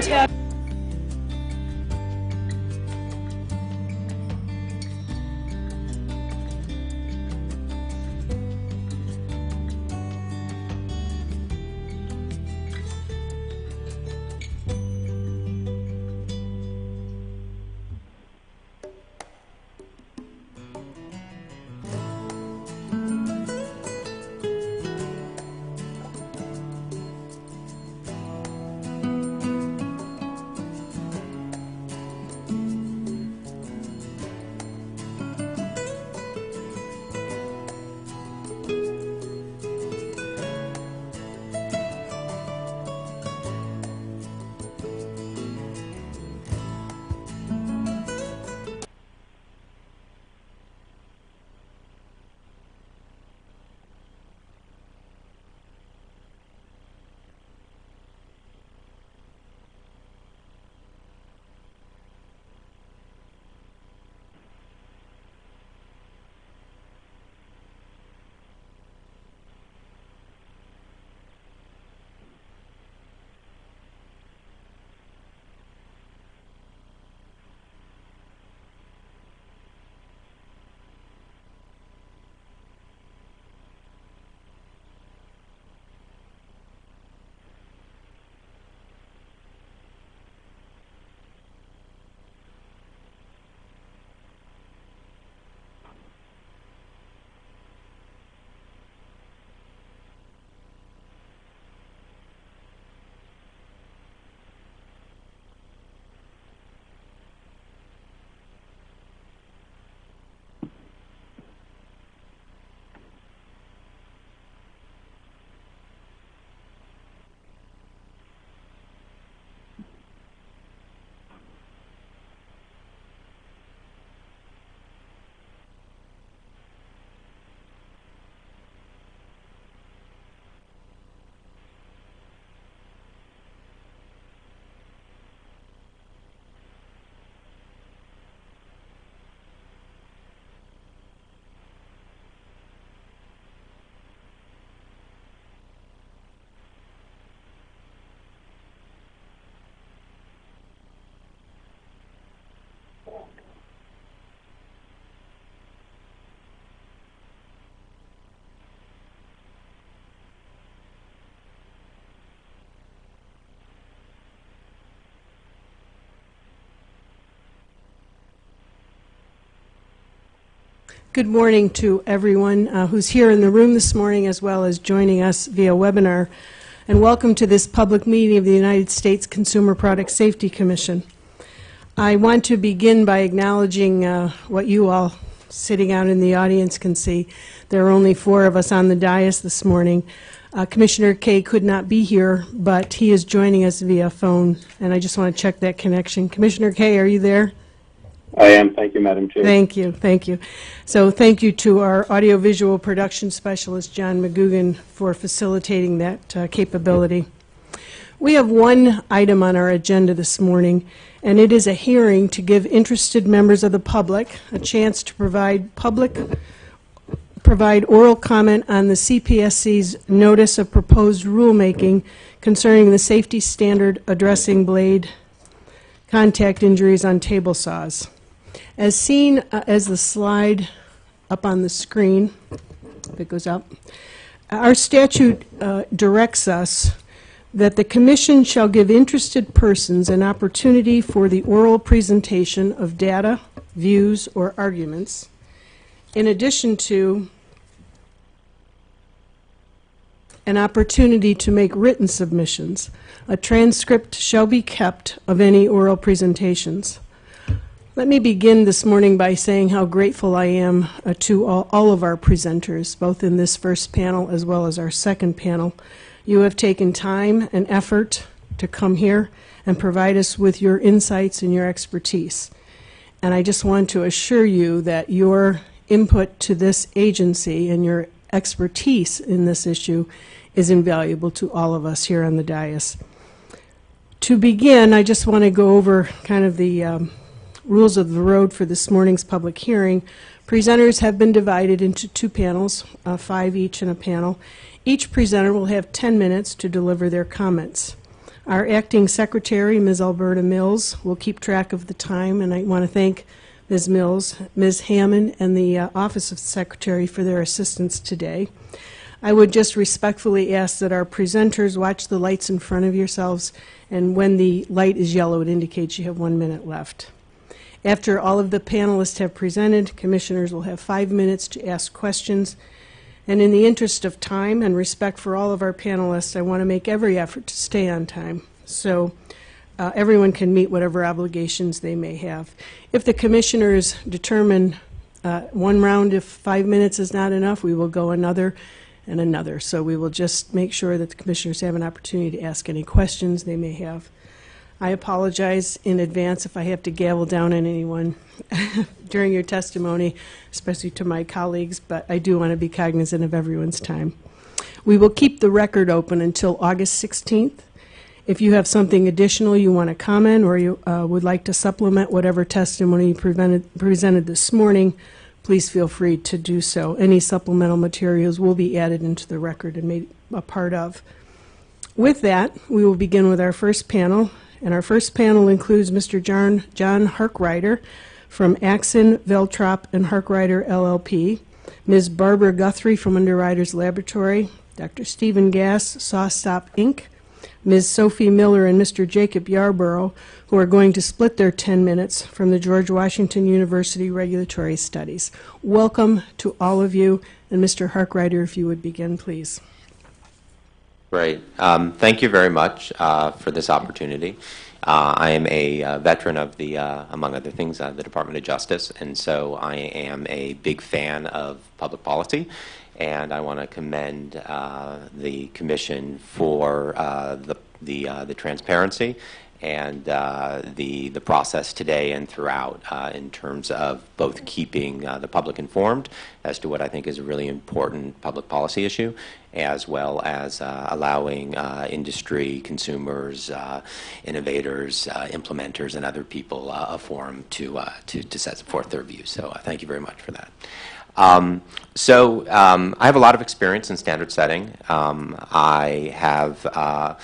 tab. Good morning to everyone who's here in the room this morning as well as joining us via webinar. And welcome to this public meeting of the United States Consumer Product Safety Commission. I want to begin by acknowledging what you all sitting out in the audience can see. There are only 4 of us on the dais this morning. Commissioner Kay could not be here, but he is joining us via phone, and I just want to check that connection. Commissioner Kay, are you there? I am. Thank you, Madam Chair. Thank you. Thank you. So thank you to our audiovisual production specialist, John McGugan, for facilitating that capability. We have one item on our agenda this morning, and it is a hearing to give interested members of the public a chance to provide oral comment on the Cpsc's Notice of Proposed Rulemaking concerning the safety standard addressing blade contact injuries on table saws. As seen as the slide up on the screen, if it goes up, our statute directs us that the Commission shall give interested persons an opportunity for the oral presentation of data, views, or arguments, in addition to an opportunity to make written submissions. A transcript shall be kept of any oral presentations. Let me begin this morning by saying how grateful I am to all of our presenters, both in this first panel as well as our second panel. You have taken time and effort to come here and provide us with your insights and your expertise. And I just want to assure you that your input to this agency and your expertise in this issue is invaluable to all of us here on the dais. To begin, I just want to go over kind of the rules of the road for this morning's public hearing. Presenters have been divided into 2 panels, 5 each in a panel. Each presenter will have 10 minutes to deliver their comments. Our acting secretary, Ms. Alberta Mills, will keep track of the time, and I want to thank Ms. Mills, Ms. Hammond, and the Office of the Secretary for their assistance today. I would just respectfully ask that our presenters watch the lights in front of yourselves, and when the light is yellow, it indicates you have 1 minute left. After all of the panelists have presented, commissioners will have 5 minutes to ask questions. And in the interest of time and respect for all of our panelists, I want to make every effort to stay on time so everyone can meet whatever obligations they may have. If the commissioners determine one round, if 5 minutes is not enough, we will go another and another. So we will just make sure that the commissioners have an opportunity to ask any questions they may have. I apologize in advance if I have to gavel down on anyone during your testimony, especially to my colleagues, but I do want to be cognizant of everyone's time. We will keep the record open until August 16th. If you have something additional you want to comment or you would like to supplement whatever testimony you presented this morning, please feel free to do so. Any supplemental materials will be added into the record and made a part of. With that, we will begin with our first panel. And our first panel includes Mr. John Harkrider from Axon, Veltrop, and Harkrider LLP, Ms. Barbara Guthrie from Underwriters Laboratory, Dr. Stephen Gass, SawStop Inc., Ms. Sophie Miller and Mr. Jacob Yarborough, who are going to split their 10 minutes from the George Washington University Regulatory Studies. Welcome to all of you, and Mr. Harkrider, if you would begin, please. Great. Thank you very much for this opportunity. I am a veteran of the, among other things, the Department of Justice, and so I am a big fan of public policy. And I want to commend the Commission for the transparency and the process today and throughout in terms of both keeping the public informed as to what I think is a really important public policy issue, as well as allowing industry, consumers, innovators, implementers, and other people a forum to set forth their views. So thank you very much for that. I have a lot of experience in standard setting. I have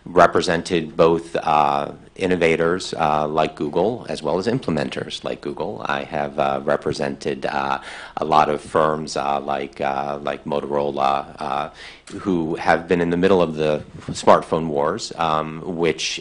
represented both innovators like Google as well as implementers like Google. I have represented a lot of firms like Motorola who have been in the middle of the smartphone wars, which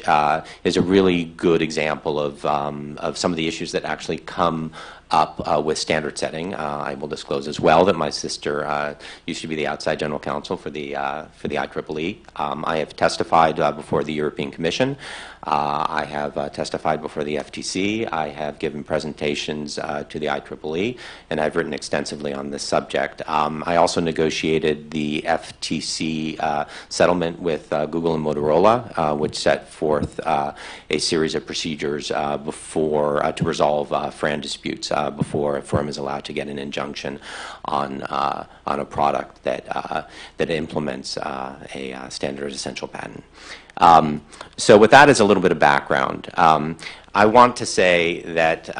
is a really good example of some of the issues that actually come up with standard setting. I will disclose as well that my sister used to be the outside general counsel for the IEEE. I have testified before the European Commission. I have testified before the FTC. I have given presentations to the IEEE, and I've written extensively on this subject. I also negotiated the FTC settlement with Google and Motorola, which set forth a series of procedures to resolve FRAND disputes before a firm is allowed to get an injunction on a product that implements a standard essential patent. So with that as a little bit of background, I want to say that,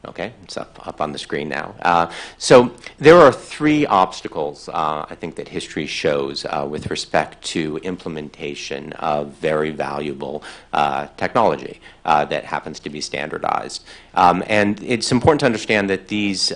okay, it's up on the screen now. So there are three obstacles, I think, that history shows with respect to implementation of very valuable technology that happens to be standardized. And it's important to understand that these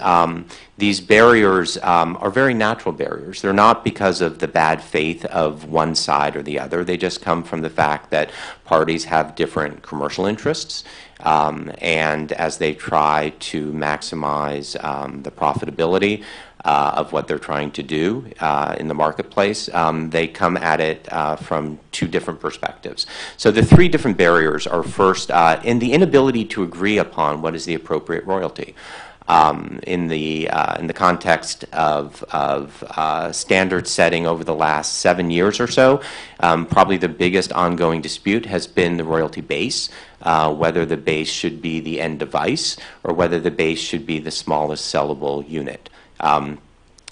barriers are very natural barriers. They're not because of the bad faith of one side or the other. They just come from the fact that parties have different commercial interests. And as they try to maximize the profitability of what they're trying to do in the marketplace, they come at it from two different perspectives. So the three different barriers are first in the inability to agree upon what is the appropriate royalty. In the context of standard setting over the last 7 years or so, probably the biggest ongoing dispute has been the royalty base, whether the base should be the end device or whether the base should be the smallest sellable unit.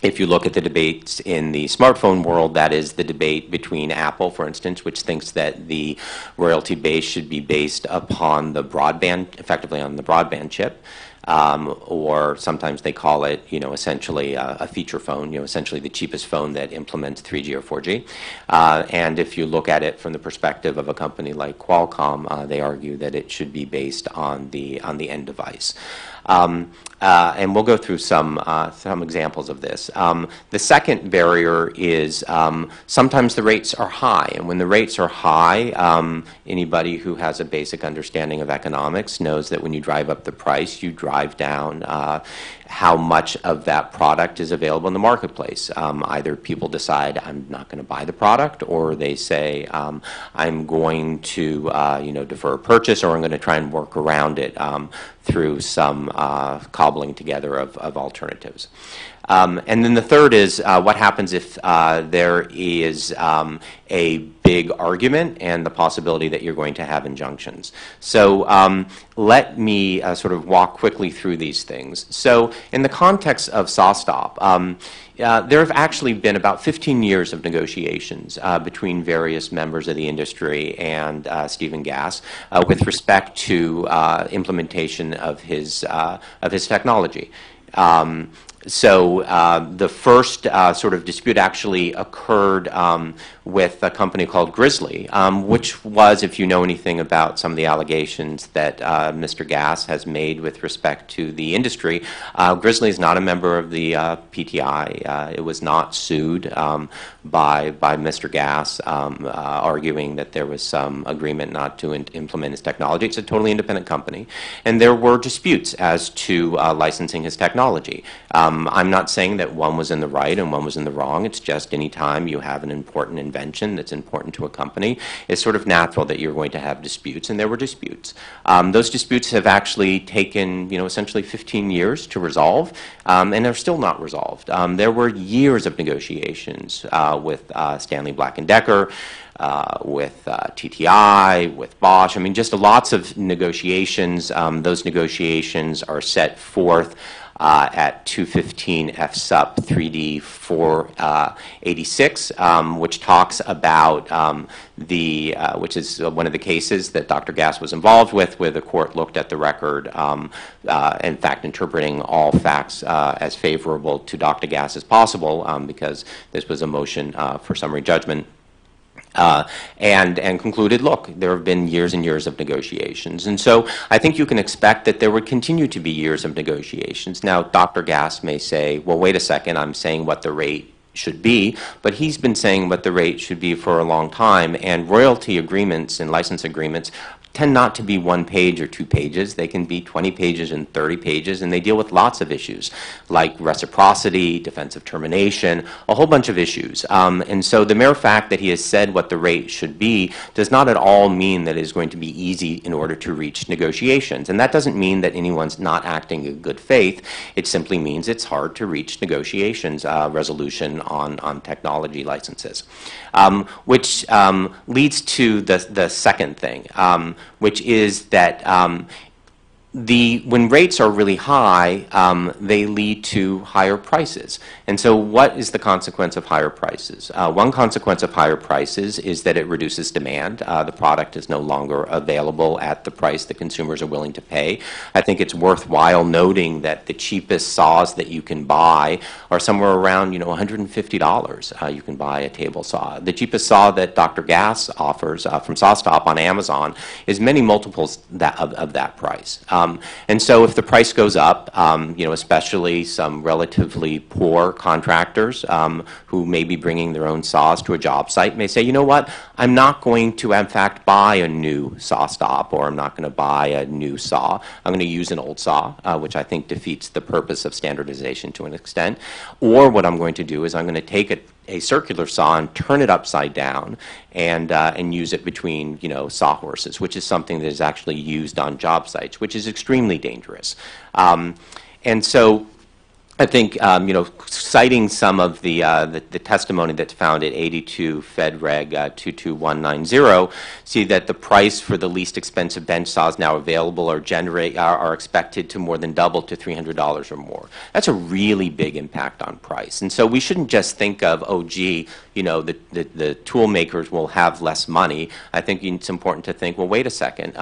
If you look at the debates in the smartphone world, that is the debate between Apple, for instance, which thinks that the royalty base should be based upon the broadband, effectively on the broadband chip, or sometimes they call it, essentially a feature phone, essentially the cheapest phone that implements 3G or 4G. And if you look at it from the perspective of a company like Qualcomm, they argue that it should be based on the end device. And we'll go through some examples of this. The second barrier is sometimes the rates are high, and when the rates are high, anybody who has a basic understanding of economics knows that when you drive up the price, you drive down how much of that product is available in the marketplace. Either people decide I'm not going to buy the product, or they say I'm going to defer a purchase, or I'm going to try and work around it through some cobbling together of alternatives. And then the third is what happens if there is a big argument and the possibility that you're going to have injunctions. So let me sort of walk quickly through these things. So in the context of SawStop, there have actually been about 15 years of negotiations between various members of the industry and Stephen Gass with respect to implementation of his technology. So the first sort of dispute actually occurred with a company called Grizzly, which was, if you know anything about some of the allegations that Mr. Gass has made with respect to the industry, Grizzly is not a member of the PTI. It was not sued by Mr. Gass, arguing that there was some agreement not to implement his technology. It's a totally independent company, and there were disputes as to licensing his technology. I'm not saying that one was in the right and one was in the wrong. It's just any time you have an important invention that's important to a company, it's sort of natural that you're going to have disputes, and there were disputes. Those disputes have actually taken, essentially 15 years to resolve, and they're still not resolved. There were years of negotiations with Stanley Black & Decker, with TTI, with Bosch. I mean, just lots of negotiations. Those negotiations are set forth at 215 F Sup 3D 486, which talks about which is one of the cases that Dr. Gass was involved with, where the court looked at the record, in fact, interpreting all facts as favorable to Dr. Gass as possible, because this was a motion for summary judgment. And concluded, look, there have been years and years of negotiations. And so I think you can expect that there would continue to be years of negotiations. Now, Dr. Gass may say, well, wait a second, I'm saying what the rate should be, but he's been saying what the rate should be for a long time, and royalty agreements and license agreements tend not to be 1 page or 2 pages. They can be 20 pages and 30 pages, and they deal with lots of issues like reciprocity, defensive termination, a whole bunch of issues. And so the mere fact that he has said what the rate should be does not at all mean that it is going to be easy in order to reach negotiations. And that doesn't mean that anyone's not acting in good faith. It simply means it's hard to reach negotiations, resolution on technology licenses. Which leads to the second thing, which is that when rates are really high, they lead to higher prices. And so what is the consequence of higher prices? One consequence of higher prices is that it reduces demand. The product is no longer available at the price that consumers are willing to pay. I think it's worthwhile noting that the cheapest saws that you can buy are somewhere around $150. You can buy a table saw. The cheapest saw that Dr. Gass offers from SawStop on Amazon is many multiples of that price. And so if the price goes up, especially some relatively poor contractors who may be bringing their own saws to a job site may say, you know what, I'm not going to, in fact, buy a new SawStop, or I'm not going to buy a new saw. I'm going to use an old saw, which I think defeats the purpose of standardization to an extent. Or what I'm going to do is I'm going to take a circular saw and turn it upside down and use it between sawhorses, which is something that is actually used on job sites, which is extremely dangerous. And so I think, citing some of the testimony that's found at 82 Fed Reg 22190, see that the price for the least expensive bench saws now available are expected to more than double to $300 or more. That's a really big impact on price. And so we shouldn't just think of, oh, gee, the tool makers will have less money. I think it's important to think, well, wait a second.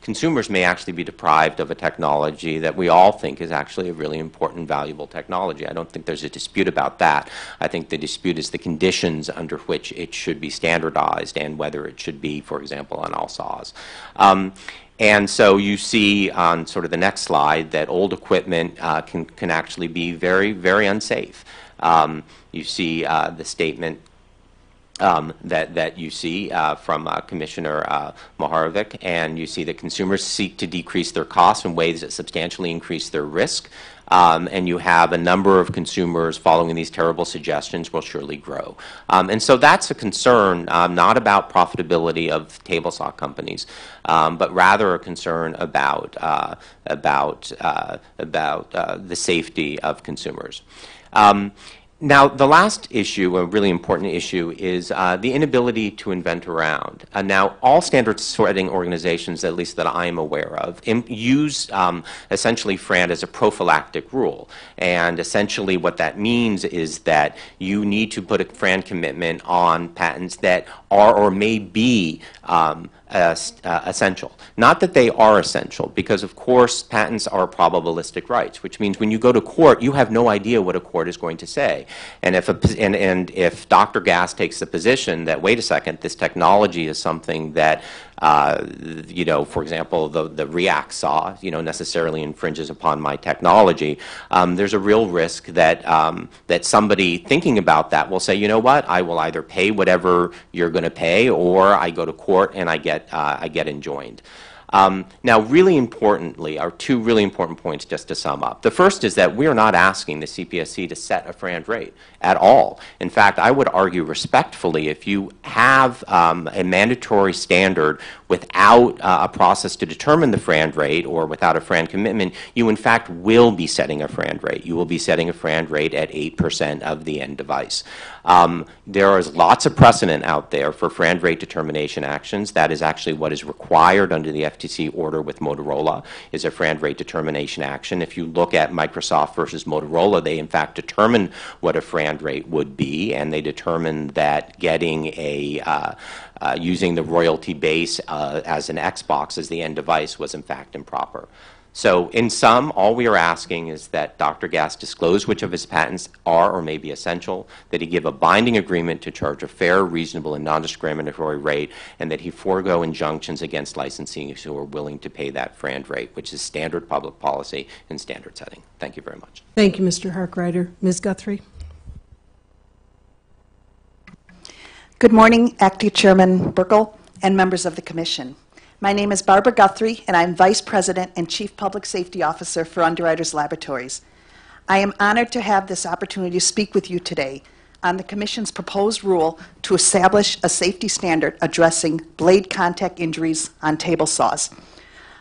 Consumers may actually be deprived of a technology that we all think is actually a really important, valuable technology. I don't think there's a dispute about that. I think the dispute is the conditions under which it should be standardized and whether it should be, for example, on all saws. And so you see on sort of the next slide that old equipment can actually be very, very unsafe. You see the statement that you see from Commissioner Moharovic, and you see that consumers seek to decrease their costs in ways that substantially increase their risk, and you have a number of consumers following these terrible suggestions will surely grow. And so that's a concern, not about profitability of table saw companies, but rather a concern about the safety of consumers. Now, the last issue, a really important issue, is the inability to invent around. Now, all standard setting organizations, at least that I am aware of, use essentially FRAND as a prophylactic rule. And essentially what that means is that you need to put a FRAND commitment on patents that are or may be essential. Not that they are essential, because of course patents are probabilistic rights, which means when you go to court, you have no idea what a court is going to say. And if Dr. Gass takes the position that, wait a second, this technology is something that for example, the React saw, necessarily infringes upon my technology, there's a real risk that that somebody thinking about that will say, you know what, I will either pay whatever you're going to pay, or I go to court and I get enjoined. Now, really importantly, are two really important points just to sum up. The first is that we are not asking the Cpsc to set a FRAND rate at all. In fact, I would argue respectfully, if you have a mandatory standard without a process to determine the FRAND rate, or without a FRAND commitment, you in fact will be setting a FRAND rate. You will be setting a FRAND rate at 8% of the end device. There is lots of precedent out there for FRAND rate determination actions. That is actually what is required under the FTC order with Motorola, is a FRAND rate determination action. If you look at Microsoft versus Motorola, they in fact determined what a FRAND rate would be, and they determined that getting using the royalty base as an Xbox as the end device was in fact improper. So in sum, all we are asking is that Dr. Gass disclose which of his patents are or may be essential, that he give a binding agreement to charge a fair, reasonable, and non-discriminatory rate, and that he forego injunctions against licensees who are willing to pay that FRAND rate, which is standard public policy and standard setting. Thank you very much. Thank you, Mr. Harkrider. Ms. Guthrie. Good morning, Acting Chairman Burkle and members of the Commission. My name is Barbara Guthrie, and I'm Vice President and Chief Public Safety Officer for Underwriters Laboratories. I am honored to have this opportunity to speak with you today on the Commission's proposed rule to establish a safety standard addressing blade contact injuries on table saws.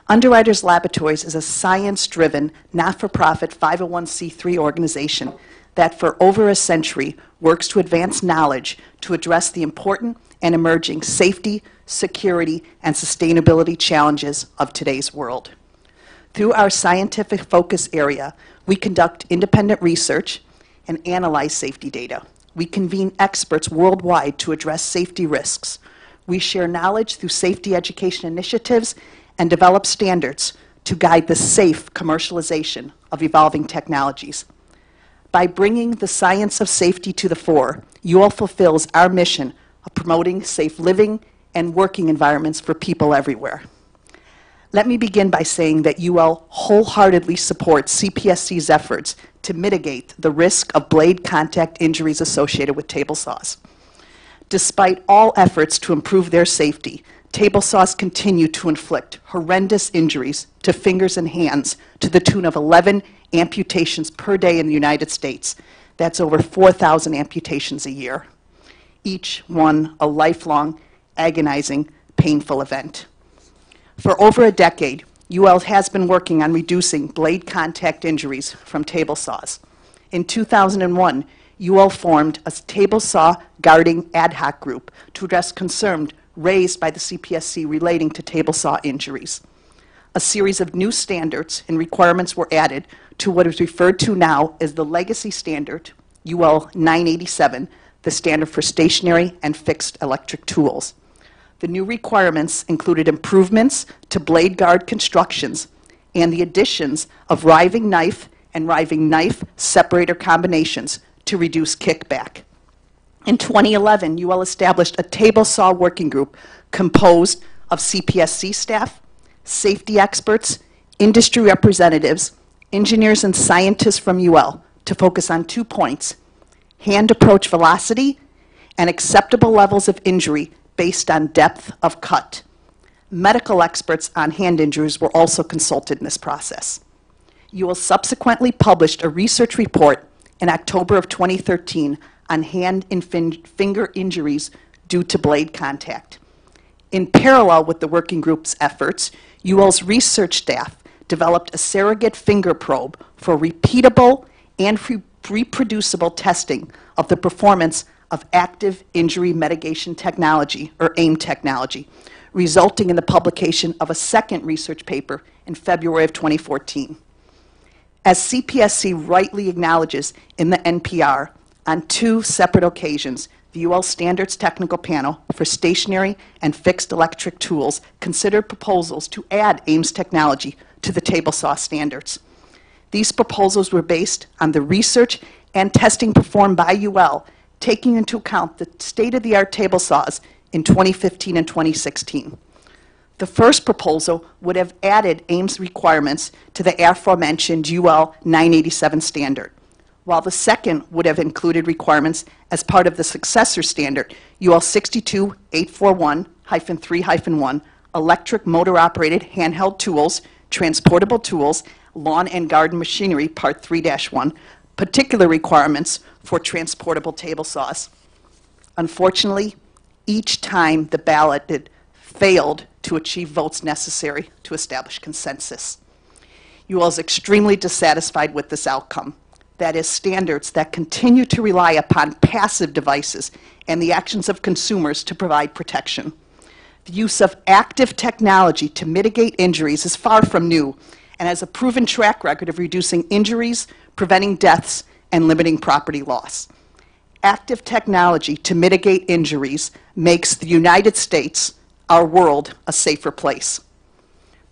Underwriters Laboratories is a science-driven, not-for-profit 501c3 organization that for over a century works to advance knowledge to address the important and emerging safety, security, and sustainability challenges of today's world. Through our scientific focus area, we conduct independent research and analyze safety data. We convene experts worldwide to address safety risks. We share knowledge through safety education initiatives and develop standards to guide the safe commercialization of evolving technologies. By bringing the science of safety to the fore, UL fulfills our mission of promoting safe living and working environments for people everywhere. Let me begin by saying that UL wholeheartedly supports Cpsc's efforts to mitigate the risk of blade contact injuries associated with table saws. Despite all efforts to improve their safety, table saws continue to inflict horrendous injuries to fingers and hands to the tune of 11 amputations per day in the United States. That's over 4,000 amputations a year. Each one a lifelong, agonizing, painful event. For over a decade, UL has been working on reducing blade contact injuries from table saws. In 2001, UL formed a table saw guarding ad hoc group to address concerns raised by the CPSC relating to table saw injuries. A series of new standards and requirements were added to what is referred to now as the legacy standard, UL 987, the standard for stationary and fixed electric tools. The new requirements included improvements to blade guard constructions and the additions of riving knife and riving knife separator combinations to reduce kickback. In 2011, UL established a table saw working group composed of CPSC staff, safety experts, industry representatives, engineers and scientists from UL to focus on 2 points: hand approach velocity and acceptable levels of injury based on depth of cut. Medical experts on hand injuries were also consulted in this process. UL subsequently published a research report in October of 2013 on hand and finger injuries due to blade contact. In parallel with the working group's efforts, UL's research staff developed a surrogate finger probe for repeatable and reproducible testing of the performance of active injury mitigation technology, or AIM technology, resulting in the publication of a second research paper in February of 2014. As CPSC rightly acknowledges in the NPR, on 2 separate occasions, the UL Standards Technical Panel for Stationary and Fixed Electric Tools considered proposals to add Ames technology to the table saw standards. These proposals were based on the research and testing performed by UL, taking into account the state-of-the-art table saws in 2015 and 2016. The first proposal would have added Ames requirements to the aforementioned UL 987 standard, while the second would have included requirements as part of the successor standard, UL 62841-3-1, electric motor-operated handheld tools, transportable tools, lawn and garden machinery, Part 3-1, particular requirements for transportable table saws. Unfortunately, each time the ballot failed to achieve votes necessary to establish consensus. UL is extremely dissatisfied with this outcome. That is, standards that continue to rely upon passive devices and the actions of consumers to provide protection. The use of active technology to mitigate injuries is far from new and has a proven track record of reducing injuries, preventing deaths, and limiting property loss. Active technology to mitigate injuries makes the United States, our world, a safer place.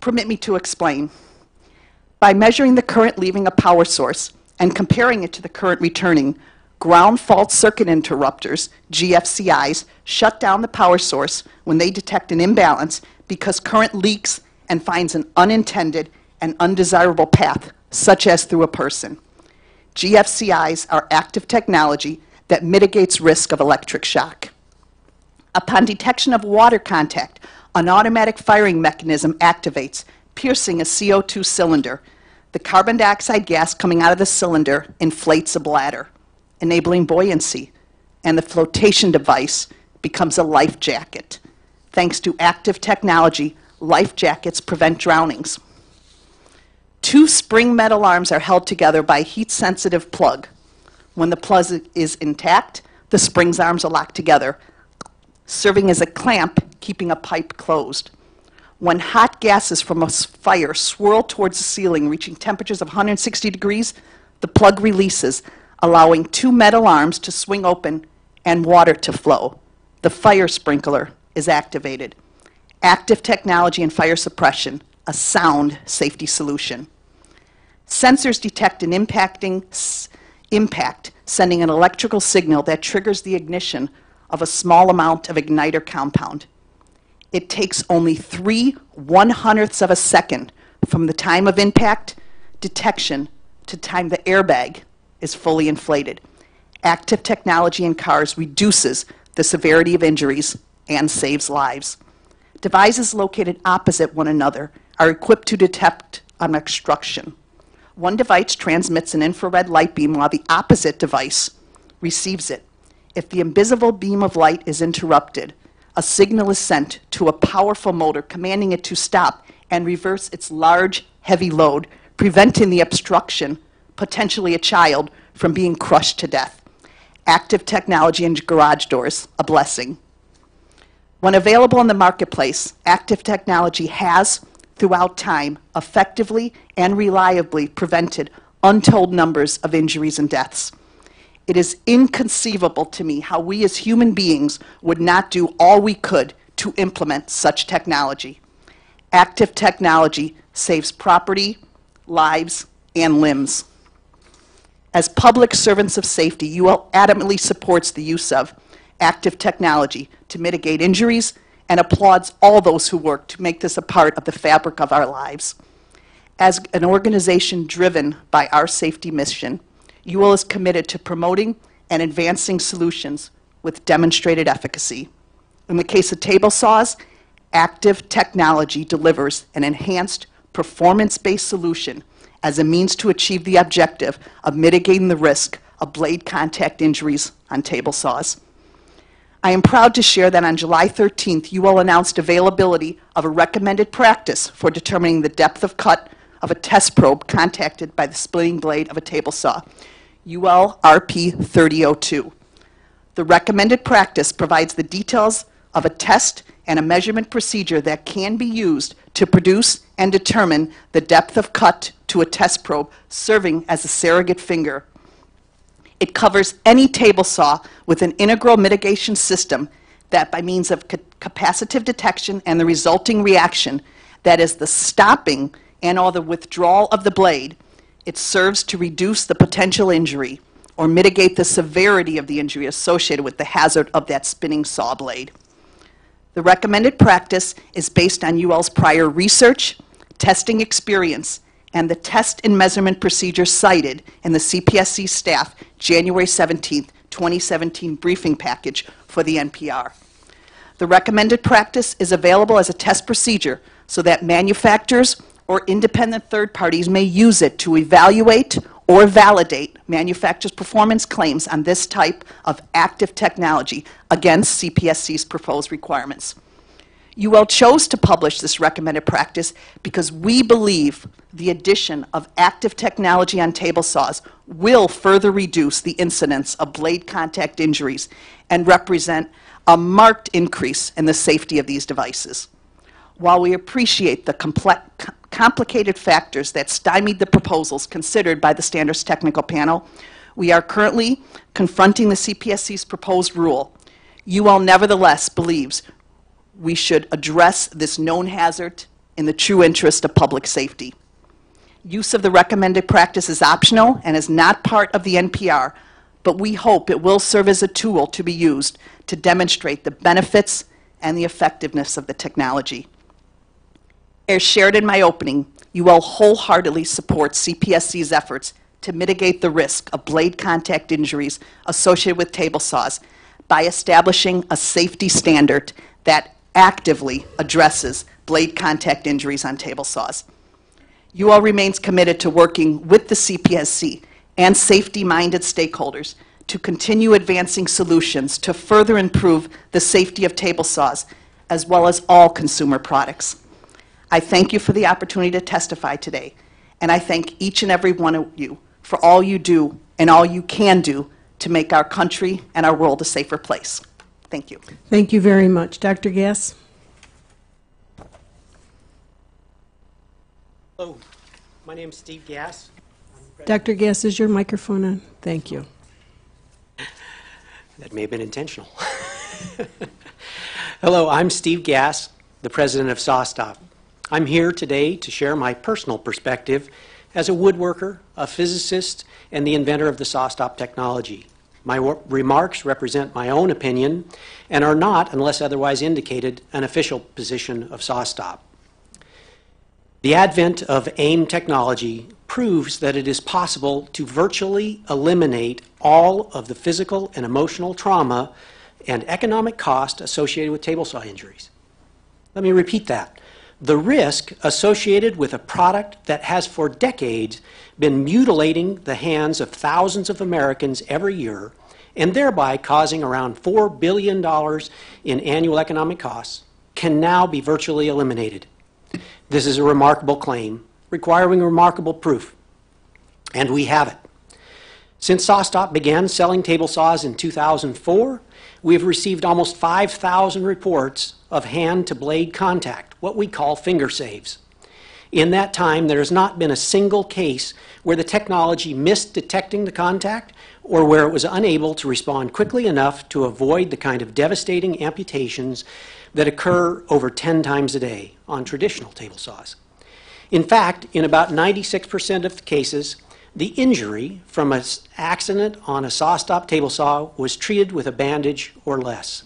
Permit me to explain. By measuring the current leaving a power source and comparing it to the current returning, ground fault circuit interrupters, GFCIs, shut down the power source when they detect an imbalance because current leaks and finds an unintended and undesirable path, such as through a person. GFCIs are active technology that mitigates risk of electric shock. Upon detection of water contact, an automatic firing mechanism activates, piercing a CO2 cylinder. The carbon dioxide gas coming out of the cylinder inflates a bladder, enabling buoyancy, and the flotation device becomes a life jacket. Thanks to active technology, life jackets prevent drownings. 2 spring metal arms are held together by a heat-sensitive plug. When the plug is intact, the springs arms are locked together, serving as a clamp, keeping a pipe closed. When hot gases from a fire swirl towards the ceiling, reaching temperatures of 160 degrees, the plug releases, allowing 2 metal arms to swing open and water to flow. The fire sprinkler is activated. Active technology and fire suppression, a sound safety solution. Sensors detect an impact, sending an electrical signal that triggers the ignition of a small amount of igniter compound. It takes only 3/100ths of a second from the time of impact, detection, to time the airbag is fully inflated. Active technology in cars reduces the severity of injuries and saves lives. Devices located opposite one another are equipped to detect an obstruction. One device transmits an infrared light beam while the opposite device receives it. If the invisible beam of light is interrupted, a signal is sent to a powerful motor commanding it to stop and reverse its large, heavy load, preventing the obstruction, potentially a child, from being crushed to death. Active technology in garage doors, a blessing. When available in the marketplace, active technology has, throughout time, effectively and reliably prevented untold numbers of injuries and deaths. It is inconceivable to me how we as human beings would not do all we could to implement such technology. Active technology saves property, lives, and limbs. As public servants of safety, UL adamantly supports the use of active technology to mitigate injuries and applauds all those who work to make this a part of the fabric of our lives. As an organization driven by our safety mission, UL is committed to promoting and advancing solutions with demonstrated efficacy. In the case of table saws, active technology delivers an enhanced performance-based solution as a means to achieve the objective of mitigating the risk of blade contact injuries on table saws. I am proud to share that on July 13th, UL announced availability of a recommended practice for determining the depth of cut of a test probe contacted by the splitting blade of a table saw, UL RP 3002. The recommended practice provides the details of a test and a measurement procedure that can be used to produce and determine the depth of cut to a test probe serving as a surrogate finger. It covers any table saw with an integral mitigation system that, by means of capacitive detection and the resulting reaction, that is the stopping and or the withdrawal of the blade, it serves to reduce the potential injury or mitigate the severity of the injury associated with the hazard of that spinning saw blade. The recommended practice is based on UL's prior research, testing experience, and the test and measurement procedure cited in the Cpsc staff January 17, 2017 briefing package for the NPR. The recommended practice is available as a test procedure so that manufacturers or independent third parties may use it to evaluate or validate manufacturers' performance claims on this type of active technology against Cpsc's proposed requirements. UL chose to publish this recommended practice because we believe the addition of active technology on table saws will further reduce the incidence of blade contact injuries and represent a marked increase in the safety of these devices. While we appreciate the complicated factors that stymied the proposals considered by the Standards Technical Panel, we are currently confronting the Cpsc's proposed rule. UL nevertheless believes we should address this known hazard in the true interest of public safety. Use of the recommended practice is optional and is not part of the NPR, but we hope it will serve as a tool to be used to demonstrate the benefits and the effectiveness of the technology. As shared in my opening, UL wholeheartedly supports Cpsc's efforts to mitigate the risk of blade contact injuries associated with table saws by establishing a safety standard that actively addresses blade contact injuries on table saws. UL remains committed to working with the Cpsc and safety-minded stakeholders to continue advancing solutions to further improve the safety of table saws, as well as all consumer products. I thank you for the opportunity to testify today, and I thank each and every one of you for all you do and all you can do to make our country and our world a safer place. Thank you. Thank you very much. Dr. Gass? Hello, my name is Steve Gass. Dr. Gass, is your microphone on? Thank you. That may have been intentional. Hello, I'm Steve Gass, the president of SawStop. I'm here today to share my personal perspective as a woodworker, a physicist, and the inventor of the SawStop technology. My remarks represent my own opinion and are not, unless otherwise indicated, an official position of SawStop. The advent of Ames technology proves that it is possible to virtually eliminate all of the physical and emotional trauma and economic cost associated with table saw injuries. Let me repeat that. The risk associated with a product that has for decades been mutilating the hands of thousands of Americans every year and thereby causing around $4 billion in annual economic costs can now be virtually eliminated. This is a remarkable claim requiring remarkable proof, and we have it. Since SawStop began selling table saws in 2004, we have received almost 5,000 reports of hand-to-blade contact, what we call finger saves. In that time, there has not been a single case where the technology missed detecting the contact or where it was unable to respond quickly enough to avoid the kind of devastating amputations that occur over 10 times a day on traditional table saws. In fact, in about 96% of the cases, the injury from an accident on a SawStop table saw was treated with a bandage or less.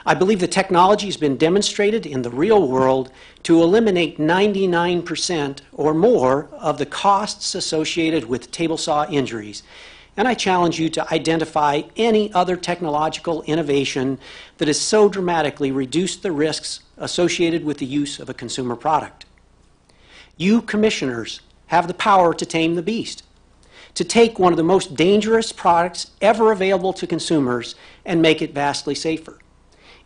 I believe the technology has been demonstrated in the real world to eliminate 99% or more of the costs associated with table saw injuries. And I challenge you to identify any other technological innovation that has so dramatically reduced the risks associated with the use of a consumer product. You commissioners have the power to tame the beast, to take one of the most dangerous products ever available to consumers and make it vastly safer.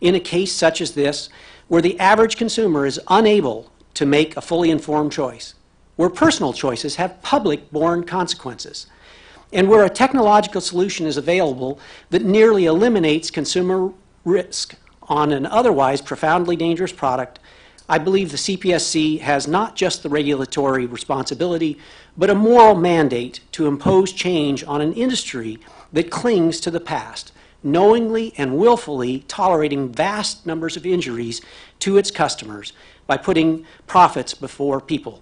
In a case such as this, where the average consumer is unable to make a fully informed choice, where personal choices have public-borne consequences, and where a technological solution is available that nearly eliminates consumer risk on an otherwise profoundly dangerous product, I believe the Cpsc has not just the regulatory responsibility, but a moral mandate to impose change on an industry that clings to the past, knowingly and willfully tolerating vast numbers of injuries to its customers by putting profits before people.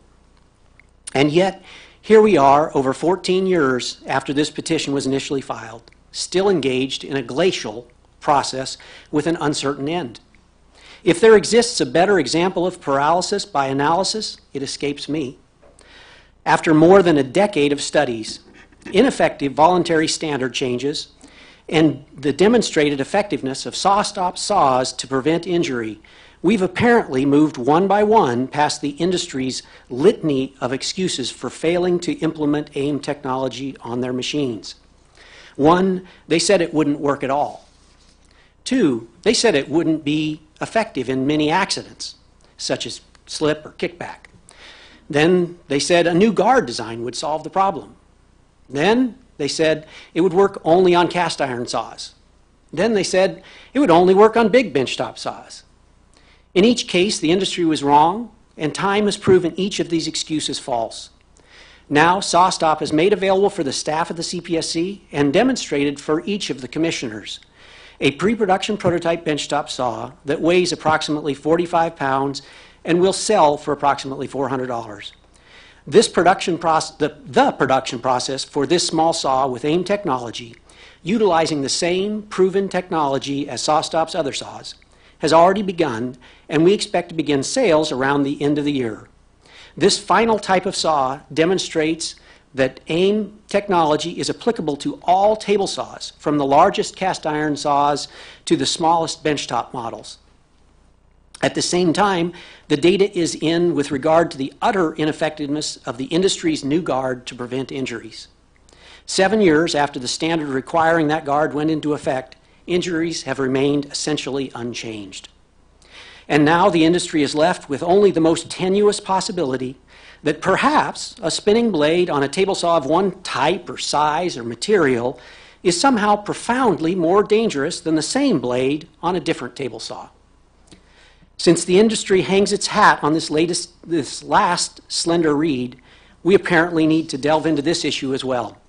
And yet, here we are, over 14 years after this petition was initially filed, still engaged in a glacial process with an uncertain end. If there exists a better example of paralysis by analysis, it escapes me. After more than a decade of studies, ineffective voluntary standard changes, and the demonstrated effectiveness of SawStop saws to prevent injury, we've apparently moved one by one past the industry's litany of excuses for failing to implement Ames technology on their machines. 1, they said it wouldn't work at all. 2, they said it wouldn't be effective in many accidents, such as slip or kickback. Then they said a new guard design would solve the problem. Then they said it would work only on cast iron saws. Then they said it would only work on big benchtop saws. In each case, the industry was wrong, and time has proven each of these excuses false. Now, SawStop is made available for the staff of the Cpsc and demonstrated for each of the commissioners. A pre-production prototype benchtop saw that weighs approximately 45 pounds and will sell for approximately $400. This production the production process for this small saw with Ames technology, utilizing the same proven technology as SawStop's other saws, has already begun, and we expect to begin sales around the end of the year. This final type of saw demonstrates that Ames technology is applicable to all table saws, from the largest cast iron saws to the smallest benchtop models. At the same time, the data is in with regard to the utter ineffectiveness of the industry's new guard to prevent injuries. 7 years after the standard requiring that guard went into effect, injuries have remained essentially unchanged. And now the industry is left with only the most tenuous possibility that perhaps a spinning blade on a table saw of one type or size or material is somehow profoundly more dangerous than the same blade on a different table saw. Since the industry hangs its hat on this last slender reed, we apparently need to delve into this issue as well.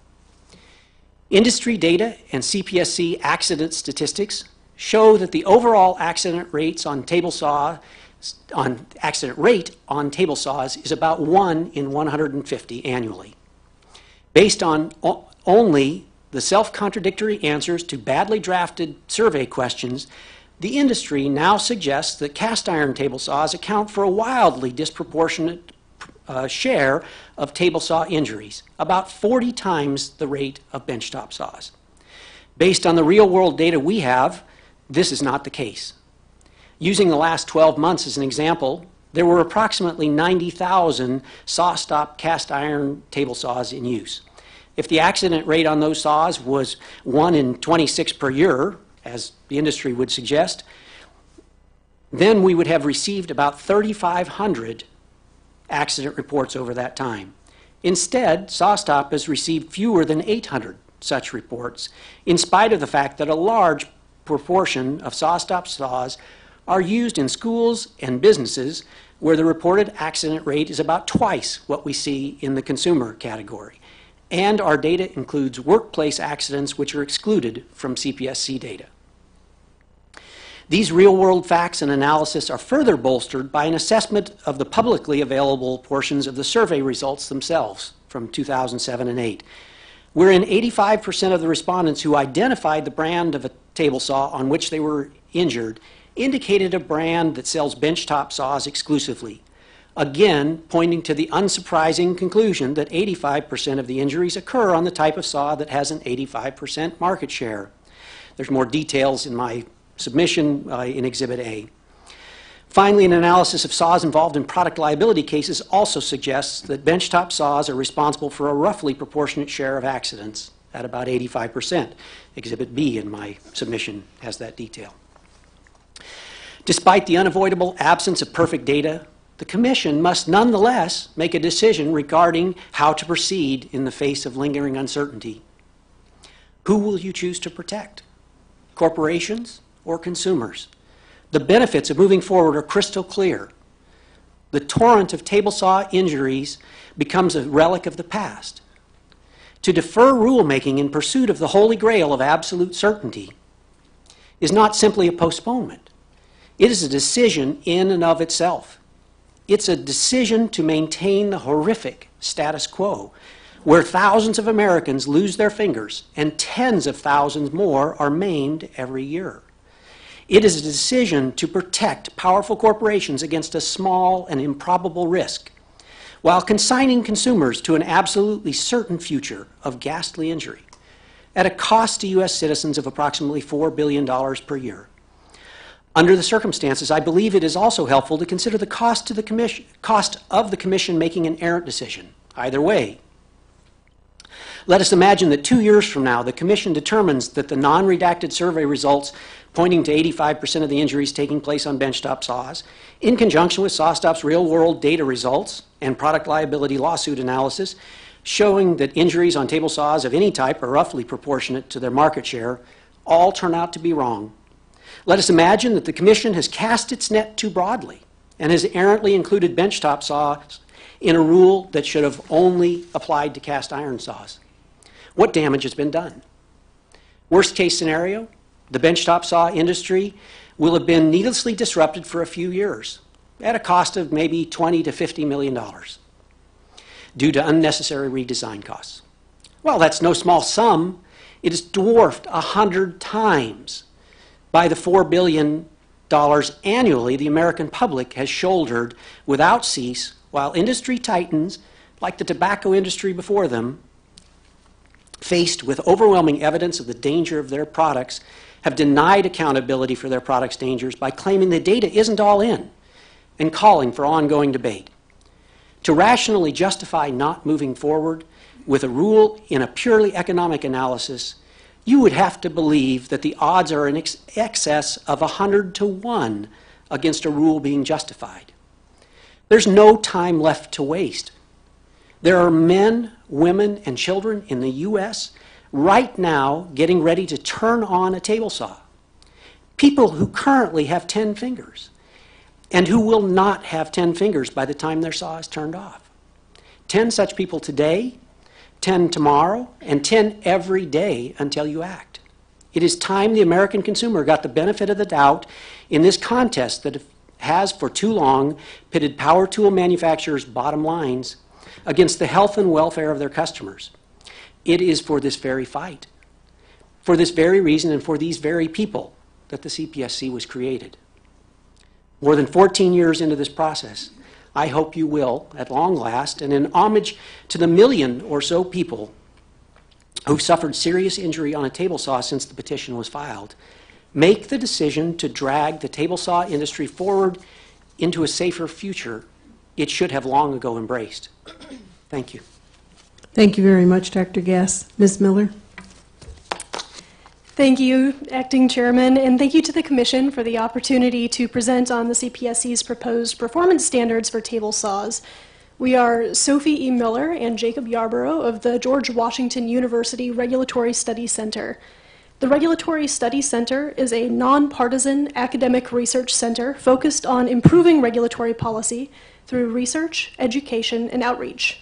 Industry data and Cpsc accident statistics show that the overall accident rate on table saws is about 1 in 150 annually. Based on only the self-contradictory answers to badly drafted survey questions, the industry now suggests that cast iron table saws account for a wildly disproportionate share of table saw injuries, about 40 times the rate of benchtop saws. Based on the real-world data we have, this is not the case. Using the last 12 months as an example, there were approximately 90,000 SawStop cast iron table saws in use. If the accident rate on those saws was 1 in 26 per year, as the industry would suggest, then we would have received about 3,500 accident reports over that time. Instead, SawStop has received fewer than 800 such reports, in spite of the fact that a large proportion of saw-stop saws are used in schools and businesses where the reported accident rate is about twice what we see in the consumer category. And our data includes workplace accidents which are excluded from Cpsc data. These real-world facts and analysis are further bolstered by an assessment of the publicly available portions of the survey results themselves from 2007 and 8, wherein 85% of the respondents who identified the brand of a table saw on which they were injured indicated a brand that sells benchtop saws exclusively, again pointing to the unsurprising conclusion that 85% of the injuries occur on the type of saw that has an 85% market share. There's more details in my submission in Exhibit A. Finally, an analysis of saws involved in product liability cases also suggests that benchtop saws are responsible for a roughly proportionate share of accidents at about 85%. Exhibit B in my submission has that detail. Despite the unavoidable absence of perfect data, the Commission must nonetheless make a decision regarding how to proceed in the face of lingering uncertainty. Who will you choose to protect? Corporations or consumers? The benefits of moving forward are crystal clear. The torrent of table saw injuries becomes a relic of the past. To defer rulemaking in pursuit of the holy grail of absolute certainty is not simply a postponement. It is a decision in and of itself. It's a decision to maintain the horrific status quo, where thousands of Americans lose their fingers and tens of thousands more are maimed every year. It is a decision to protect powerful corporations against a small and improbable risk, while consigning consumers to an absolutely certain future of ghastly injury at a cost to U.S. citizens of approximately $4 billion per year. Under the circumstances, I believe it is also helpful to consider the cost of the Commission making an errant decision, either way. Let us imagine that 2 years from now, the Commission determines that the non-redacted survey results pointing to 85% of the injuries taking place on benchtop saws, in conjunction with SawStop's real-world data results and product liability lawsuit analysis, showing that injuries on table saws of any type are roughly proportionate to their market share, all turn out to be wrong. Let us imagine that the Commission has cast its net too broadly and has errantly included benchtop saws in a rule that should have only applied to cast iron saws. What damage has been done? Worst case scenario, the benchtop saw industry will have been needlessly disrupted for a few years at a cost of maybe $20 to $50 million due to unnecessary redesign costs. Well, that's no small sum. It is dwarfed 100 times by the $4 billion annually the American public has shouldered without cease, while industry titans, like the tobacco industry before them, faced with overwhelming evidence of the danger of their products, have denied accountability for their products' dangers by claiming the data isn't all in and calling for ongoing debate. To rationally justify not moving forward with a rule in a purely economic analysis, you would have to believe that the odds are in excess of 100 to 1 against a rule being justified. There's no time left to waste. There are men, women, and children in the U.S. right now getting ready to turn on a table saw. People who currently have 10 fingers and who will not have 10 fingers by the time their saw is turned off. 10 such people today, 10 tomorrow, and 10 every day until you act. It is time the American consumer got the benefit of the doubt in this contest that has for too long pitted power tool manufacturers' bottom lines against the health and welfare of their customers. It is for this very fight, for this very reason, and for these very people that the Cpsc was created. More than 14 years into this process, I hope you will, at long last, and in homage to the million or so people who suffered serious injury on a table saw since the petition was filed, make the decision to drag the table saw industry forward into a safer future it should have long ago embraced. Thank you. Thank you very much, Dr. Gass. Ms. Miller? Thank you, Acting Chairman, and thank you to the Commission for the opportunity to present on the CPSC's proposed performance standards for table saws, We are Sophie E. Miller and Jacob Yarborough of the George Washington University Regulatory Studies Center. The Regulatory Studies Center is a nonpartisan academic research center focused on improving regulatory policy through research, education, and outreach.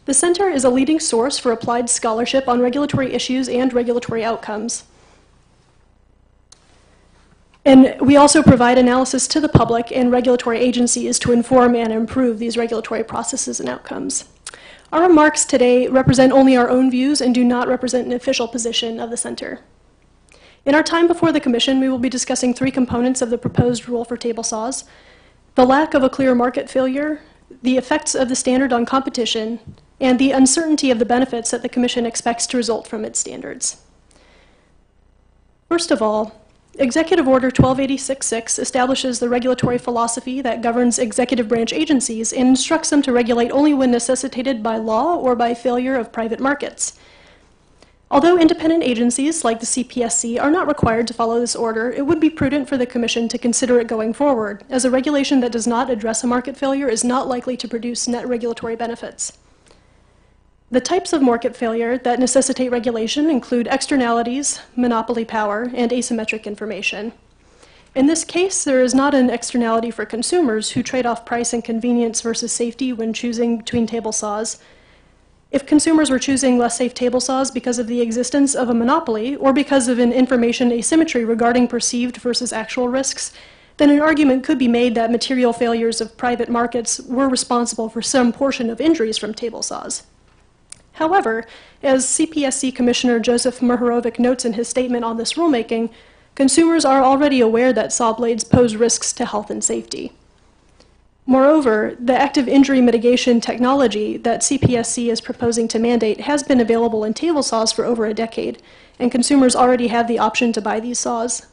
The center is a leading source for applied scholarship on regulatory issues and regulatory outcomes. And we also provide analysis to the public and regulatory agencies to inform and improve these regulatory processes and outcomes. Our remarks today represent only our own views and do not represent an official position of the center. In our time before the Commission, we will be discussing three components of the proposed rule for table saws: the lack of a clear market failure, the effects of the standard on competition, and the uncertainty of the benefits that the Commission expects to result from its standards. First of all, Executive Order 12866 establishes the regulatory philosophy that governs executive branch agencies and instructs them to regulate only when necessitated by law or by failure of private markets. Although independent agencies like the Cpsc are not required to follow this order, it would be prudent for the Commission to consider it going forward, as a regulation that does not address a market failure is not likely to produce net regulatory benefits. The types of market failure that necessitate regulation include externalities, monopoly power, and asymmetric information. In this case, there is not an externality for consumers who trade off price and convenience versus safety when choosing between table saws. If consumers were choosing less safe table saws because of the existence of a monopoly or because of an information asymmetry regarding perceived versus actual risks, then an argument could be made that material failures of private markets were responsible for some portion of injuries from table saws. However, as Cpsc Commissioner Joseph Mihorovic notes in his statement on this rulemaking, consumers are already aware that saw blades pose risks to health and safety. Moreover, the active injury mitigation technology that Cpsc is proposing to mandate has been available in table saws for over a decade, and consumers already have the option to buy these saws.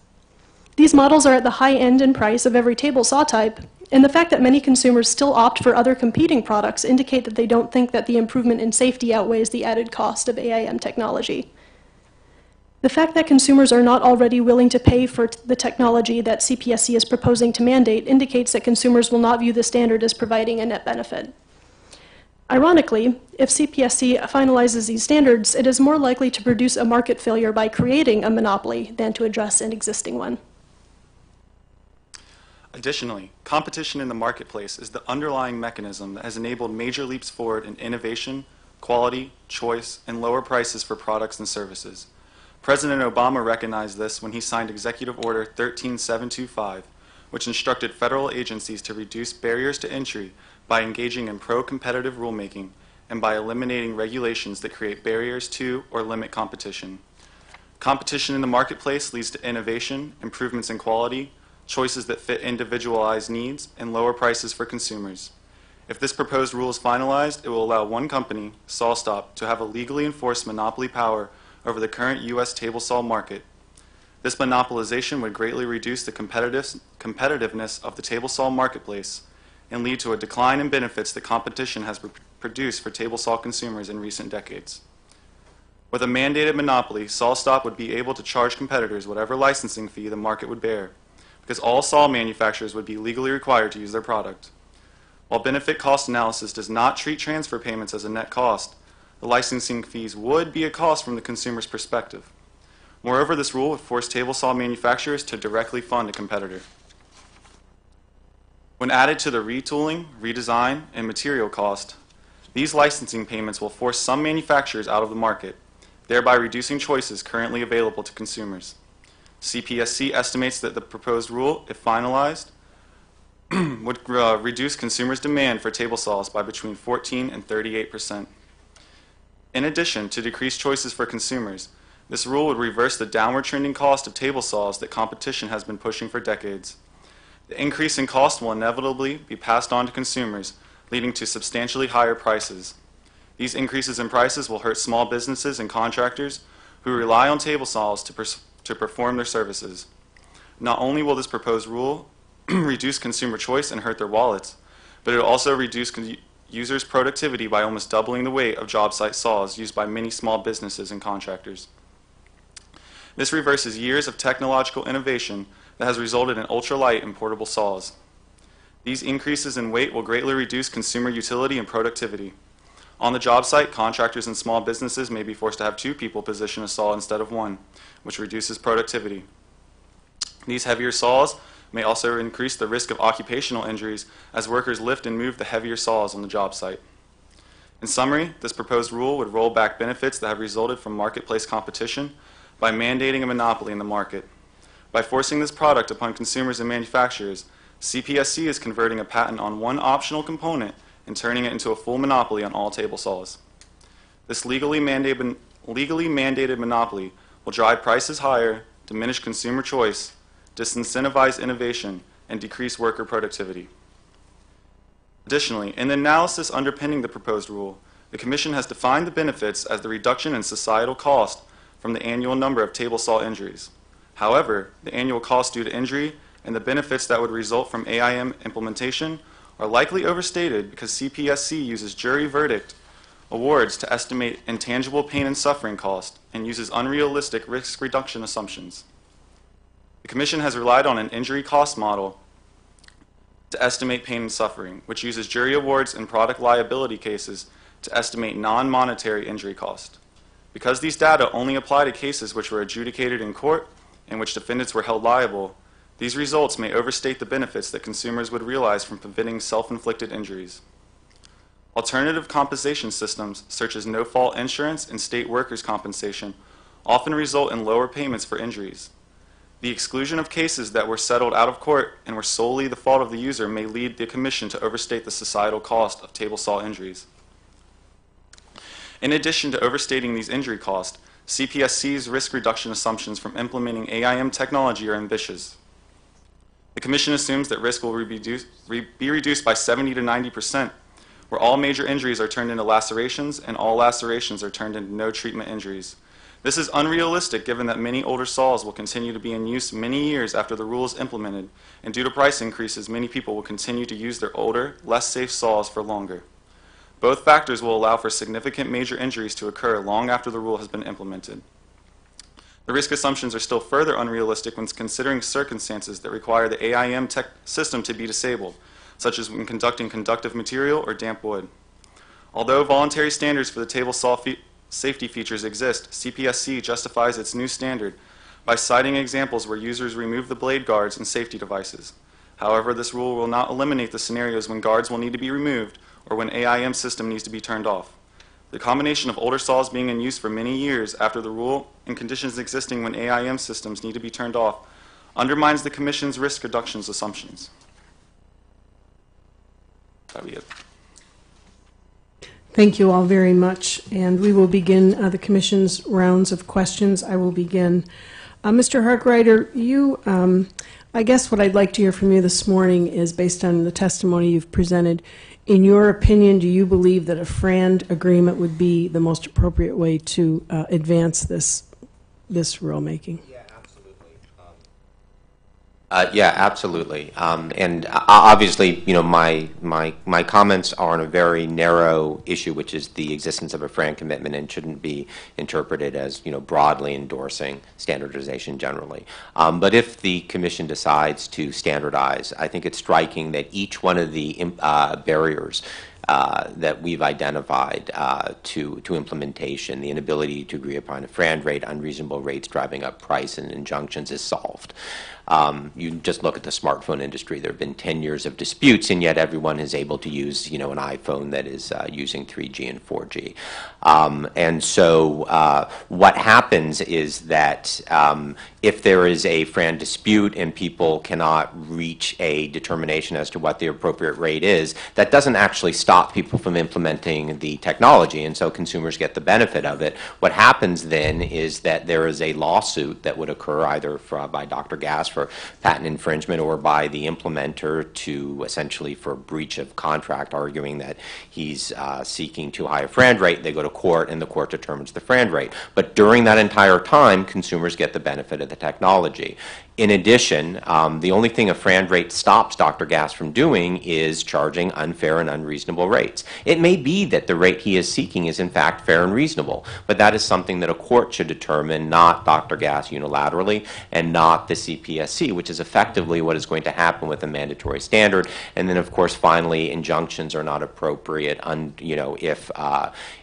These models are at the high end in price of every table saw type, and the fact that many consumers still opt for other competing products indicate that they don't think that the improvement in safety outweighs the added cost of AIM technology. The fact that consumers are not already willing to pay for the technology that Cpsc is proposing to mandate indicates that consumers will not view the standard as providing a net benefit. Ironically, if Cpsc finalizes these standards, it is more likely to produce a market failure by creating a monopoly than to address an existing one. Additionally, competition in the marketplace is the underlying mechanism that has enabled major leaps forward in innovation, quality, choice, and lower prices for products and services. President Obama recognized this when he signed Executive Order 13725, which instructed federal agencies to reduce barriers to entry by engaging in pro-competitive rulemaking and by eliminating regulations that create barriers to or limit competition. Competition in the marketplace leads to innovation, improvements in quality, choices that fit individualized needs, and lower prices for consumers. If this proposed rule is finalized, it will allow one company, SawStop, to have a legally enforced monopoly power over the current U.S. table saw market. This monopolization would greatly reduce the competitiveness of the table saw marketplace and lead to a decline in benefits that competition has produced for table saw consumers in recent decades. With a mandated monopoly, SawStop would be able to charge competitors whatever licensing fee the market would bear, because all saw manufacturers would be legally required to use their product. While benefit cost analysis does not treat transfer payments as a net cost, the licensing fees would be a cost from the consumer's perspective. Moreover, this rule would force table saw manufacturers to directly fund a competitor. When added to the retooling, redesign, and material cost, these licensing payments will force some manufacturers out of the market, thereby reducing choices currently available to consumers. Cpsc estimates that the proposed rule, if finalized, would reduce consumers' demand for table saws by between 14 and 38%. In addition to decreased choices for consumers, this rule would reverse the downward trending cost of table saws that competition has been pushing for decades. The increase in cost will inevitably be passed on to consumers, leading to substantially higher prices. These increases in prices will hurt small businesses and contractors who rely on table saws to perform their services. Not only will this proposed rule reduce consumer choice and hurt their wallets, but it will also reduce users' productivity by almost doubling the weight of job site saws used by many small businesses and contractors. This reverses years of technological innovation that has resulted in ultralight and portable saws. These increases in weight will greatly reduce consumer utility and productivity. On the job site, contractors and small businesses may be forced to have 2 people position a saw instead of 1, which reduces productivity. These heavier saws may also increase the risk of occupational injuries as workers lift and move the heavier saws on the job site. In summary, this proposed rule would roll back benefits that have resulted from marketplace competition by mandating a monopoly in the market. By forcing this product upon consumers and manufacturers, Cpsc is converting a patent on one optional component and turning it into a full monopoly on all table saws. This legally mandated monopoly will drive prices higher, diminish consumer choice, disincentivize innovation, and decrease worker productivity. Additionally, in the analysis underpinning the proposed rule, the Commission has defined the benefits as the reduction in societal cost from the annual number of table saw injuries. However, the annual cost due to injury and the benefits that would result from AIM implementation are likely overstated because Cpsc uses jury verdict awards to estimate intangible pain and suffering cost and uses unrealistic risk reduction assumptions. The Commission has relied on an injury cost model to estimate pain and suffering, which uses jury awards in product liability cases to estimate non-monetary injury cost. Because these data only apply to cases which were adjudicated in court in which defendants were held liable, these results may overstate the benefits that consumers would realize from preventing self-inflicted injuries. Alternative compensation systems, such as no-fault insurance and state workers' compensation, often result in lower payments for injuries. The exclusion of cases that were settled out of court and were solely the fault of the user may lead the Commission to overstate the societal cost of table saw injuries. In addition to overstating these injury costs, Cpsc's risk reduction assumptions from implementing AIM technology are ambitious. The Commission assumes that risk will be reduced by 70 to 90%, where all major injuries are turned into lacerations and all lacerations are turned into no treatment injuries. This is unrealistic given that many older saws will continue to be in use many years after the rule is implemented, and due to price increases, many people will continue to use their older, less safe saws for longer. Both factors will allow for significant major injuries to occur long after the rule has been implemented. The risk assumptions are still further unrealistic when considering circumstances that require the AIM tech system to be disabled, such as when conducting conductive material or damp wood. Although voluntary standards for the table saw safety features exist, Cpsc justifies its new standard by citing examples where users remove the blade guards and safety devices. However, this rule will not eliminate the scenarios when guards will need to be removed or when AIM system needs to be turned off. The combination of older saws being in use for many years after the rule and conditions existing when AIM systems need to be turned off undermines the Commission's risk reductions assumptions. That'll be it. Thank you all very much, and we will begin the Commission's rounds of questions. I will begin. Mr. Harkrider, I guess what I'd like to hear from you this morning is, based on the testimony you've presented, in your opinion, do you believe that a FRAND agreement would be the most appropriate way to advance this rulemaking? Yeah, absolutely. And obviously, you know, my comments are on a very narrow issue, which is the existence of a FRAND commitment, and shouldn't be interpreted as, you know, broadly endorsing standardization generally. But if the Commission decides to standardize, I think it's striking that each one of the barriers that we've identified to implementation, the inability to agree upon a FRAND rate, unreasonable rates driving up price, and injunctions is solved. You just look at the smartphone industry. There have been 10 years of disputes, and yet everyone is able to use, you know, an iPhone that is using 3G and 4G. And so what happens is that if there is a FRAND dispute and people cannot reach a determination as to what the appropriate rate is, that doesn't actually stop people from implementing the technology, and so consumers get the benefit of it. What happens then is that there is a lawsuit that would occur either by Dr. Gass for patent infringement or by the implementer to essentially for breach of contract, arguing that he's seeking too high a FRAND rate. They go to court, and the court determines the FRAND rate. But during that entire time, consumers get the benefit of the technology. In addition, the only thing a FRAND rate stops Dr. Gass from doing is charging unfair and unreasonable rates. It may be that the rate he is seeking is in fact fair and reasonable, but that is something that a court should determine, not Dr. Gass unilaterally and not the Cpsc, which is effectively what is going to happen with a mandatory standard. And then, of course, finally, injunctions are not appropriate,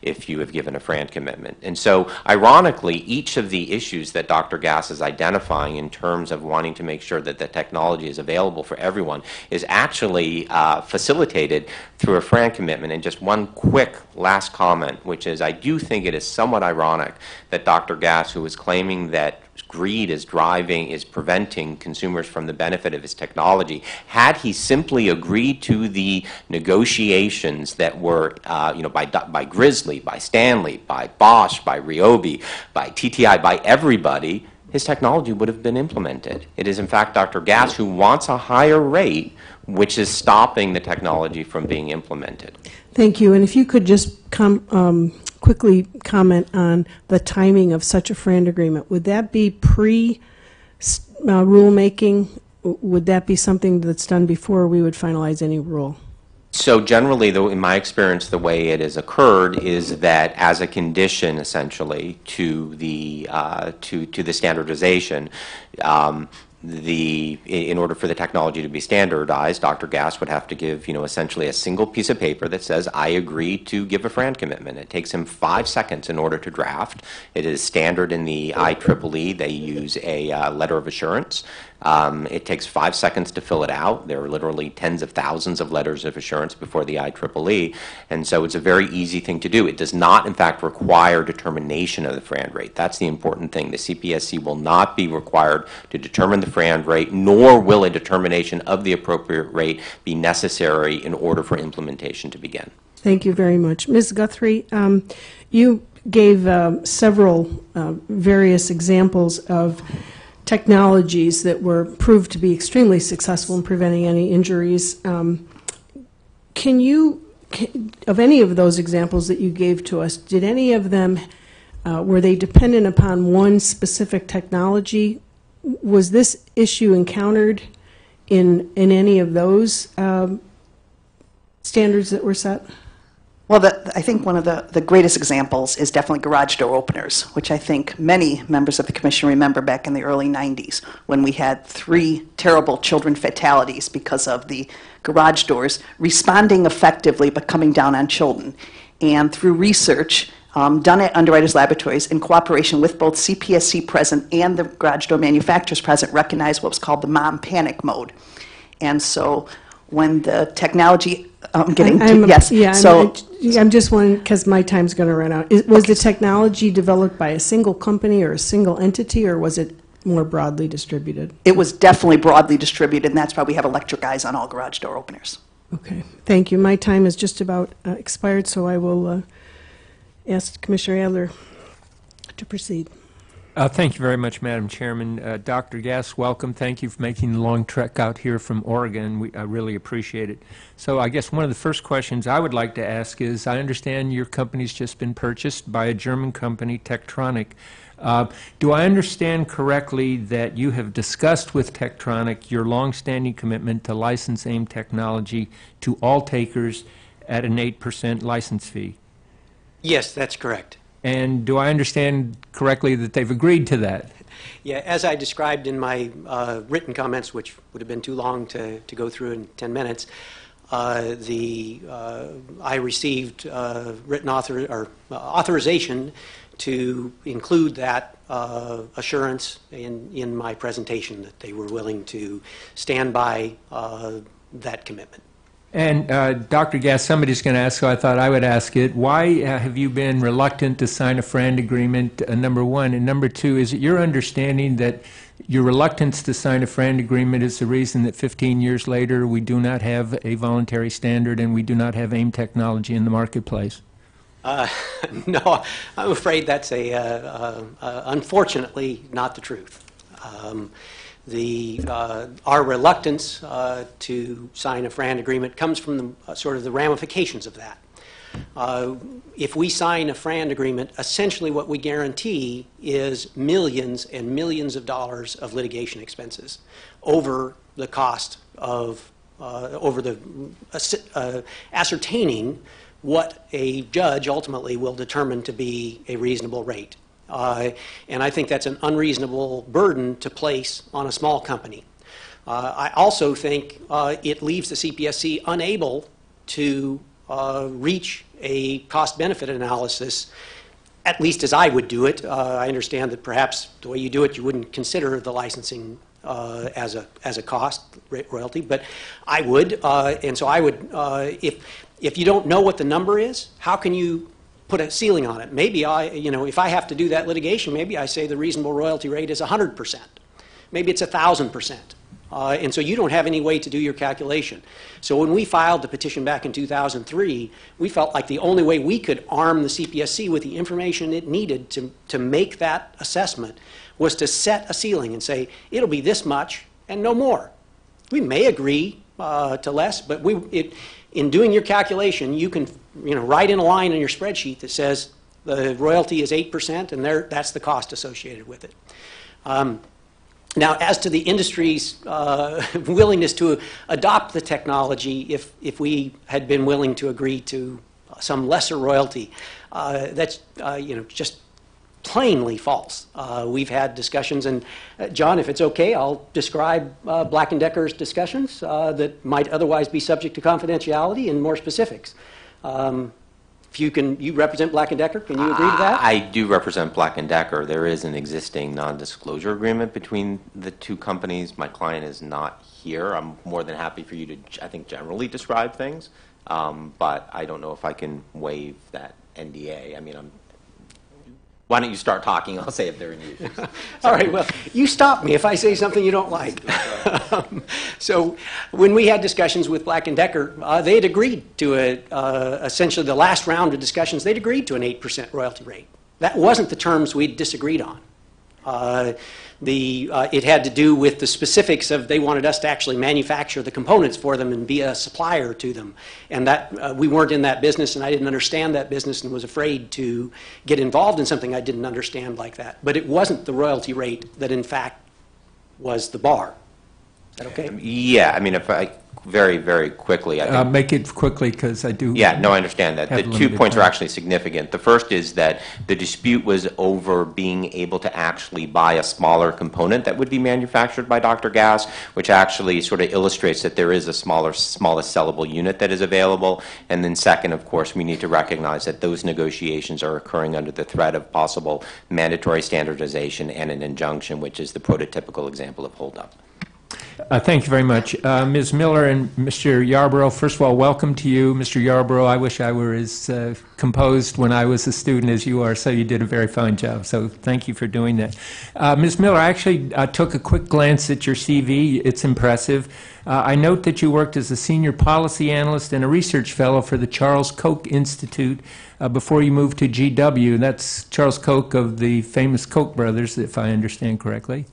if you have given a FRAND commitment. And so, ironically, each of the issues that Dr. Gass is identifying in terms of wanting to make sure that the technology is available for everyone is actually facilitated through a FRAND commitment. And just one quick last comment, which is I do think it is somewhat ironic that Dr. Gass, who is claiming that greed is preventing consumers from the benefit of his technology, had he simply agreed to the negotiations that were, by Grizzly, by Stanley, by Bosch, by Ryobi, by TTI, by everybody, his technology would have been implemented. It is, in fact, Dr. Gass who wants a higher rate, which is stopping the technology from being implemented. Thank you. And if you could just quickly comment on the timing of such a FRAND agreement. Would that be pre-rulemaking? Would that be something that's done before we would finalize any rule? So generally, though, in my experience, the way it has occurred is that as a condition, essentially, to the standardization, in order for the technology to be standardized, Dr. Gass would have to give, essentially a single piece of paper that says, I agree to give a FRAND commitment. It takes him 5 seconds in order to draft. It is standard in the IEEE. They use a letter of assurance. It takes 5 seconds to fill it out. There are literally tens of thousands of letters of assurance before the IEEE, and so it's a very easy thing to do. It does not, in fact, require determination of the FRAND rate. That's the important thing. The Cpsc will not be required to determine the FRAND rate, nor will a determination of the appropriate rate be necessary in order for implementation to begin. Thank you very much. Ms. Guthrie, you gave several various examples of technologies that were proved to be extremely successful in preventing any injuries. Of any of those examples that you gave to us, did any of them, were they dependent upon one specific technology? Was this issue encountered in any of those standards that were set? Well, I think one of the greatest examples is definitely garage door openers, which I think many members of the Commission remember back in the early 90s when we had 3 terrible children fatalities because of the garage doors responding effectively but coming down on children. And through research done at Underwriters Laboratories in cooperation with both Cpsc present and the garage door manufacturers present, recognized what was called the mom panic mode. And so when the technology, I'm just wondering, because my time's going to run out. Was the technology developed by a single company or a single entity, or was it more broadly distributed? It was definitely broadly distributed, and that's why we have electric eyes on all garage door openers. Okay, thank you. My time is just about expired, so I will ask Commissioner Adler to proceed. Thank you very much, Madam Chairman. Dr. Gass, welcome. Thank you for making the long trek out here from Oregon. I really appreciate it. So I guess one of the first questions I would like to ask is, I understand your company's just been purchased by a German company, Tektronix. Do I understand correctly that you have discussed with Tektronix your longstanding commitment to license AIM technology to all takers at an 8% license fee? Yes, that's correct. And do I understand correctly that they've agreed to that? Yeah, as I described in my written comments, which would have been too long to go through in 10 minutes, I received written authorization to include that assurance in my presentation, that they were willing to stand by that commitment. And Dr. Gass, somebody's going to ask, so I thought I would ask it. Why have you been reluctant to sign a FRAND agreement, number one? And number two, is it your understanding that your reluctance to sign a FRAND agreement is the reason that 15 years later we do not have a voluntary standard and we do not have AIM technology in the marketplace? No, I'm afraid that's unfortunately not the truth. Our reluctance to sign a FRAND agreement comes from sort of the ramifications of that. If we sign a FRAND agreement, essentially what we guarantee is millions and millions of dollars of litigation expenses over the cost of, ascertaining what a judge ultimately will determine to be a reasonable rate. And I think that's an unreasonable burden to place on a small company. I also think it leaves the CPSC unable to reach a cost-benefit analysis, at least as I would do it. I understand that perhaps the way you do it, you wouldn't consider the licensing as a cost royalty, but I would. And so I would, if you don't know what the number is, how can you put a ceiling on it? Maybe if I have to do that litigation, maybe I say the reasonable royalty rate is 100%. Maybe it's 1,000%. And so you don't have any way to do your calculation. So when we filed the petition back in 2003, we felt like the only way we could arm the CPSC with the information it needed to make that assessment was to set a ceiling and say, it'll be this much and no more. We may agree to less, but in doing your calculation, you can write in a line on your spreadsheet that says the royalty is 8%, and that's the cost associated with it. Now, as to the industry's willingness to adopt the technology, if we had been willing to agree to some lesser royalty, that's just plainly false. We've had discussions, and John, if it's okay, I'll describe Black & Decker's discussions that might otherwise be subject to confidentiality and more specifics. If you represent Black & Decker, can you agree to that? I do represent Black & Decker. There is an existing non-disclosure agreement between the two companies. My client is not here. I'm more than happy for you to, I think, generally describe things, but I don't know if I can waive that NDA. I mean, why don't you start talking? I'll say if there are any issues. All right, well, you stop me if I say something you don't like. So when we had discussions with Black & Decker, they had agreed to essentially the last round of discussions, they'd agreed to an 8% royalty rate. That wasn't the terms we'd disagreed on. It had to do with the specifics of they wanted us to actually manufacture the components for them and be a supplier to them. And that we weren't in that business, and I didn't understand that business and was afraid to get involved in something I didn't understand like that. But it wasn't the royalty rate that, in fact, was the bar. Is that okay? Yeah, I mean, if I very, very quickly. I think, make it quickly because I do. Yeah, no, I understand that. The 2 points are actually significant. The first is that the dispute was over being able to actually buy a smaller component that would be manufactured by Dr. Gass, which actually sort of illustrates that there is a smallest sellable unit that is available. And then second, of course, we need to recognize that those negotiations are occurring under the threat of possible mandatory standardization and an injunction, which is the prototypical example of holdup. Thank you very much. Ms. Miller and Mr. Yarborough, first of all, welcome to you. Mr. Yarborough, I wish I were as composed when I was a student as you are, so you did a very fine job. So thank you for doing that. Ms. Miller, I actually took a quick glance at your CV. It's impressive. I note that you worked as a senior policy analyst and a research fellow for the Charles Koch Institute before you moved to GW. That's Charles Koch of the famous Koch brothers, if I understand correctly.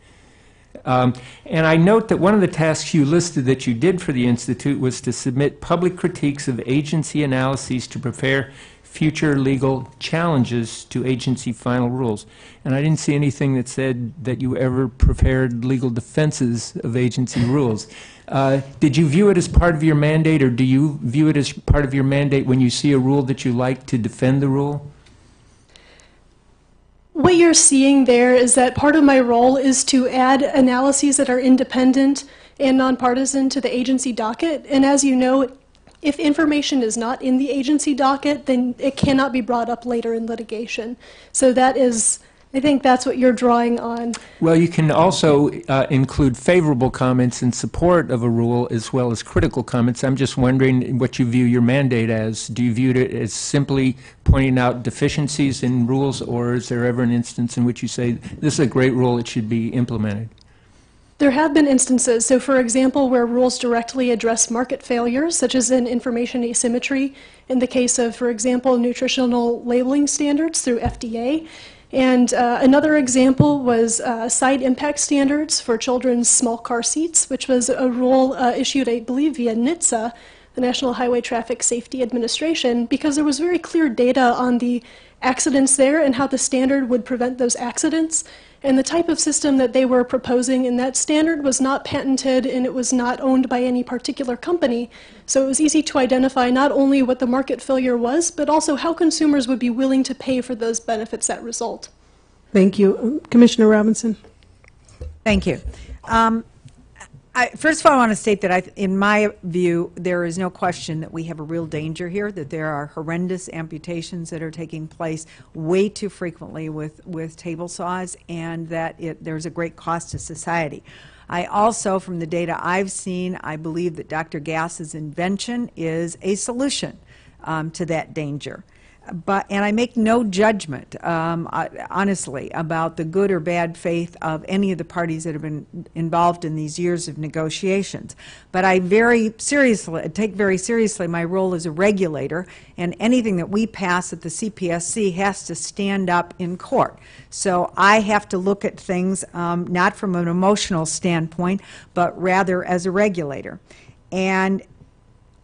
And I note that one of the tasks you listed that you did for the Institute was to submit public critiques of agency analyses to prepare future legal challenges to agency final rules. And I didn't see anything that said that you ever prepared legal defenses of agency rules. Did you view it as part of your mandate, or do you view it as part of your mandate when you see a rule that you like to defend the rule? What you're seeing there is that part of my role is to add analyses that are independent and nonpartisan to the agency docket. And as you know, if information is not in the agency docket, then it cannot be brought up later in litigation. So that is, I think that's what you're drawing on. Well, you can also include favorable comments in support of a rule as well as critical comments. I'm just wondering what you view your mandate as. Do you view it as simply pointing out deficiencies in rules, or is there ever an instance in which you say, this is a great rule, it should be implemented? There have been instances, so for example, where rules directly address market failures, such as in information asymmetry, in the case of, for example, nutritional labeling standards through FDA. And another example was side impact standards for children's small car seats, which was a rule issued, I believe, via NHTSA the National Highway Traffic Safety Administration, because there was very clear data on the accidents there and how the standard would prevent those accidents. And the type of system that they were proposing in that standard was not patented, and it was not owned by any particular company. So it was easy to identify not only what the market failure was, but also how consumers would be willing to pay for those benefits that result. Thank you. Commissioner Robinson. Thank you. First of all, I want to state that in my view, there is no question that we have a real danger here, that there are horrendous amputations that are taking place way too frequently with table saws, and that there's a great cost to society. I also, from the data I've seen, I believe that Dr. Gass's invention is a solution to that danger. And I make no judgment, honestly, about the good or bad faith of any of the parties that have been involved in these years of negotiations. But I take very seriously my role as a regulator, and anything that we pass at the Cpsc has to stand up in court. So I have to look at things not from an emotional standpoint, but rather as a regulator. And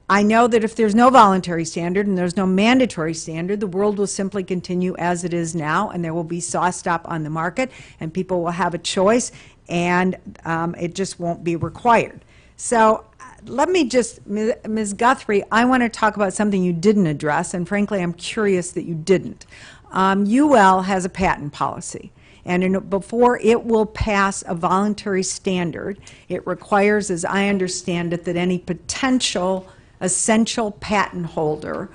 I know that if there's no voluntary standard and there's no mandatory standard, the world will simply continue as it is now, and there will be SawStop on the market, and people will have a choice, and it just won't be required. So let me just, Ms. Guthrie, I want to talk about something you didn't address, and frankly, I'm curious that you didn't. UL has a patent policy. And before it will pass a voluntary standard, it requires, as I understand it, that any potential essential patent holder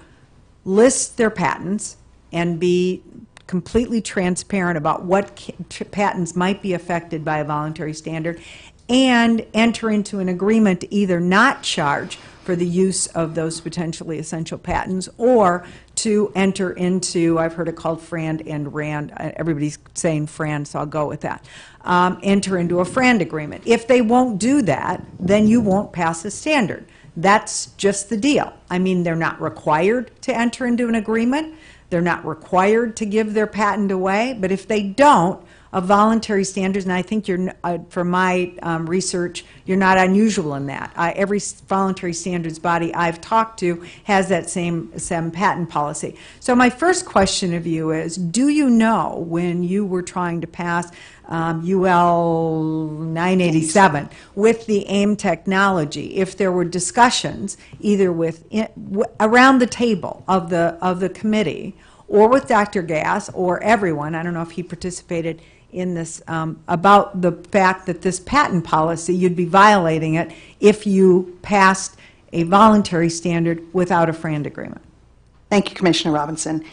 lists their patents and be completely transparent about what patents might be affected by a voluntary standard, and enter into an agreement to either not charge for the use of those potentially essential patents, or to enter into, I've heard it called FRAND and RAND, everybody's saying FRAND, so I'll go with that, enter into a FRAND agreement. If they won't do that, then you won't pass a standard. That's just the deal. I mean, they're not required to enter into an agreement. They're not required to give their patent away. But if they don't, a voluntary standard, and I think you're, from my research, you're not unusual in that. Every voluntary standards body I've talked to has that same patent policy. So my first question of you is, do you know when you were trying to pass UL 987 with the Ames technology, if there were discussions either around the table of the committee, or with Dr. Gass, or everyone, I don't know if he participated in this, about the fact that this patent policy, you'd be violating it if you passed a voluntary standard without a FRAND agreement? Thank you, Commissioner Robinson.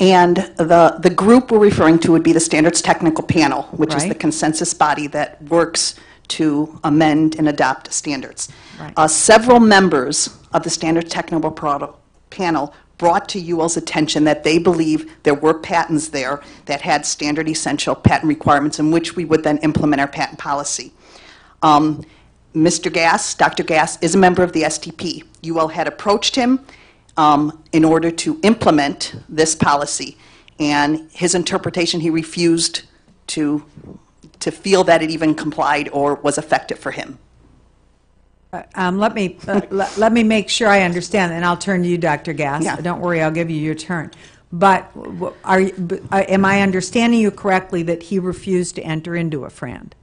And the group we're referring to would be the Standards Technical Panel, which is the consensus body that works to amend and adopt standards. Right. Several members of the Standards Technical Panel brought to UL's attention that they believe there were patents there that had standard essential patent requirements, in which we would then implement our patent policy. Mr. Gass, Dr. Gass, is a member of the STP. UL had approached him in order to implement this policy, and his interpretation, he refused to feel that it even complied or was effective for him. Let me make sure I understand, and I'll turn to you, Dr. Gass. Yeah. Don't worry, I'll give you your turn. But am I understanding you correctly that he refused to enter into a FRAND?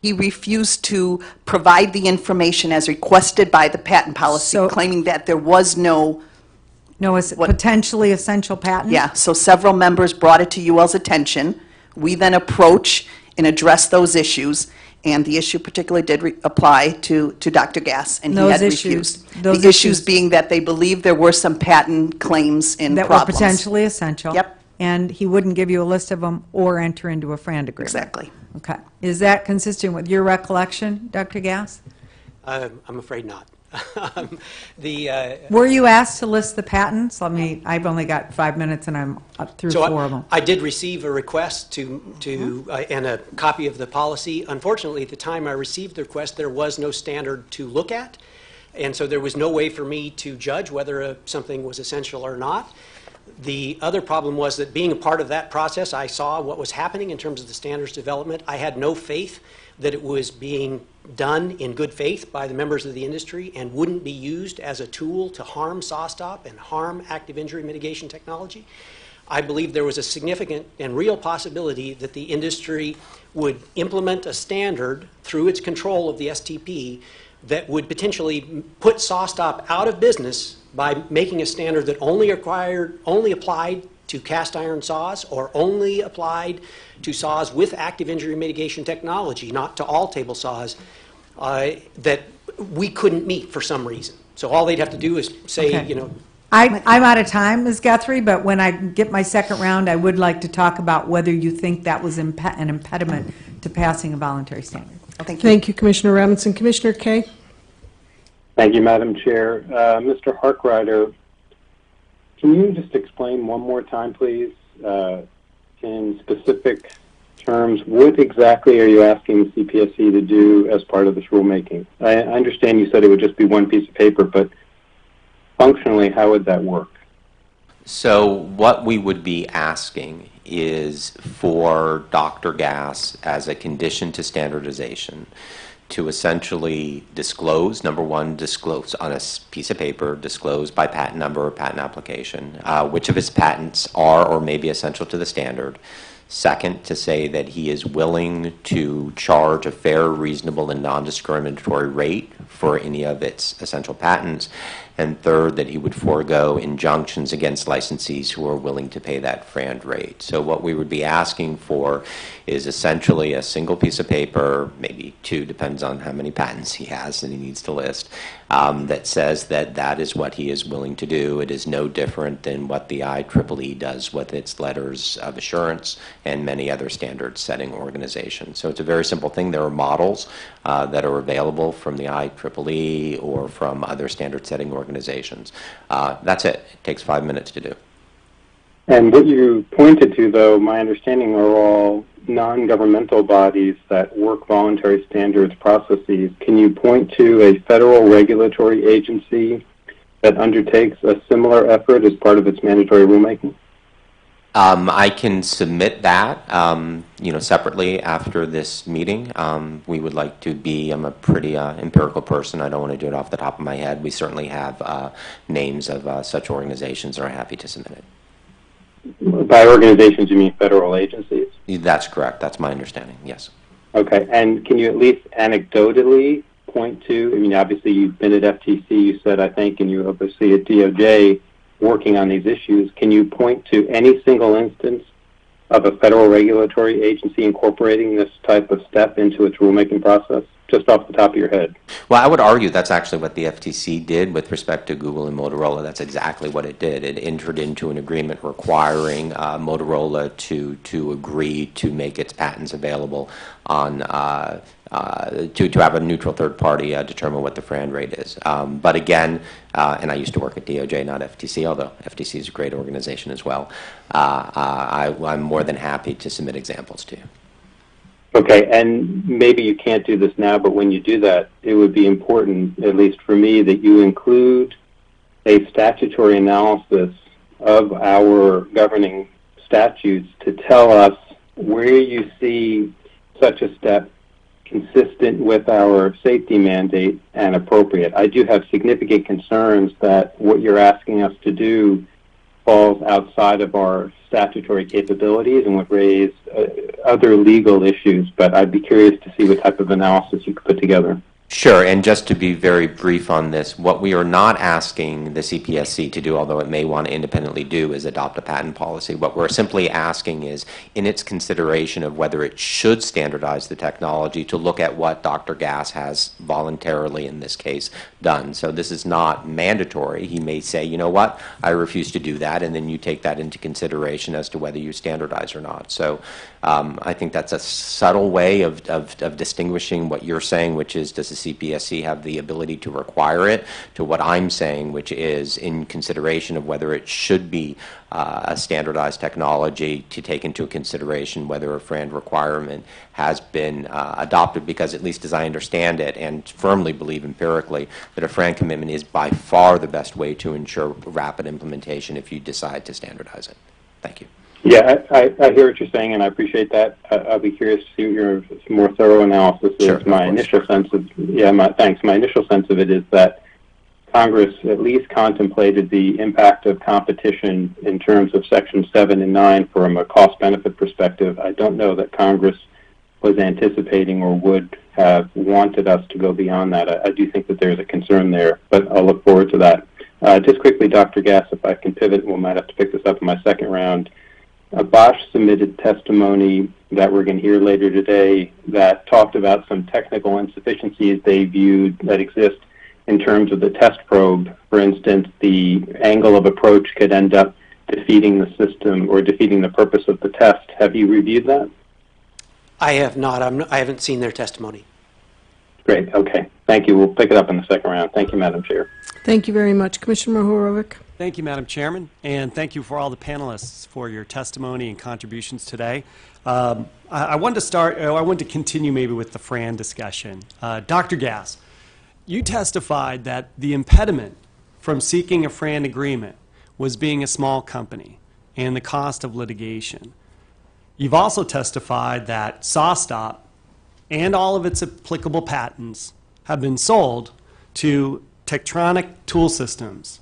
He refused to provide the information as requested by the patent policy, claiming that there was no potentially essential patent? Yeah, so several members brought it to UL's attention. We then approach and address those issues, and the issue particularly did apply to Dr. Gass, and he had refused. The issues being that they believed there were some patent claims in that problems. Were potentially essential. Yep. And he wouldn't give you a list of them or enter into a FRAND agreement. Exactly. Okay. Is that consistent with your recollection, Dr. Gass? I'm afraid not. Were you asked to list the patents? I've only got 5 minutes, and I'm up through four of them. I did receive a request and a copy of the policy. Unfortunately, at the time I received the request, there was no standard to look at, and so there was no way for me to judge whether something was essential or not. The other problem was that being a part of that process, I saw what was happening in terms of the standards development. I had no faith that it was being done in good faith by the members of the industry and wouldn't be used as a tool to harm SawStop and harm active injury mitigation technology. I believe there was a significant and real possibility that the industry would implement a standard through its control of the STP that would potentially put SawStop out of business by making a standard that only applied to cast iron saws or only applied to saws with active injury mitigation technology, not to all table saws, that we couldn't meet for some reason. So all they'd have to do is say, Okay. you know, I'm out of time, Ms. Guthrie, but when I get my second round, I would like to talk about whether you think that was an impediment to passing a voluntary standard. Thank you. Thank you, Commissioner Robinson. Commissioner Kay? Thank you, Madam Chair. Mr. Harkrider, can you just explain one more time, please, in specific terms, what exactly are you asking the Cpsc to do as part of this rulemaking? I understand you said it would just be one piece of paper, but functionally, how would that work? So what we would be asking is for Dr. Gass, as a condition to standardization, to essentially disclose, number one, disclose on a piece of paper, disclose by patent number or patent application, which of his patents are or may be essential to the standard. Second, to say that he is willing to charge a fair, reasonable, and non-discriminatory rate for any of its essential patents. And third, that he would forego injunctions against licensees who are willing to pay that FRAND rate. So what we would be asking for is essentially a single piece of paper, maybe two, depends on how many patents he has and he needs to list, that says that that is what he is willing to do. It is no different than what the IEEE does with its letters of assurance and many other standard-setting organizations. So it's a very simple thing. There are models that are available from the IEEE or from other standard-setting organizations. That's it. It takes 5 minutes to do. And what you pointed to, though, my understanding are all non-governmental bodies that work voluntary standards processes. Can you point to a federal regulatory agency that undertakes a similar effort as part of its mandatory rulemaking? I can submit that, separately after this meeting. We would like to be, I'm a pretty empirical person. I don't want to do it off the top of my head. We certainly have names of such organizations and are happy to submit it. By organizations, you mean federal agencies? That's correct. That's my understanding, yes. Okay, and can you at least anecdotally point to, I mean, obviously you've been at FTC, you said, I think, and you obviously at DOJ working on these issues. Can you point to any single instance of a federal regulatory agency incorporating this type of step into its rulemaking process, just off the top of your head? Well, I would argue that's actually what the FTC did with respect to Google and Motorola. That's exactly what it did. It entered into an agreement requiring Motorola to agree to make its patents available on to have a neutral third party determine what the FRAND rate is. But again, and I used to work at DOJ, not FTC, although FTC is a great organization as well. I'm more than happy to submit examples to you. Okay, and maybe you can't do this now, but when you do that, it would be important, at least for me, that you include a statutory analysis of our governing statutes to tell us where you see such a step consistent with our safety mandate and appropriate. I do have significant concerns that what you're asking us to do falls outside of our statutory capabilities and would raise other legal issues, but I'd be curious to see what type of analysis you could put together. Sure, and just to be very brief on this, what we are not asking the Cpsc to do, although it may want to independently do, is adopt a patent policy. What we're simply asking is, in its consideration of whether it should standardize the technology, to look at what Dr. Gass has voluntarily, in this case, done. So this is not mandatory. He may say, you know what, I refuse to do that, and then you take that into consideration as to whether you standardize or not. So I think that's a subtle way of distinguishing what you're saying, which is, does the Cpsc have the ability to require it, to what I'm saying, which is in consideration of whether it should be a standardized technology, to take into consideration whether a FRAND requirement has been adopted, because at least as I understand it and firmly believe empirically that a FRAND commitment is by far the best way to ensure rapid implementation if you decide to standardize it. Thank you. Yeah, I hear what you're saying, and I appreciate that. I'll be curious to see what your more thorough analysis is. Sure, My initial sense of my initial sense of it is that Congress at least contemplated the impact of competition in terms of Section 7 and 9 from a cost-benefit perspective. I don't know that Congress was anticipating or would have wanted us to go beyond that. I do think that there's a concern there, but I'll look forward to that. Just quickly, Dr. Gass, if I can pivot, we might have to pick this up in my second round. Bosch submitted testimony that we're going to hear later today that talked about some technical insufficiencies they viewed that exist in terms of the test probe. For instance, the angle of approach could end up defeating the system or defeating the purpose of the test. Have you reviewed that? I have not. I haven't seen their testimony. Great. Okay. Thank you. We'll pick it up in the second round. Thank you, Madam Chair. Thank you very much. Commissioner Mohorovic. Thank you, Madam Chairman, and thank you for all the panelists for your testimony and contributions today. I wanted to start, I wanted to continue maybe with the FRAND discussion. Dr. Gass, you testified that the impediment from seeking a FRAND agreement was being a small company and the cost of litigation. You've also testified that SawStop and all of its applicable patents have been sold to Tektronix Tool Systems,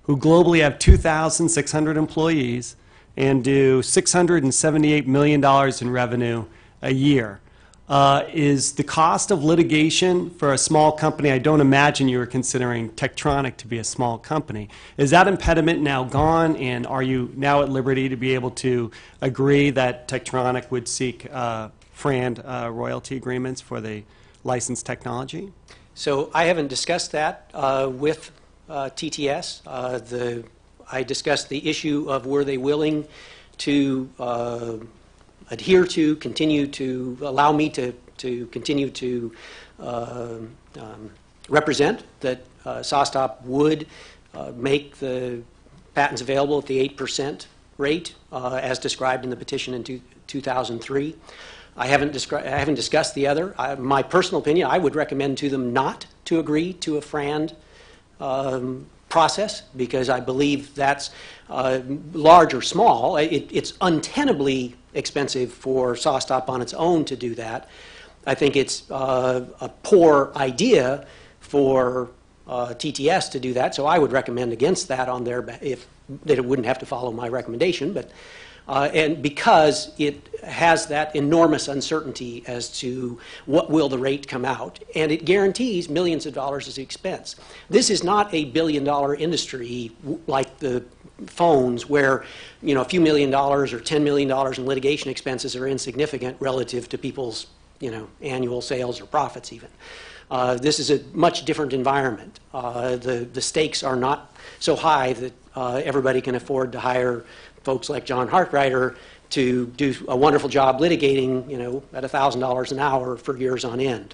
who globally have 2,600 employees and do $678 million in revenue a year. Is the cost of litigation for a small company, I don't imagine you were considering Tektronix to be a small company, is that impediment now gone, and are you now at liberty to be able to agree that Tektronix would seek FRAND royalty agreements for the licensed technology? So I haven't discussed that with TTS. I discussed the issue of were they willing to adhere to, continue to allow me to continue to represent that SawStop would make the patents available at the 8% rate as described in the petition in 2003. I haven't discussed the other. My personal opinion, I would recommend to them not to agree to a FRAND process, because I believe that's large or small. It's untenably expensive for SawStop on its own to do that. I think it's a poor idea for TTS to do that, so I would recommend against that on their that it wouldn't have to follow my recommendation, but and because it has that enormous uncertainty as to what will the rate come out, and it guarantees millions of dollars as expense. This is not a billion-dollar industry like the phones, where a few $1 million or $10 million in litigation expenses are insignificant relative to people's annual sales or profits even. This is a much different environment. The stakes are not so high that everybody can afford to hire folks like John Hartreiter to do a wonderful job litigating, at $1,000 an hour for years on end.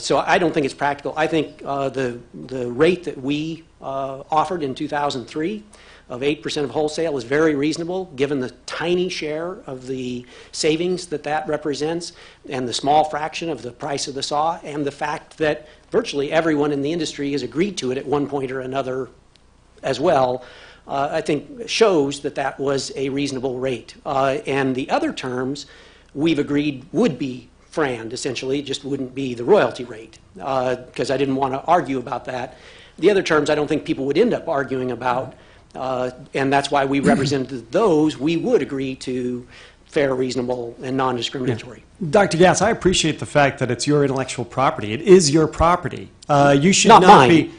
So I don't think it's practical. I think the rate that we offered in 2003 of 8% of wholesale is very reasonable, given the tiny share of the savings that represents and the small fraction of the price of the saw, and the fact that virtually everyone in the industry has agreed to it at one point or another as well. I think shows that was a reasonable rate. And the other terms we've agreed would be FRAND, essentially, just wouldn't be the royalty rate, because I didn't want to argue about that. The other terms I don't think people would end up arguing about, and that's why we represented those. We would agree to fair, reasonable, and non-discriminatory. Yeah. Dr. Gass, I appreciate the fact that it's your intellectual property. It is your property. You should not not mine. be,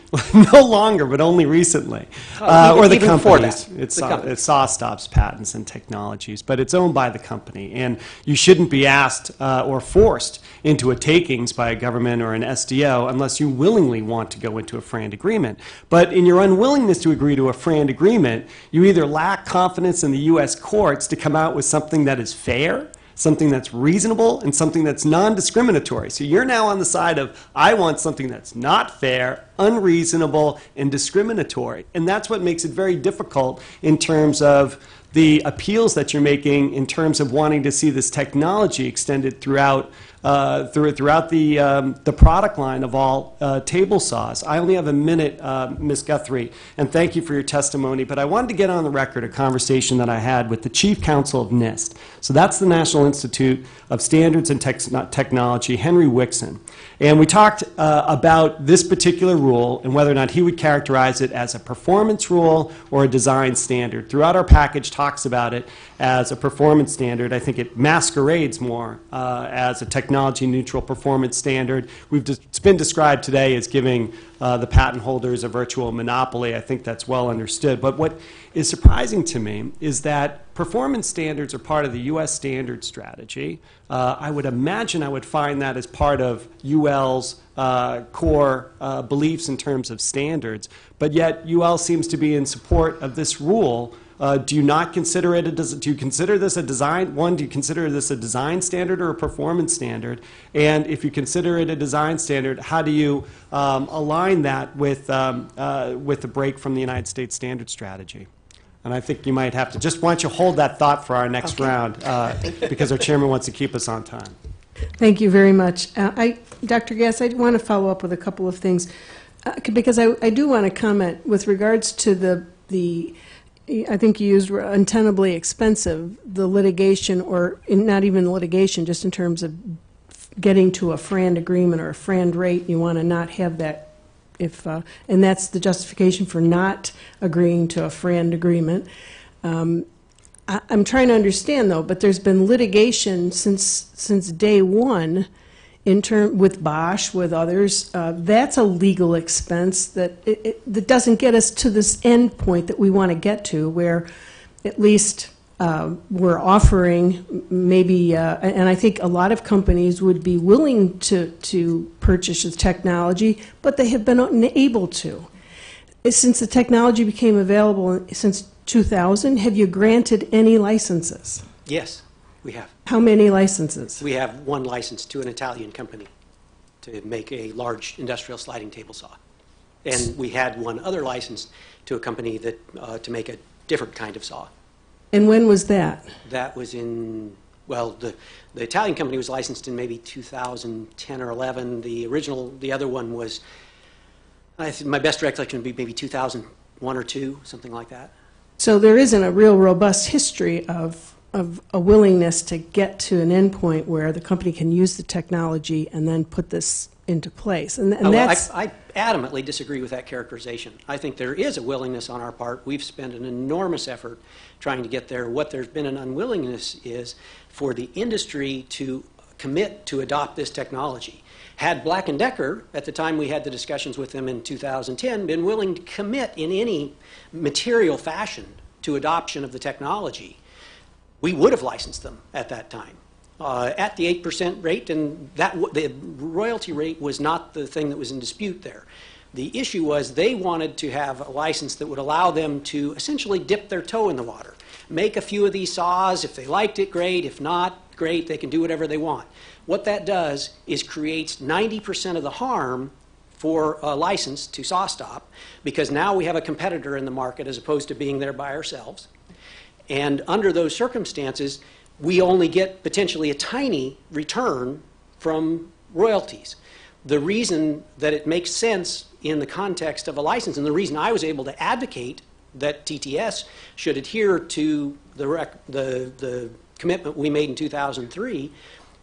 no longer, but only recently. Or the company's. It's SawStop's patents and technologies, but it's owned by the company. And you shouldn't be asked or forced into a takings by a government or an SDO unless you willingly want to go into a FRAND agreement. But in your unwillingness to agree to a FRAND agreement, you either lack confidence in the U.S. courts to come out with something that is fair, something that's reasonable and something that's non-discriminatory. So you're now on the side of, I want something that's not fair, unreasonable, and discriminatory. And that's what makes it very difficult in terms of the appeals that you're making in terms of wanting to see this technology extended throughout the product line of all table saws. I only have a minute, Ms. Guthrie, and thank you for your testimony, but I wanted to get on the record a conversation that I had with the Chief Counsel of NIST. So that's the National Institute of Standards and Technology, Henry Wixson. And we talked about this particular rule and whether or not he would characterize it as a performance rule or a design standard. Throughout our package talks about it as a performance standard. I think it masquerades more as a technology-neutral performance standard. It's been described today as giving the patent holders a virtual monopoly. I think that's well understood. But what is surprising to me is that performance standards are part of the U.S. standard strategy. I would imagine I would find that as part of UL's core beliefs in terms of standards. But yet UL seems to be in support of this rule. Do you not consider it do you consider this a design? One, do you consider this a design standard or a performance standard? And if you consider it a design standard, how do you align that with the break from the United States standard strategy? And I think you might have to why don't you hold that thought for our next round, because our chairman wants to keep us on time. Thank you very much. Dr. Gass, I want to follow up with a couple of things, because I do want to comment with regards to the I think you used untenably expensive, the litigation, or not even litigation, just in terms of getting to a FRAND agreement or a FRAND rate. You want to not have that, and that's the justification for not agreeing to a FRAND agreement. I'm trying to understand, though, but there's been litigation since day one with Bosch, with others. That's a legal expense that doesn't get us to this end point that we want to get to, where at least we're offering maybe, and I think a lot of companies would be willing to purchase the technology, but they have been unable to. Since the technology became available since 2000, have you granted any licenses? Yes, we have. How many licenses? We have one license to an Italian company to make a large industrial sliding table saw. And we had one other license to a company that to make a different kind of saw. And when was that? That was in, well, the Italian company was licensed in maybe 2010 or 11. The other one was, my best recollection would be maybe 2001 or 2, something like that. So there isn't a real robust history of a willingness to get to an endpoint where the company can use the technology and then put this into place. And that's... I adamantly disagree with that characterization. I think there is a willingness on our part. We've spent an enormous effort trying to get there. What there's been an unwillingness is for the industry to commit to adopt this technology. Had Black & Decker, at the time we had the discussions with them in 2010, been willing to commit in any material fashion to adoption of the technology, we would have licensed them at that time at the 8% rate, and the royalty rate was not the thing that was in dispute there. The issue was they wanted to have a license that would allow them to essentially dip their toe in the water, make a few of these saws. If they liked it, great. If not, great. They can do whatever they want. What that does is creates 90% of the harm for a license to SawStop, because now we have a competitor in the market as opposed to being there by ourselves. And under those circumstances, we only get potentially a tiny return from royalties. The reason that it makes sense in the context of a license, and the reason I was able to advocate that TTS should adhere to the commitment we made in 2003,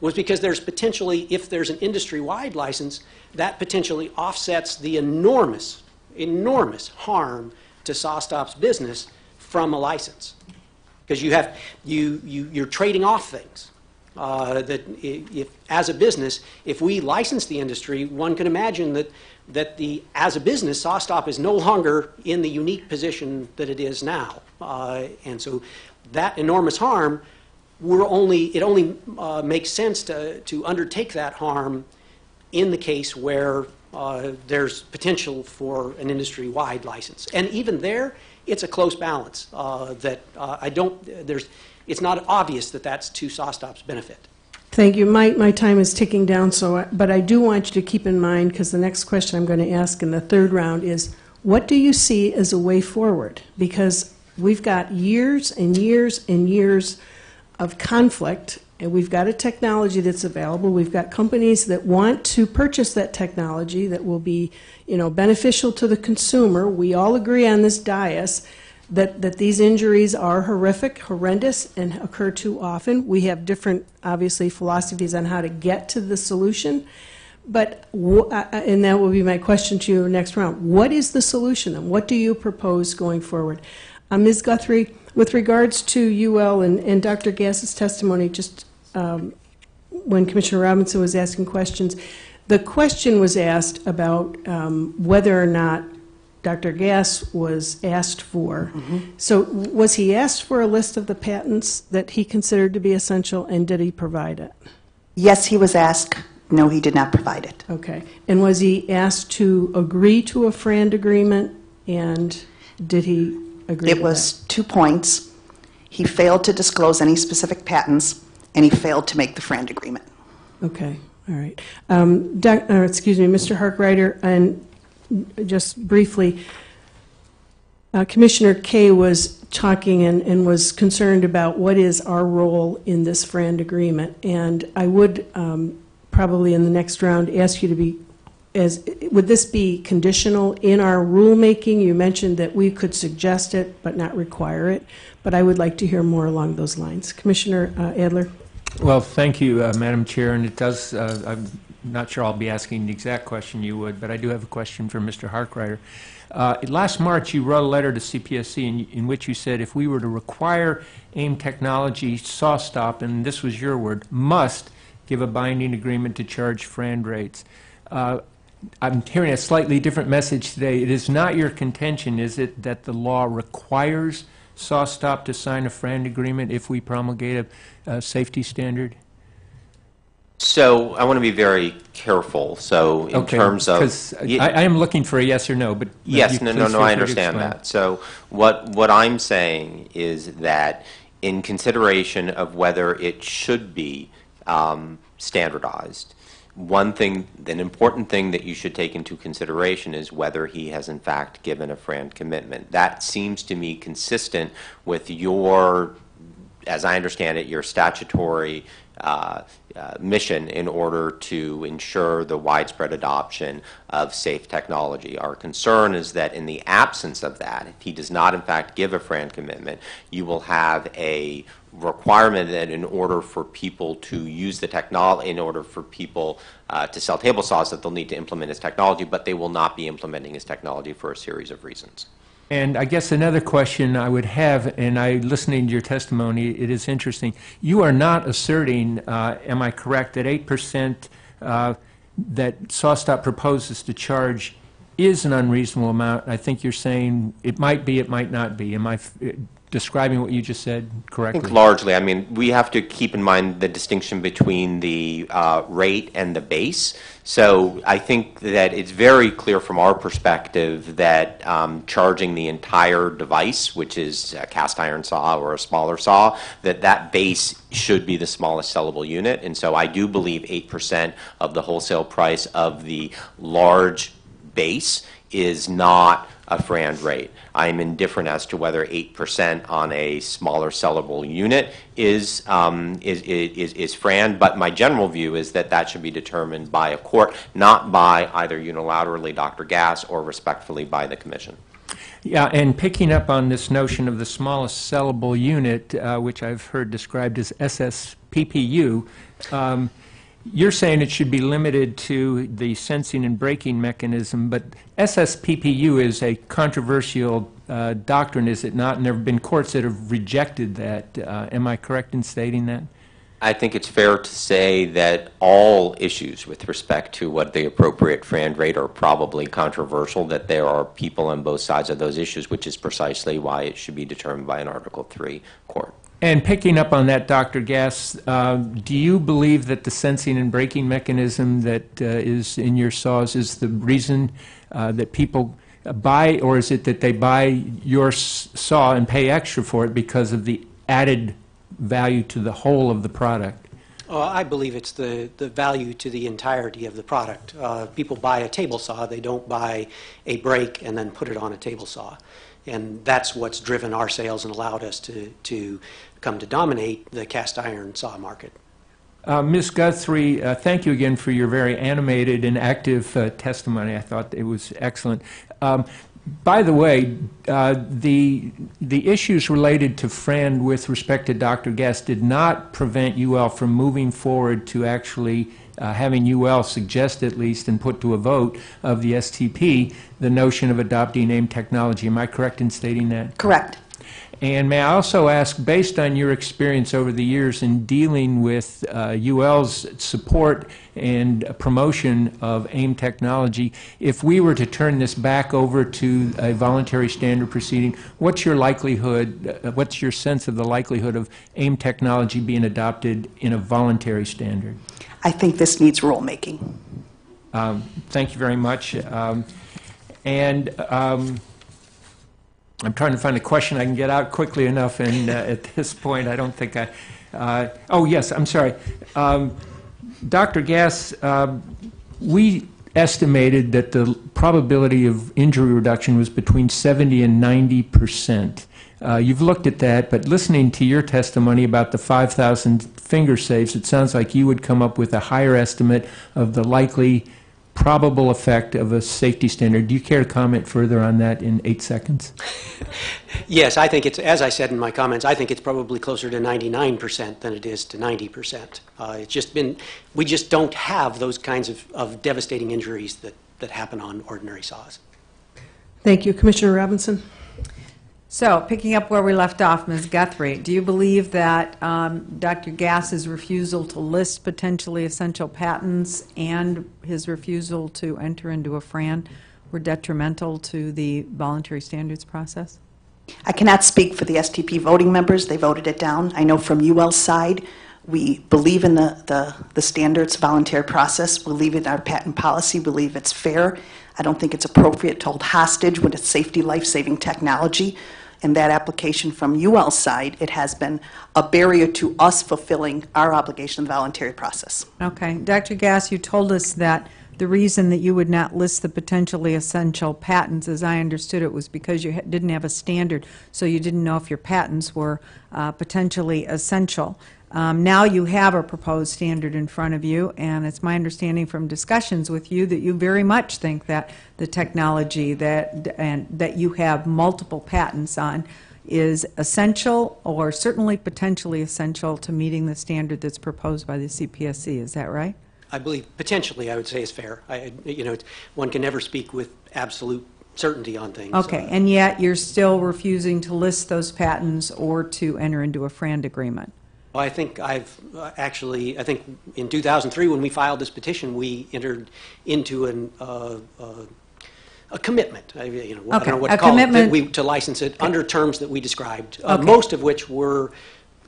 was because there's potentially, if there's an industry-wide license, that potentially offsets the enormous harm to SawStop's business from a license. Because you're trading off things. As a business, if we license the industry, one can imagine that as a business, SawStop is no longer in the unique position that it is now. And so that enormous harm, it only makes sense to undertake that harm in the case where there's potential for an industry-wide license. And even there, it's a close balance it's not obvious that that's to SOSTOP's benefit. Thank you. My time is ticking down, but I do want you to keep in mind, because the next question I'm going to ask in the third round is, what do you see as a way forward? Because we've got years and years and years of conflict, and we've got a technology that's available. We've got companies that want to purchase that technology that will be, beneficial to the consumer. We all agree on this dais that these injuries are horrific, horrendous, and occur too often. We have different, obviously, philosophies on how to get to the solution. But, and that will be my question to you next round. What is the solution, and what do you propose going forward? Ms. Guthrie, with regards to UL and Dr. Gass's testimony, just when Commissioner Robinson was asking questions, the question was asked about whether or not Dr. Gass was asked for. Mm-hmm. So was he asked for a list of the patents that he considered to be essential, and did he provide it? Yes, he was asked. No, he did not provide it. Okay. And was he asked to agree to a FRAND agreement, and did he agree to that? It was 2 points. He failed to disclose any specific patents, and he failed to make the FRAND agreement. Okay. All right. Mr. Harkrider, and just briefly, Commissioner Kay was talking and was concerned about what is our role in this FRAND agreement, and I would probably in the next round ask you to be, would this be conditional in our rulemaking? You mentioned that we could suggest it but not require it, but I would like to hear more along those lines. Commissioner Adler? Well, thank you, Madam Chair, and it does, I'm not sure I'll be asking the exact question you would, but I do have a question for Mr. Harkrider. Last March, you wrote a letter to CPSC in which you said if we were to require AIM technology, SawStop, and this was your word, must give a binding agreement to charge FRAND rates. I'm hearing a slightly different message today. It is not your contention, is it, that the law requires SawStop to sign a FRAND agreement if we promulgate a safety standard? So I want to be very careful. So in terms of, I am looking for a yes or no, but yes, no, I understand that. So what I'm saying is that in consideration of whether it should be standardized, an important thing that you should take into consideration is whether he has in fact given a FRAND commitment. That seems to me consistent with your, as I understand it, your statutory mission in order to ensure the widespread adoption of safe technology. Our concern is that in the absence of that, if he does not in fact give a FRAND commitment, you will have a requirement that in order for people to use the technology, in order for people to sell table saws, that they'll need to implement his technology, but they will not be implementing his technology for a series of reasons. And I guess another question I would have, and listening to your testimony, it is interesting. You are not asserting, am I correct, that 8% that SawStop proposes to charge is an unreasonable amount. I think you're saying it might be, it might not be. Am I describing what you just said correctly? I think largely. I mean, we have to keep in mind the distinction between the rate and the base. So I think that it's very clear from our perspective that charging the entire device, which is a cast iron saw or a smaller saw, that base should be the smallest sellable unit. And so I do believe 8% of the wholesale price of the large base is not a FRAND rate. I am indifferent as to whether 8% on a smaller sellable unit is FRAND, but my general view is that that should be determined by a court, not by either unilaterally Dr. Gass or respectfully by the Commission. Yeah, and picking up on this notion of the smallest sellable unit, which I've heard described as SSPPU, you're saying it should be limited to the sensing and braking mechanism, but SSPPU is a controversial doctrine, is it not? And there have been courts that have rejected that. Am I correct in stating that? I think it's fair to say that all issues with respect to what the appropriate FRAND rate are probably controversial, that there are people on both sides of those issues, which is precisely why it should be determined by an Article III court. And picking up on that, Dr. Gass, do you believe that the sensing and braking mechanism that is in your saws is the reason that people buy, or is it that they buy your saw and pay extra for it because of the added value to the whole of the product? I believe it's the value to the entirety of the product. People buy a table saw, they don't buy a brake and then put it on a table saw. And that's what's driven our sales and allowed us to come to dominate the cast iron saw market. Ms. Guthrie, thank you again for your very animated and active testimony. I thought it was excellent. By the way, the issues related to Friend with respect to Dr. Gass did not prevent UL from moving forward to actually having UL suggest at least and put to a vote of the STP the notion of adopting AIM technology. Am I correct in stating that? Correct. And may I also ask, based on your experience over the years in dealing with UL's support and promotion of AIM technology, if we were to turn this back over to a voluntary standard proceeding, what's your likelihood, what's your sense of the likelihood of AIM technology being adopted in a voluntary standard? I think this needs rulemaking. Thank you very much. I'm trying to find a question I can get out quickly enough, and at this point, I don't think oh, yes, I'm sorry. Dr. Gass, we estimated that the probability of injury reduction was between 70 and 90%. You've looked at that, but listening to your testimony about the 5,000 finger saves, it sounds like you would come up with a higher estimate of the likely probable effect of a safety standard. Do you care to comment further on that in 8 seconds? Yes, I think it's, as I said in my comments, I think it's probably closer to 99% than it is to 90%. It's just been, we just don't have those kinds of devastating injuries that happen on ordinary saws. Thank you. Commissioner Robinson? So, picking up where we left off, Ms. Guthrie, do you believe that Dr. Gass's refusal to list potentially essential patents and his refusal to enter into a FRAN were detrimental to the voluntary standards process? I cannot speak for the STP voting members. They voted it down. I know from UL's side, we believe in the standards voluntary process. We believe in our patent policy. We believe it's fair. I don't think it's appropriate to hold hostage when it's safety, life-saving technology. In that application from UL's side, it has been a barrier to us fulfilling our obligation in the voluntary process. Okay. Dr. Gass, you told us that the reason that you would not list the potentially essential patents, as I understood it, was because you didn't have a standard, so you didn't know if your patents were potentially essential. Now you have a proposed standard in front of you, and it's my understanding from discussions with you that you very much think that the technology that you have multiple patents on is essential, or certainly potentially essential, to meeting the standard that's proposed by the Cpsc. Is that right? I believe potentially, I would say, is fair. One can never speak with absolute certainty on things. Okay, and yet you're still refusing to list those patents or to enter into a FRAND agreement. Well, I think I've actually, I think in 2003 when we filed this petition, we entered into a commitment, I don't know what to call it, to license it under terms that we described, most of which were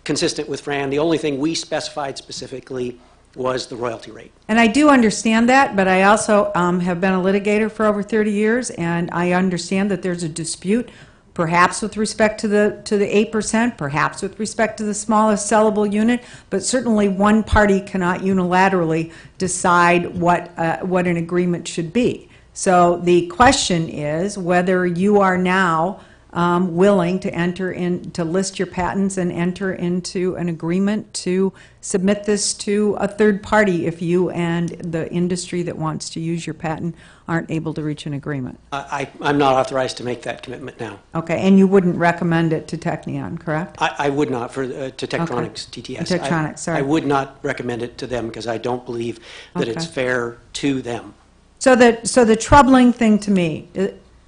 consistent with FRAN. The only thing we specified specifically was the royalty rate. And I do understand that, but I also have been a litigator for over 30 years, and I understand that there's a dispute, perhaps with respect to the 8%, perhaps with respect to the smallest sellable unit, but certainly one party cannot unilaterally decide what an agreement should be. So the question is whether you are now willing to enter in, to list your patents and enter into an agreement to submit this to a third party if you and the industry that wants to use your patent aren't able to reach an agreement. I'm not authorized to make that commitment now. Okay, and you wouldn't recommend it to Technion, correct? I would not for to Tektronix TTS. Tektronix, sorry. I would not recommend it to them because I don't believe that it's fair to them. So the troubling thing to me,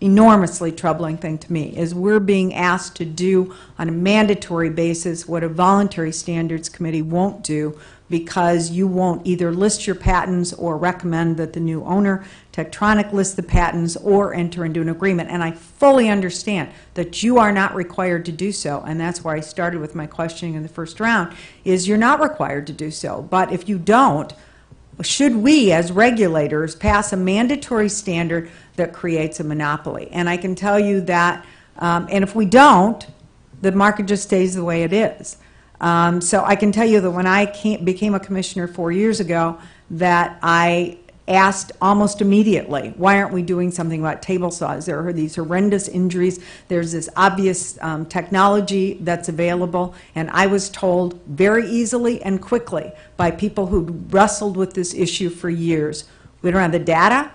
enormously troubling thing to me, is we're being asked to do on a mandatory basis what a voluntary standards committee won't do because you won't either list your patents or recommend that the new owner, Tektronix, list the patents or enter into an agreement. And I fully understand that you are not required to do so, and that's where I started with my questioning in the first round, is you're not required to do so. But if you don't, should we as regulators pass a mandatory standard that creates a monopoly? And I can tell you that, and if we don't, the market just stays the way it is. So I can tell you that when I became a commissioner 4 years ago, that I asked almost immediately, why aren't we doing something about table saws? There are these horrendous injuries. There's this obvious technology that's available, and I was told very easily and quickly by people who wrestled with this issue for years, we don't have the data,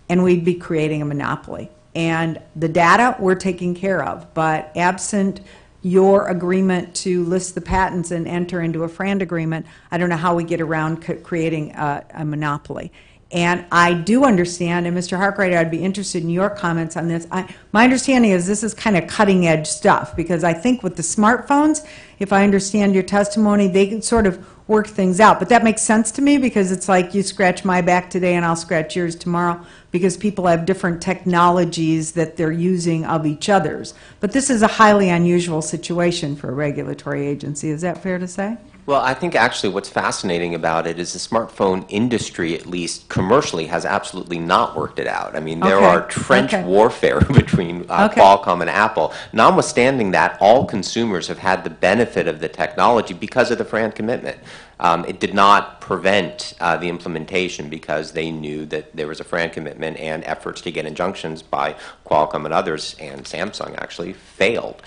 and we'd be creating a monopoly. And the data we're taking care of, but absent your agreement to list the patents and enter into a FRAND agreement, I don't know how we get around creating a monopoly. And I do understand, and Mr. Hartwright, I'd be interested in your comments on this. My understanding is this is kind of cutting edge stuff, because I think with the smartphones, if I understand your testimony, they can sort of work things out. But that makes sense to me, because it's like you scratch my back today and I'll scratch yours tomorrow, because people have different technologies that they're using of each other's. But this is a highly unusual situation for a regulatory agency. Is that fair to say? Well, I think actually what's fascinating about it is the smartphone industry, at least commercially, has absolutely not worked it out. I mean, there are trench warfare between Qualcomm and Apple. Notwithstanding that, all consumers have had the benefit of the technology because of the FRAND commitment. It did not prevent the implementation, because they knew that there was a FRAND commitment, and efforts to get injunctions by Qualcomm and others, and Samsung actually, failed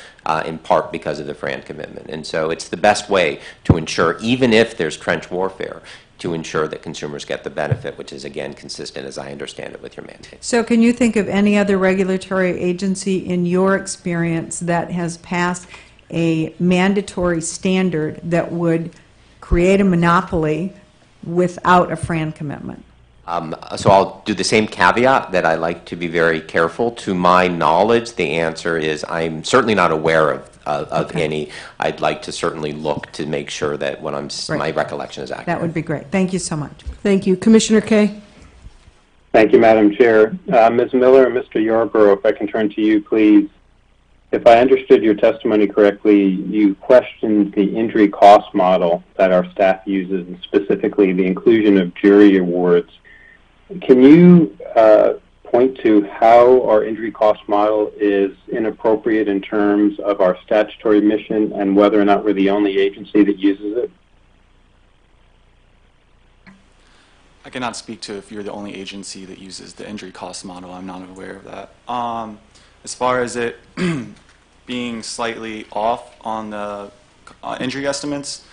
in part because of the FRAND commitment. And so it's the best way to ensure, even if there's trench warfare, to ensure that consumers get the benefit, which is, again, consistent, as I understand it, with your mandate. So can you think of any other regulatory agency in your experience that has passed a mandatory standard that would create a monopoly without a FRAND commitment? So I'll do the same caveat that I like to be very careful. To my knowledge, the answer is I'm certainly not aware of any. I'd like to certainly look to make sure that what my recollection is accurate. That would be great. Thank you so much. Thank you. Commissioner Kaye? Thank you, Madam Chair. Ms. Miller and Mr. Yarborough, if I can turn to you, please. If I understood your testimony correctly, you questioned the injury cost model that our staff uses, and specifically the inclusion of jury awards. Can you point to how our injury cost model is inappropriate in terms of our statutory mission, and whether or not we're the only agency that uses it? I cannot speak to if you're the only agency that uses the injury cost model. I'm not aware of that. As far as it being slightly off on the injury estimates,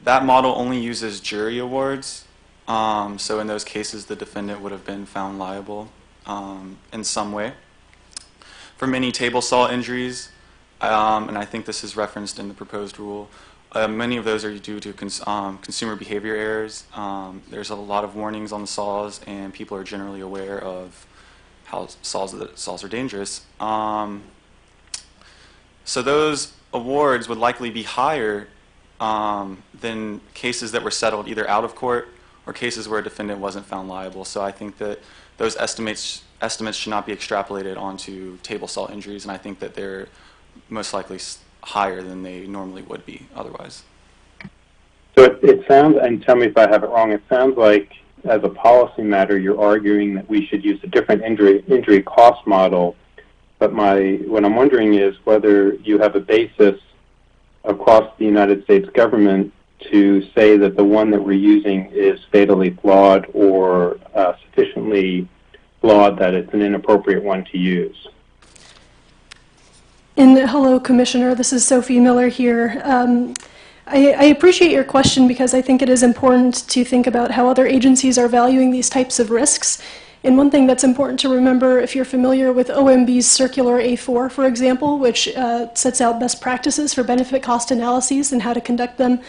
that model only uses jury awards. So in those cases, the defendant would have been found liable in some way. For many table saw injuries, and I think this is referenced in the proposed rule, many of those are due to consumer behavior errors. There's a lot of warnings on the saws, and people are generally aware of how saws are dangerous. So those awards would likely be higher than cases that were settled either out of court or cases where a defendant wasn't found liable. So I think that those estimates should not be extrapolated onto table saw injuries, and I think that they're most likely higher than they normally would be otherwise. So it sounds, and tell me if I have it wrong, it sounds like as a policy matter you're arguing that we should use a different injury cost model, but what I'm wondering is whether you have a basis across the United States government to say that the one that we're using is fatally flawed or sufficiently flawed that it's an inappropriate one to use. And hello, Commissioner. This is Sophie Miller here. I appreciate your question, because I think it is important to think about how other agencies are valuing these types of risks. And one thing that's important to remember, if you're familiar with OMB's Circular A4, for example, which sets out best practices for benefit cost analyses and how to conduct them,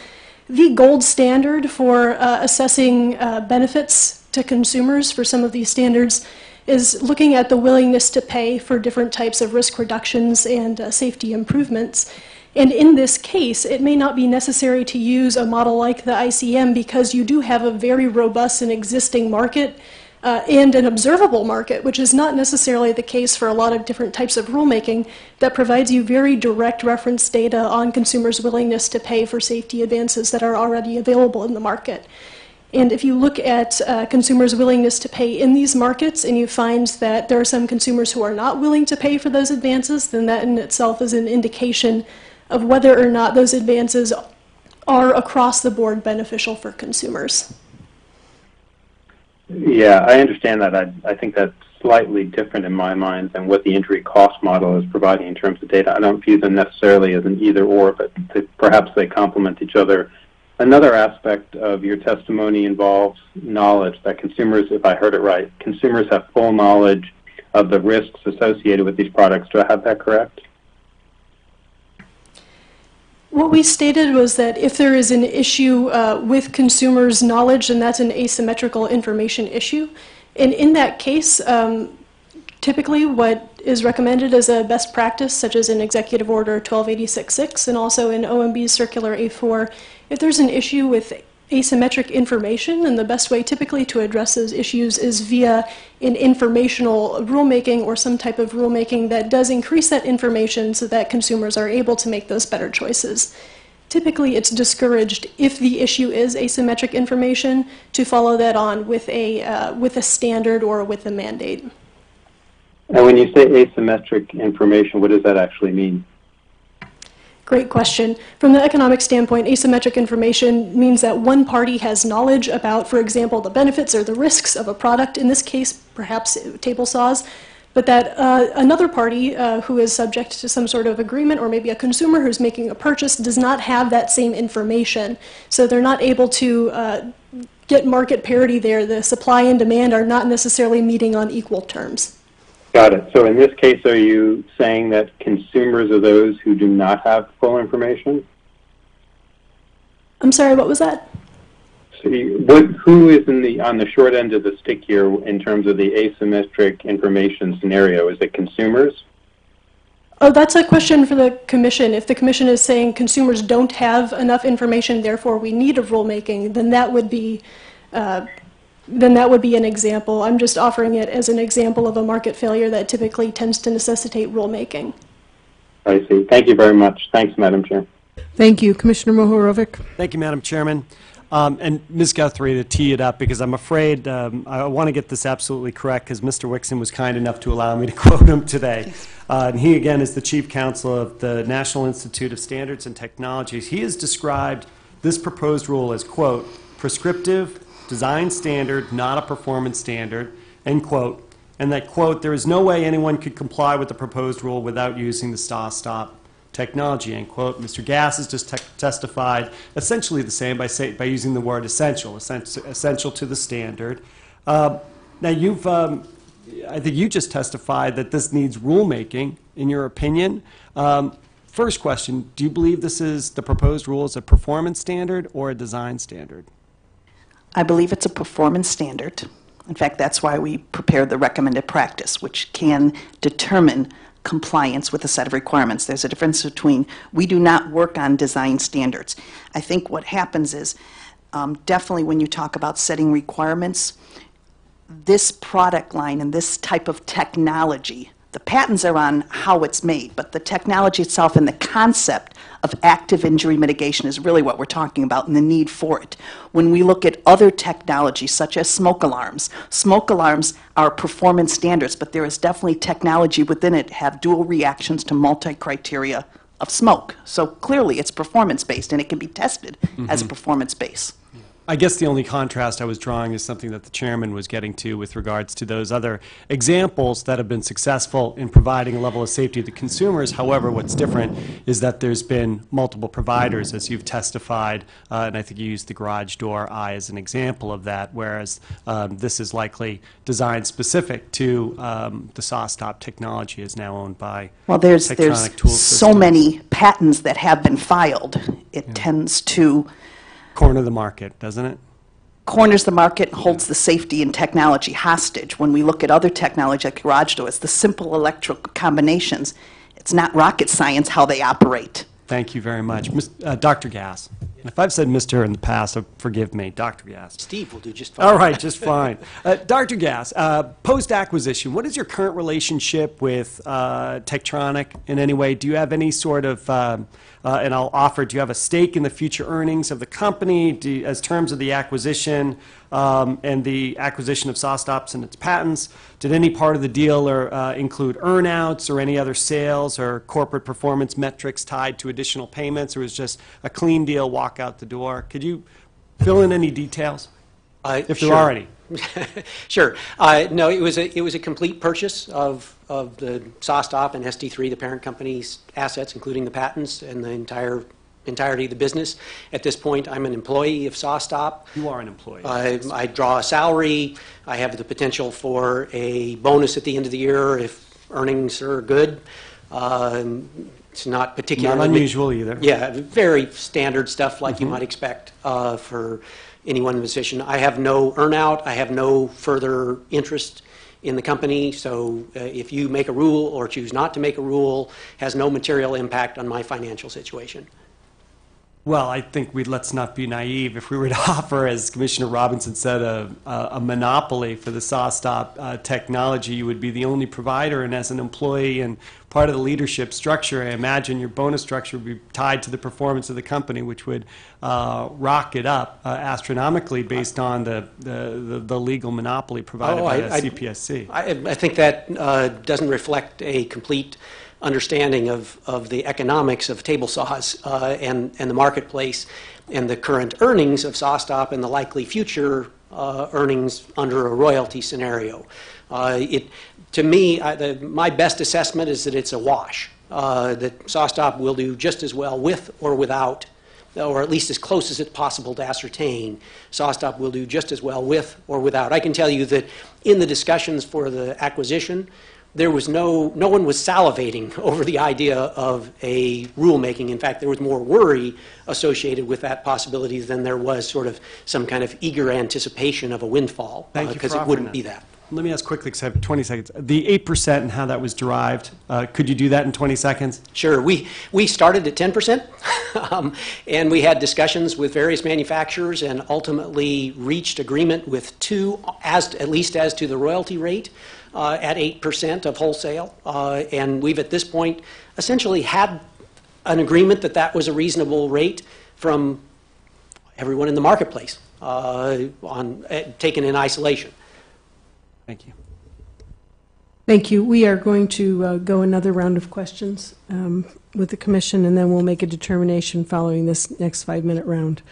the gold standard for assessing benefits to consumers for some of these standards is looking at the willingness to pay for different types of risk reductions and safety improvements. And in this case, it may not be necessary to use a model like the ICM because you do have a very robust and existing market and an observable market, which is not necessarily the case for a lot of different types of rulemaking, that provides you very direct reference data on consumers' willingness to pay for safety advances that are already available in the market. And if you look at consumers' willingness to pay in these markets and you find that there are some consumers who are not willing to pay for those advances, then that in itself is an indication of whether or not those advances are across the board beneficial for consumers. Yeah, I understand that. I think that's slightly different in my mind than what the injury cost model is providing in terms of data. I don't view them necessarily as an either or, but perhaps they complement each other. Another aspect of your testimony involves knowledge that consumers, if I heard it right, consumers have full knowledge of the risks associated with these products. Do I have that correct? What we stated was that if there is an issue with consumers' knowledge, then that's an asymmetrical information issue. And in that case, typically what is recommended as a best practice, such as in Executive Order 1286-6 and also in OMB's Circular A4, if there's an issue with asymmetric information, then the best way typically to address those issues is via an informational rulemaking or some type of rulemaking that does increase that information so that consumers are able to make those better choices. Typically, it's discouraged if the issue is asymmetric information to follow that on with a standard or with a mandate. And when you say asymmetric information, what does that actually mean? Great question. From the economic standpoint, asymmetric information means that one party has knowledge about, for example, the benefits or the risks of a product, in this case, perhaps table saws, but that another party who is subject to some sort of agreement, or maybe a consumer who's making a purchase, does not have that same information. So they're not able to get market parity there. The supply and demand are not necessarily meeting on equal terms. Got it. So in this case, are you saying that consumers are those who do not have full information? I'm sorry, what was that? So who is on the short end of the stick here in terms of the asymmetric information scenario? Is it consumers? Oh, that's a question for the Commission. If the Commission is saying consumers don't have enough information, therefore we need a rulemaking, then that would be an example. I'm just offering it as an example of a market failure that typically tends to necessitate rulemaking. I see. Thank you very much. Thanks, Madam Chair. Thank you. Commissioner Mohorovic. Thank you, Madam Chairman. And Ms. Guthrie, to tee it up, because I'm afraid I want to get this absolutely correct, because Mr. Wixon was kind enough to allow me to quote him today. And he, again, is the Chief Counsel of the National Institute of Standards and Technologies. He has described this proposed rule as, quote, prescriptive, design standard, not a performance standard, end quote, and that, quote, there is no way anyone could comply with the proposed rule without using the stop technology, end quote. Mr. Gass has just testified essentially the same by using the word essential to the standard. Now, I think you just testified that this needs rulemaking, in your opinion. First question, do you believe the proposed rule is a performance standard or a design standard? I believe it's a performance standard. In fact, that's why we prepared the recommended practice, which can determine compliance with a set of requirements. There's a difference between, we do not work on design standards. I think what happens is, definitely when you talk about setting requirements, this product line and this type of technology, the patents are on how it's made, but the technology itself and the concept of active injury mitigation is really what we're talking about and the need for it. When we look at other technologies such as smoke alarms are performance standards, but there is definitely technology within it have dual reactions to multi-criteria of smoke. So clearly it's performance-based and it can be tested as a performance-based. I guess the only contrast I was drawing is something that the chairman was getting to with regards to those other examples that have been successful in providing a level of safety to consumers. However, what's different is that there's been multiple providers, as you've testified, and I think you used the garage door eye as an example of that, whereas this is likely designed specific to the SawStop technology is now owned by there's Tool so Systems. many patents that have been filed. It tends to Corner the market, doesn't it? corners the market and holds the safety and technology hostage. When we look at other technology like garage doors, the simple electrical combinations, it's not rocket science how they operate. Thank you very much. Dr. Gass. If I've said Mr. in the past, forgive me. Dr. Gass. Steve will do just fine. All right, just fine. Dr. Gass, post-acquisition, what is your current relationship with Tektronix in any way? Do you have any sort of, and I'll offer, do you have a stake in the future earnings of the company as terms of the acquisition and the acquisition of SOSTOPS and its patents? Did any part of the deal include earnouts or any other sales or corporate performance metrics tied to additional payments, or was it just a clean deal, walk out the door? Could you fill in any details, if there are any? Sure. No, it was a complete purchase of the SOSTOP and ST3, the parent company's assets, including the patents and the entirety of the business. At this point, I'm an employee of SOSTOP. You are an employee. I draw a salary. I have the potential for a bonus at the end of the year if earnings are good. It's not particularly... Not unusual either. Yeah, very standard stuff like you might expect for any one position. I have no earnout. I have no further interest in the company, so if you make a rule or choose not to make a rule, has no material impact on my financial situation. Well, I think let's not be naive. If we were to offer, as Commissioner Robinson said, a monopoly for the SOSTOP technology, you would be the only provider, and as an employee and part of the leadership structure, I imagine your bonus structure would be tied to the performance of the company, which would rocket up astronomically based on the legal monopoly provided by the Cpsc. I think that doesn't reflect a complete understanding of the economics of table saws and the marketplace and the current earnings of SOSTOP and the likely future earnings under a royalty scenario. To me, my best assessment is that it's a wash, that SOSTOP will do just as well with or without, or at least as close as it's possible to ascertain. SOSTOP will do just as well with or without. I can tell you that in the discussions for the acquisition, there was no one was salivating over the idea of a rulemaking. In fact, there was more worry associated with that possibility than there was sort of some kind of eager anticipation of a windfall, because it wouldn't be that. Let me ask quickly, because I have 20 seconds. The 8% and how that was derived, could you do that in 20 seconds? Sure. We started at 10%, and we had discussions with various manufacturers and ultimately reached agreement with two, at least as to the royalty rate, at 8% of wholesale. And we've at this point essentially had an agreement that that was a reasonable rate from everyone in the marketplace, taken in isolation. Thank you. Thank you. We are going to go another round of questions with the Commission, and then we'll make a determination following this next 5-minute round.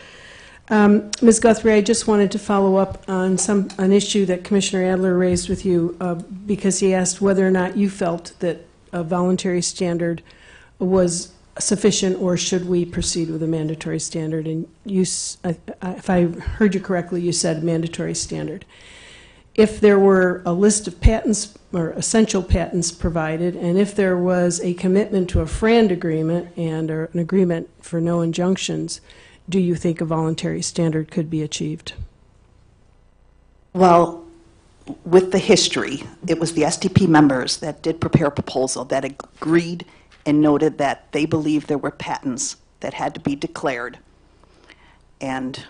Ms. Guthrie, I just wanted to follow up on an issue that Commissioner Adler raised with you because he asked whether or not you felt that a voluntary standard was sufficient, or should we proceed with a mandatory standard? And you, if I heard you correctly, you said mandatory standard. If there were a list of patents or essential patents provided, and if there was a commitment to a FRAND agreement and an agreement for no injunctions, do you think a voluntary standard could be achieved? Well, with the history, it was the STP members that did prepare a proposal that agreed and noted that they believed there were patents that had to be declared, and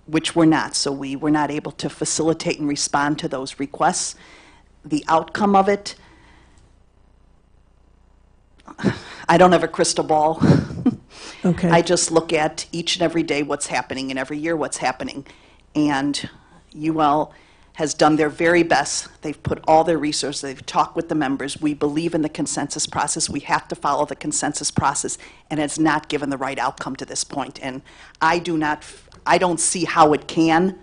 which were not. So we were not able to facilitate and respond to those requests. The outcome of it, I don't have a crystal ball. Okay. I just look at each and every day what's happening, and every year what's happening. And UL has done their very best. They've put all their resources. They've talked with the members. We believe in the consensus process. We have to follow the consensus process, and it's not given the right outcome to this point. And I don't see how it can,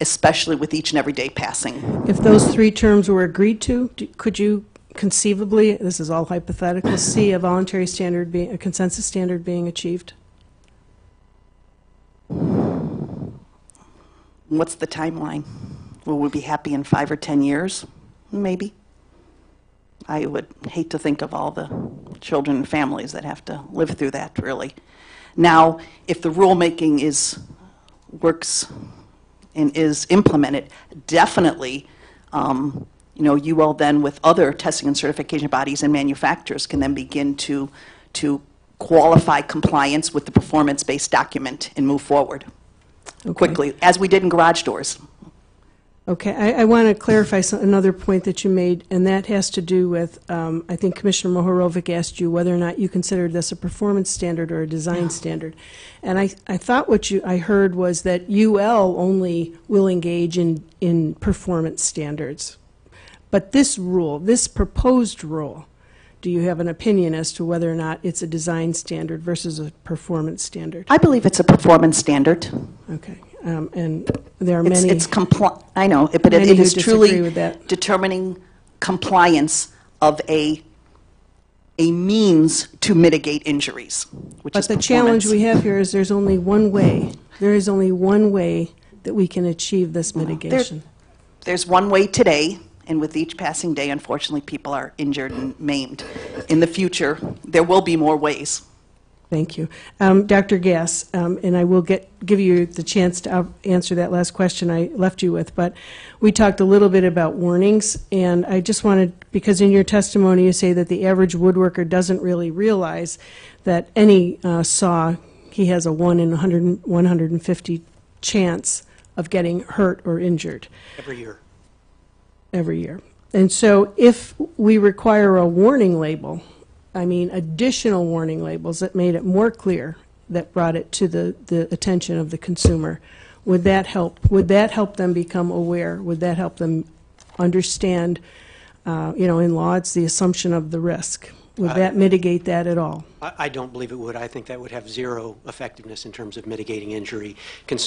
especially with each and every day passing. If those three terms were agreed to, could you conceivably, this is all hypothetical, see a voluntary standard being, a consensus standard being achieved? What's the timeline? Will we be happy in 5 or 10 years? Maybe. I would hate to think of all the children and families that have to live through that, really. Now, if the rulemaking works and is implemented, definitely, you will then, with other testing and certification bodies and manufacturers, can then begin to qualify compliance with the performance-based document and move forward quickly, as we did in garage doors. Okay, I want to clarify another point that you made, and that has to do with, I think Commissioner Mohorovic asked you whether or not you considered this a performance standard or a design standard. And I thought what I heard was that UL only will engage in performance standards. But this rule, this proposed rule, do you have an opinion as to whether or not it's a design standard versus a performance standard? I believe it's a performance standard. Okay. And there are many. I know, but many it who is disagree truly with that. determining compliance of a means to mitigate injuries, which But is the performance. challenge we have here is there's only one way. There is only one way that we can achieve this mitigation. There's one way today, and with each passing day, unfortunately, people are injured and maimed. In the future, there will be more ways. Thank you. Dr. Gass, and I will give you the chance to answer that last question I left you with, but we talked a little bit about warnings, and I just wanted, because in your testimony you say that the average woodworker doesn't really realize that any saw, he has a 1 in 150 chance of getting hurt or injured. Every year. Every year. And so if we require a warning label, I mean additional warning labels that made it more clear, that brought it to the attention of the consumer, would that help? Would that help them become aware? Would that help them understand, in law it's the assumption of the risk. Would that mitigate that at all? I don't believe it would. I think that would have zero effectiveness in terms of mitigating injury.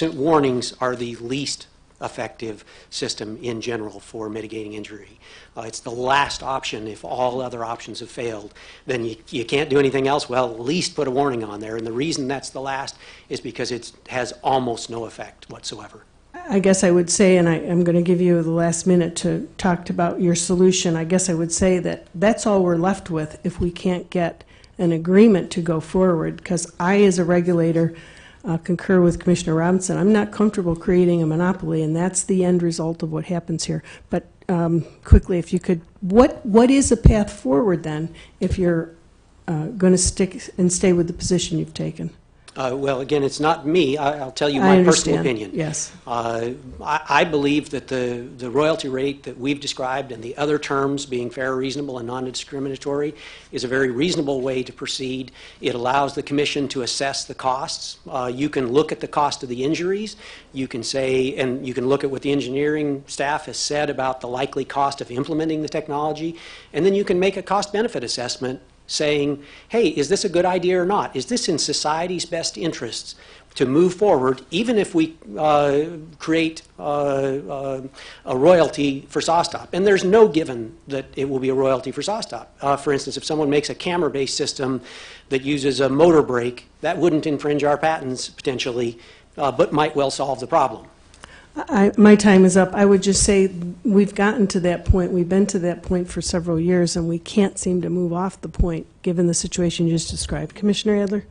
Warnings are the least effective system in general for mitigating injury. It's the last option. If all other options have failed, then you can't do anything else. Well, at least put a warning on there. And the reason that's the last is because it has almost no effect whatsoever. I guess I would say, and I'm going to give you the last minute to talk about your solution, I guess I would say that that's all we're left with if we can't get an agreement to go forward, because I, as a regulator, concur with Commissioner Robinson. I'm not comfortable creating a monopoly, and that's the end result of what happens here. But quickly, if you could, what is a path forward then if you're going to stick and stay with the position you've taken? Well, again, it's not me. I'll tell you my personal opinion. Yes. I believe that the royalty rate that we've described and the other terms being fair, reasonable, and non-discriminatory is a very reasonable way to proceed. It allows the Commission to assess the costs. You can look at the cost of the injuries. You can say, and you can look at what the engineering staff has said about the likely cost of implementing the technology, and then you can make a cost-benefit assessment saying, hey, is this a good idea or not? Is this in society's best interests to move forward, even if we create a royalty for SawStop? And there's no given that it will be a royalty for SawStop. For instance, if someone makes a camera-based system that uses a motor brake, that wouldn't infringe our patents potentially, but might well solve the problem. My time is up. I would just say we've gotten to that point. We've been to that point for several years, and we can't seem to move off the point, given the situation you just described. Commissioner Adler?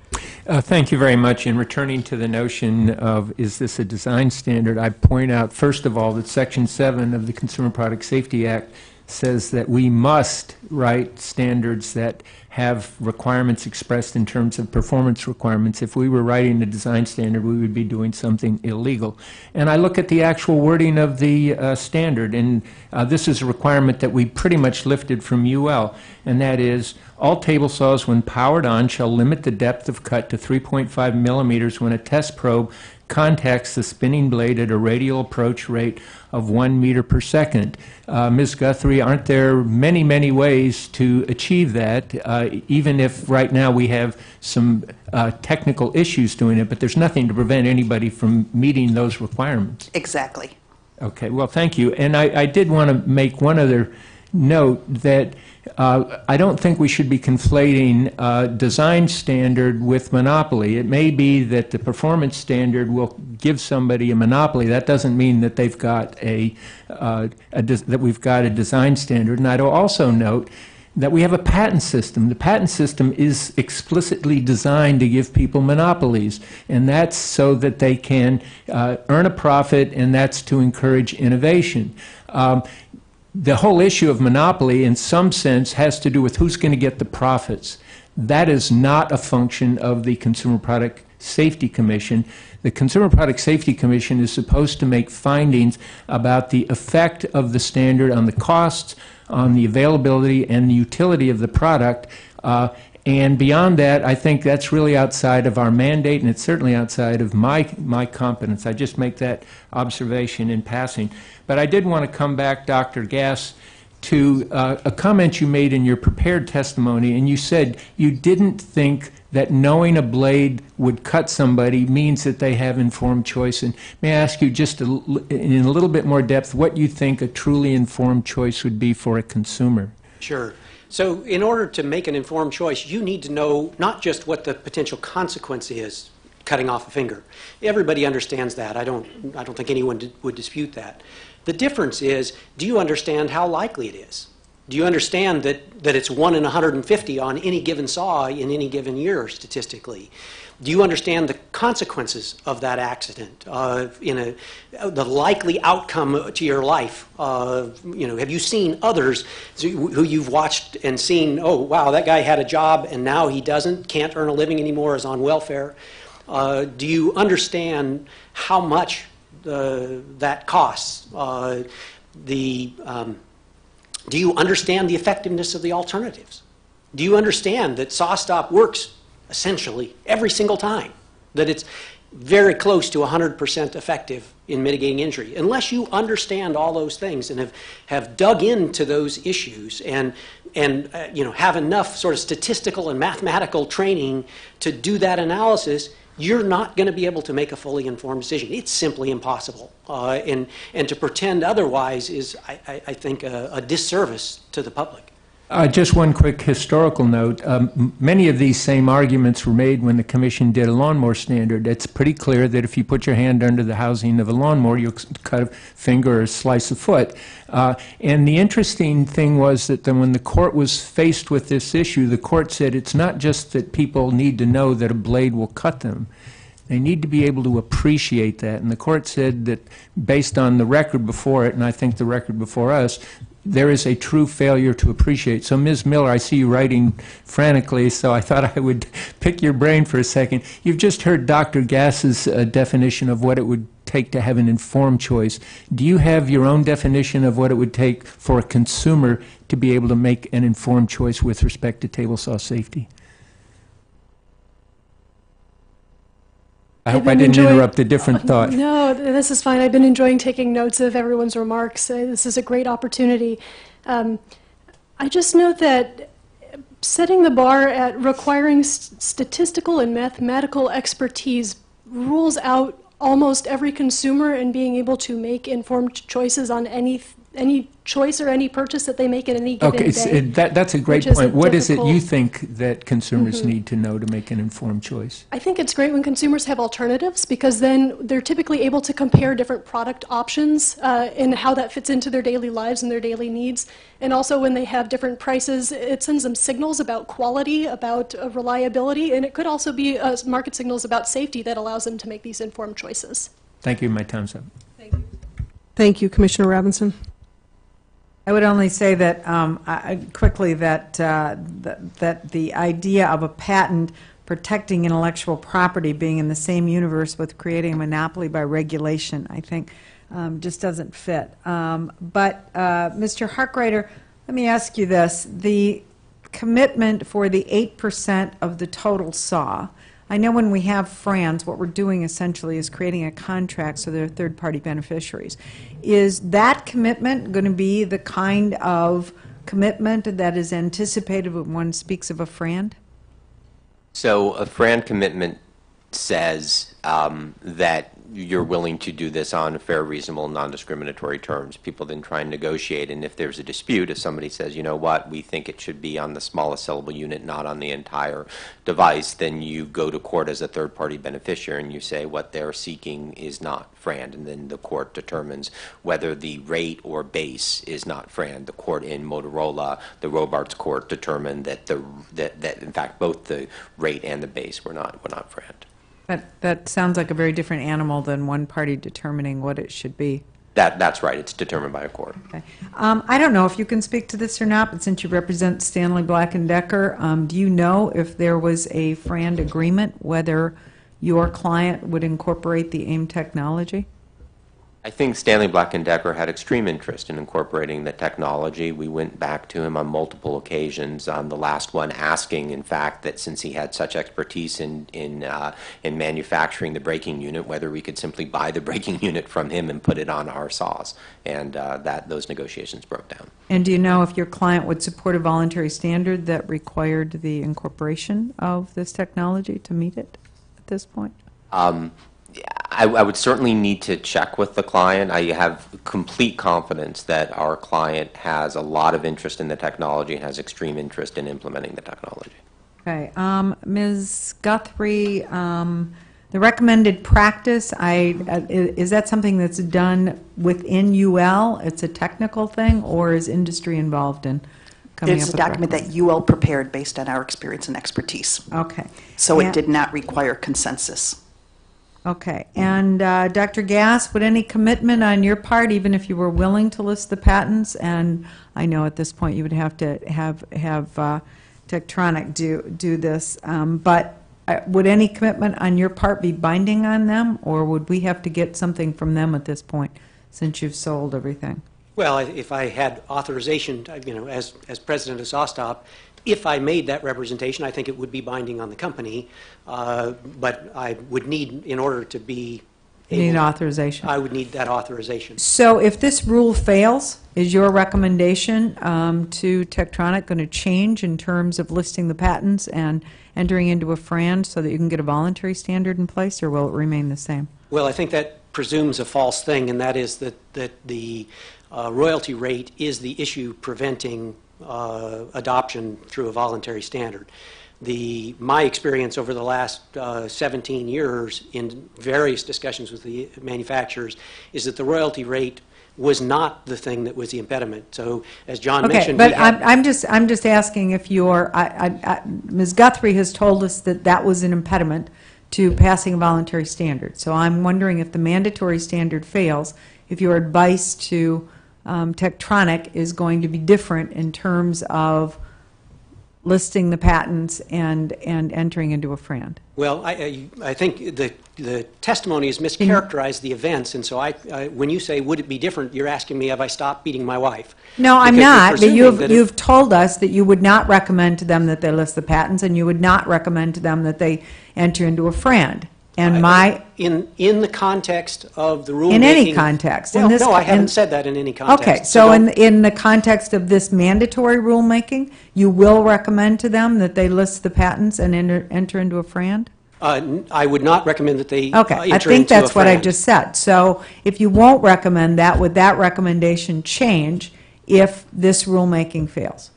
Thank you very much. In returning to the notion of is this a design standard, I point out, first of all, that Section 7 of the Consumer Product Safety Act says that we must write standards that have requirements expressed in terms of performance requirements. If we were writing a design standard, we would be doing something illegal. And I look at the actual wording of the standard, and this is a requirement that we pretty much lifted from UL, and that is, all table saws, when powered on, shall limit the depth of cut to 3.5 millimeters when a test probe contacts the spinning blade at a radial approach rate of 1 meter per second. Ms. Guthrie, aren't there many, many ways to achieve that, even if right now we have some technical issues doing it, but there's nothing to prevent anybody from meeting those requirements? Exactly. Okay, well, thank you. And I did want to make one other note that I don't think we should be conflating design standard with monopoly. It may be that the performance standard will give somebody a monopoly. That doesn't mean that they've got that we've got a design standard. And I'd also note that we have a patent system. The patent system is explicitly designed to give people monopolies, and that's so that they can earn a profit, and that's to encourage innovation. The whole issue of monopoly, in some sense, has to do with who's going to get the profits. that is not a function of the Consumer Product Safety Commission. The Consumer Product Safety Commission is supposed to make findings about the effect of the standard on the costs, on the availability and the utility of the product. And beyond that, I think that's really outside of our mandate, and it's certainly outside of my competence. I just make that observation in passing. But I did want to come back, Dr. Gass, to a comment you made in your prepared testimony, and you said you didn't think that knowing a blade would cut somebody means that they have informed choice. And may I ask you just in a little bit more depth what you think a truly informed choice would be for a consumer? Sure. So in order to make an informed choice, you need to know not just what the potential consequence is, cutting off a finger. Everybody understands that. I don't think anyone would dispute that. The difference is, do you understand how likely it is? Do you understand that it's 1 in 150 on any given saw in any given year statistically? Do you understand the consequences of that accident, the likely outcome to your life? Have you seen others who you've watched and seen, oh, wow, that guy had a job and now he doesn't, can't earn a living anymore, is on welfare? Do you understand how much that costs? Do you understand the effectiveness of the alternatives? Do you understand that SawStop works essentially every single time, that it's very close to 100% effective in mitigating injury? Unless you understand all those things and have dug into those issues and have enough sort of statistical and mathematical training to do that analysis, you're not going to be able to make a fully informed decision. It's simply impossible. And to pretend otherwise is, I think, a disservice to the public. Just one quick historical note. Many of these same arguments were made when the Commission did a lawnmower standard. It's pretty clear that if you put your hand under the housing of a lawnmower, you'll cut a finger or slice a foot. And the interesting thing was that when the court was faced with this issue, the court said it's not just that people need to know that a blade will cut them. They need to be able to appreciate that. And the court said that based on the record before it, and I think the record before us, there is a true failure to appreciate. So, Ms. Miller, I see you writing frantically, so I thought I would pick your brain for a second. You've just heard Dr. Gass's definition of what it would take to have an informed choice. Do you have your own definition of what it would take for a consumer to be able to make an informed choice with respect to table saw safety? I hope I didn't interrupt a different thought. No, this is fine. I've been enjoying taking notes of everyone's remarks. This is a great opportunity. I just note that setting the bar at requiring statistical and mathematical expertise rules out almost every consumer in being able to make informed choices on any choice or any purchase that they make at any given day. So that's a great point. What is it you think that consumers need to know to make an informed choice? I think it's great when consumers have alternatives, because then they're typically able to compare different product options and how that fits into their daily lives and their daily needs. And also when they have different prices, it sends them signals about quality, about reliability, and it could also be market signals about safety that allows them to make these informed choices. Thank you. My time's up. Thank you. Thank you, Commissioner Robinson. I would only say that quickly that the idea of a patent protecting intellectual property being in the same universe with creating a monopoly by regulation, I think, just doesn't fit. But Mr. Harkreiter, let me ask you this: the commitment for the 8% of the total saw. I know when we have FRANs, what we're doing essentially is creating a contract so they're third-party beneficiaries. Is that commitment going to be the kind of commitment that is anticipated when one speaks of a FRAN? So a FRAN commitment says that you're willing to do this on fair, reasonable, non-discriminatory terms. People then try and negotiate, and if there's a dispute, if somebody says, you know what, we think it should be on the smallest sellable unit, not on the entire device, then you go to court as a third-party beneficiary and you say what they're seeking is not FRAND, and then the court determines whether the rate or base is not FRAND. The court in Motorola, the Robarts court, determined that in fact both the rate and the base were not FRAND. That sounds like a very different animal than one party determining what it should be. That's right. It's determined by a court. Okay. I don't know if you can speak to this or not, but since you represent Stanley Black & Decker, do you know if there was a FRAND agreement, whether your client would incorporate the AIM technology? I think Stanley Black & Decker had extreme interest in incorporating the technology. We went back to him on multiple occasions, the last one asking, in fact, that since he had such expertise in manufacturing the braking unit, whether we could simply buy the braking unit from him and put it on our saws. And those negotiations broke down. And do you know if your client would support a voluntary standard that required the incorporation of this technology to meet it at this point? I would certainly need to check with the client. I have complete confidence that our client has a lot of interest in the technology and has extreme interest in implementing the technology. Okay. Ms. Guthrie, the recommended practice, is that something that's done within UL? It's a technical thing, or is industry involved in coming up It's with a document that UL prepared based on our experience and expertise. Okay. So And- it did not require consensus. Okay, and Dr. Gass, would any commitment on your part, even if you were willing to list the patents, and I know at this point you would have to have Tektronix do this, but would any commitment on your part be binding on them, or would we have to get something from them at this point, since you've sold everything? Well, if I had authorization, as president of SOSTOP, if I made that representation, I think it would be binding on the company, but I would need, in order to be able, You need authorization. I would need that authorization. So if this rule fails, is your recommendation to Tektronix going to change in terms of listing the patents and entering into a FRAND so that you can get a voluntary standard in place, or will it remain the same? Well, I think that presumes a false thing, and that is that the royalty rate is the issue preventing adoption through a voluntary standard. My experience over the last 17 years in various discussions with the manufacturers is that the royalty rate was not the thing that was the impediment. So, as John mentioned, but I'm just asking if Ms. Guthrie has told us that was an impediment to passing a voluntary standard. So I'm wondering if the mandatory standard fails, if your advice to Tektronix is going to be different in terms of listing the patents and entering into a FRAND. Well, I think the testimony has mischaracterized the events, and so when you say, would it be different, you're asking me, have I stopped beating my wife? No, I'm Because not, but you're presuming you've told us that you would not recommend to them that they list the patents, and you would not recommend to them that they enter into a FRAND. And in the context of the rulemaking. In any context. Well, no, I haven't said that in any context. Okay, so in the context of this mandatory rulemaking, you will recommend to them that they list the patents and enter into a FRAND? I would not recommend that they Okay, I think that's what I just said. So if you won't recommend that, would that recommendation change if this rulemaking fails?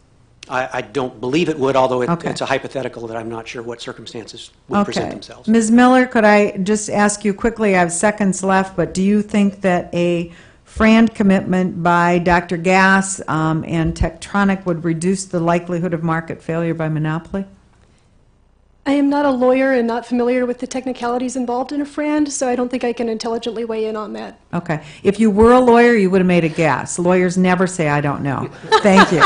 I don't believe it would, although Okay. it's a hypothetical that I'm not sure what circumstances would present themselves. Ms. Miller, could I just ask you quickly, I have seconds left, but do you think that a FRAND commitment by Dr. Gass and Tektronix would reduce the likelihood of market failure by monopoly? I am not a lawyer and not familiar with the technicalities involved in a FRAND, so I don't think I can intelligently weigh in on that. Okay. If you were a lawyer, you would have made a guess. Lawyers never say, I don't know. Thank you.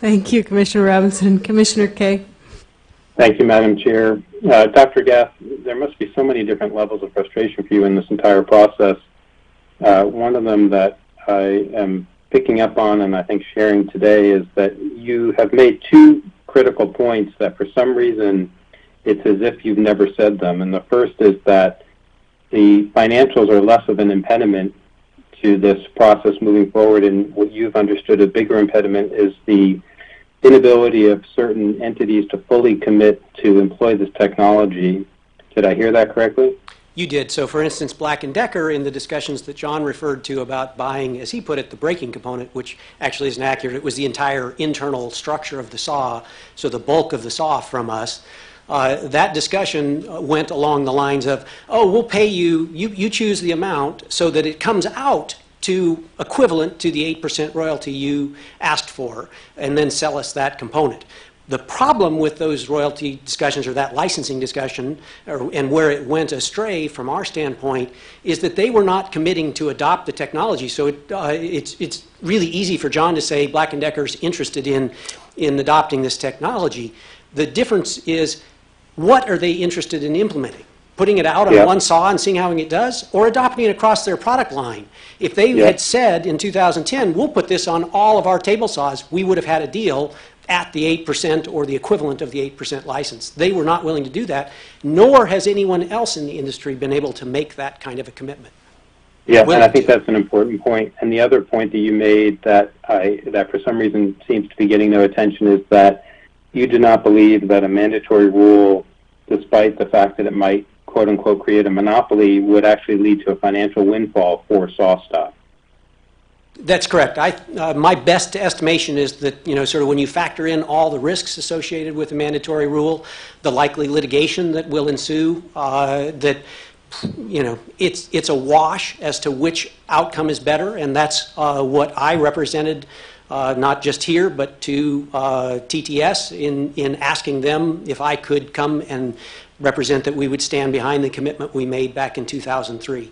Thank you, Commissioner Robinson. Commissioner Kay. Thank you, Madam Chair. Dr. Gass, there must be so many different levels of frustration for you in this entire process. One of them that I am picking up on and I think sharing today is that you have made two critical points that for some reason it's as if you've never said them. And the first is that the financials are less of an impediment to this process moving forward, and what you've understood a bigger impediment is the inability of certain entities to fully commit to employ this technology. Did I hear that correctly? You did. So, for instance, Black & Decker, in the discussions that John referred to about buying, as he put it, the braking component, which actually isn't accurate, it was the entire internal structure of the saw, so the bulk of the saw from us. That discussion went along the lines of, oh, we'll pay you, you choose the amount so that it comes out to equivalent to the 8% royalty you asked for, and then sell us that component. The problem with those royalty discussions or that licensing discussion, and where it went astray from our standpoint, is that they were not committing to adopt the technology. So it's really easy for John to say Black & Decker's interested in adopting this technology. The difference is, what are they interested in implementing? Putting it out on one saw and seeing how it does, or adopting it across their product line? If they had said in 2010, we'll put this on all of our table saws, we would have had a deal at the 8% or the equivalent of the 8% license. They were not willing to do that, nor has anyone else in the industry been able to make that kind of a commitment. Yeah, and I think that's an important point. And the other point that you made that for some reason seems to be getting no attention is that you do not believe that a mandatory rule, despite the fact that it might, quote unquote, create a monopoly, would actually lead to a financial windfall for SawStop. That's correct. My best estimation is that, sort of when you factor in all the risks associated with a mandatory rule, the likely litigation that will ensue, that, it's a wash as to which outcome is better, and that's what I represented, not just here, but to TTS in asking them if I could come and represent that we would stand behind the commitment we made back in 2003.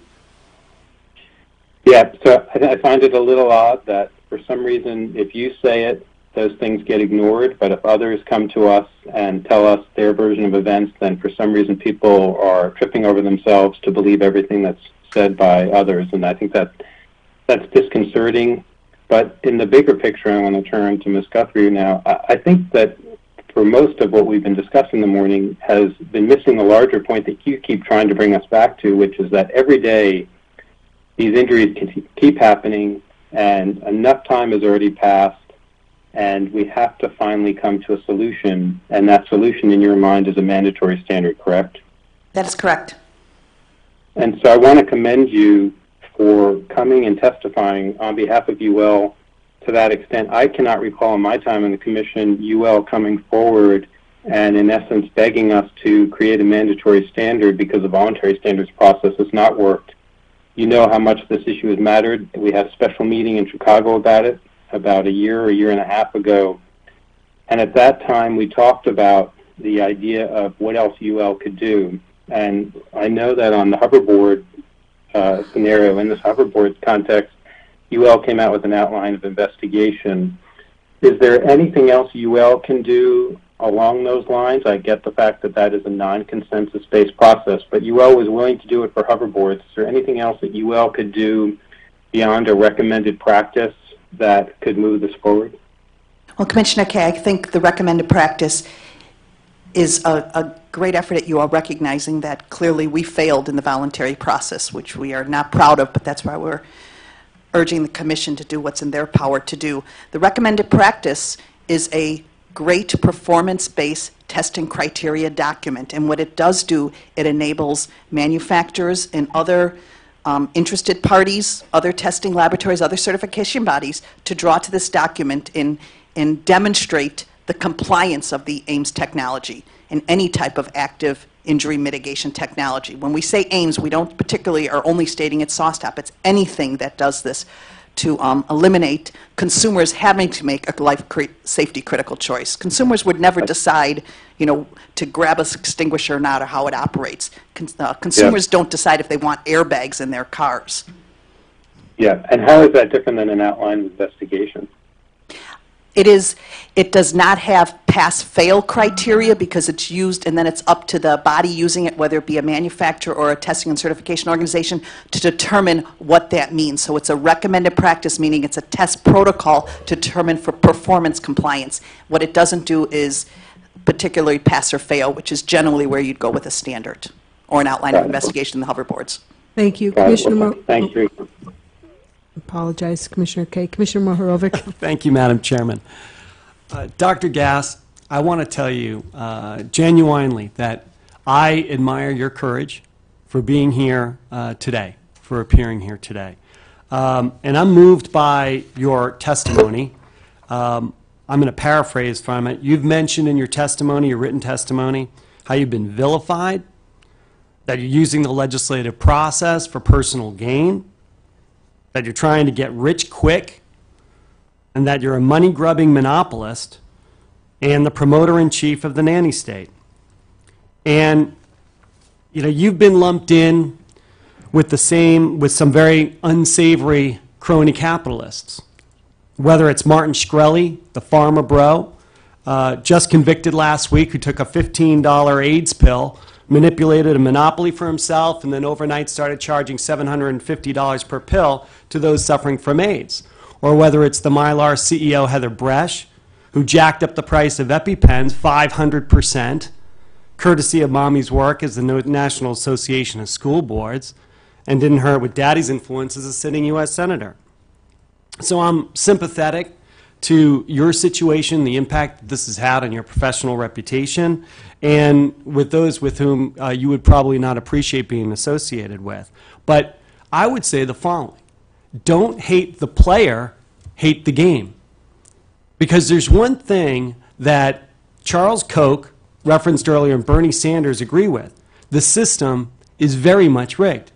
Yeah, so I find it a little odd that for some reason, if you say it, those things get ignored, but if others come to us and tell us their version of events, then for some reason people are tripping over themselves to believe everything that's said by others, and I think that's disconcerting. But in the bigger picture, I want to turn to Ms. Guthrie now. I think that for most of what we've been discussing this morning has been missing a larger point that you keep trying to bring us back to, which is that every day these injuries keep happening, and enough time has already passed, and we have to finally come to a solution, and that solution in your mind is a mandatory standard, correct? That is correct. And so I want to commend you for coming and testifying on behalf of UL to that extent. I cannot recall in my time in the Commission UL coming forward and in essence begging us to create a mandatory standard because the voluntary standards process has not worked. You know how much this issue has mattered. We had a special meeting in Chicago about it about a year and a half ago. And at that time, we talked about the idea of what else UL could do. And I know that on the hoverboard scenario, in this hoverboard context, UL came out with an outline of investigation. Is there anything else UL can do along those lines? I get the fact that that is a non-consensus-based process, but UL was willing to do it for hoverboards. Is there anything else that UL could do beyond a recommended practice that could move this forward? Well, Commissioner Kay, I think the recommended practice is a great effort at UL recognizing that clearly we failed in the voluntary process, which we are not proud of, but that's why we're urging the Commission to do what's in their power to do. The recommended practice is a great performance-based testing criteria document, and what it does do, it enables manufacturers and other interested parties, other testing laboratories, other certification bodies to draw to this document and demonstrate the compliance of the Ames technology and any type of active injury mitigation technology. When we say Ames, we don't particularly are only stating it's SawStop. It's anything that does this to eliminate consumers having to make a life safety critical choice. Consumers would never decide, to grab a extinguisher or not, or how it operates. Consumers don't decide if they want airbags in their cars. Yeah, and how is that different than an outline of investigation? It does not have pass-fail criteria because it's used, and then it's up to the body using it, whether it be a manufacturer or a testing and certification organization, to determine what that means. So it's a recommended practice, meaning it's a test protocol to determine for performance compliance. What it doesn't do is particularly pass or fail, which is generally where you'd go with a standard or an outline of investigation in the hoverboards. Thank you, Commissioner. Thank you. Apologize, Commissioner Kay. Commissioner Mohorovic. Thank you, Madam Chairman. Dr. Gass, I want to tell you genuinely that I admire your courage for being here today, for appearing here today. And I'm moved by your testimony. I'm going to paraphrase from it. You've mentioned in your testimony, your written testimony, how you've been vilified, that you're using the legislative process for personal gain, that you're trying to get rich quick, and that you're a money-grubbing monopolist and the promoter-in-chief of the nanny state. And, you've been lumped in with some very unsavory crony capitalists. Whether it's Martin Shkreli, the farmer bro, just convicted last week, who took a $15 AIDS pill, manipulated a monopoly for himself, and then overnight started charging $750 per pill to those suffering from AIDS. Or whether it's the Mylar CEO, Heather Bresch, who jacked up the price of EpiPens 500%, courtesy of mommy's work as the National Association of School Boards, and didn't hurt with daddy's influence as a sitting U.S. Senator. So I'm sympathetic to your situation, the impact that this has had on your professional reputation, and with those with whom you would probably not appreciate being associated with. But I would say the following. Don't hate the player, hate the game. Because there's one thing that Charles Koch, referenced earlier, and Bernie Sanders agree with. The system is very much rigged.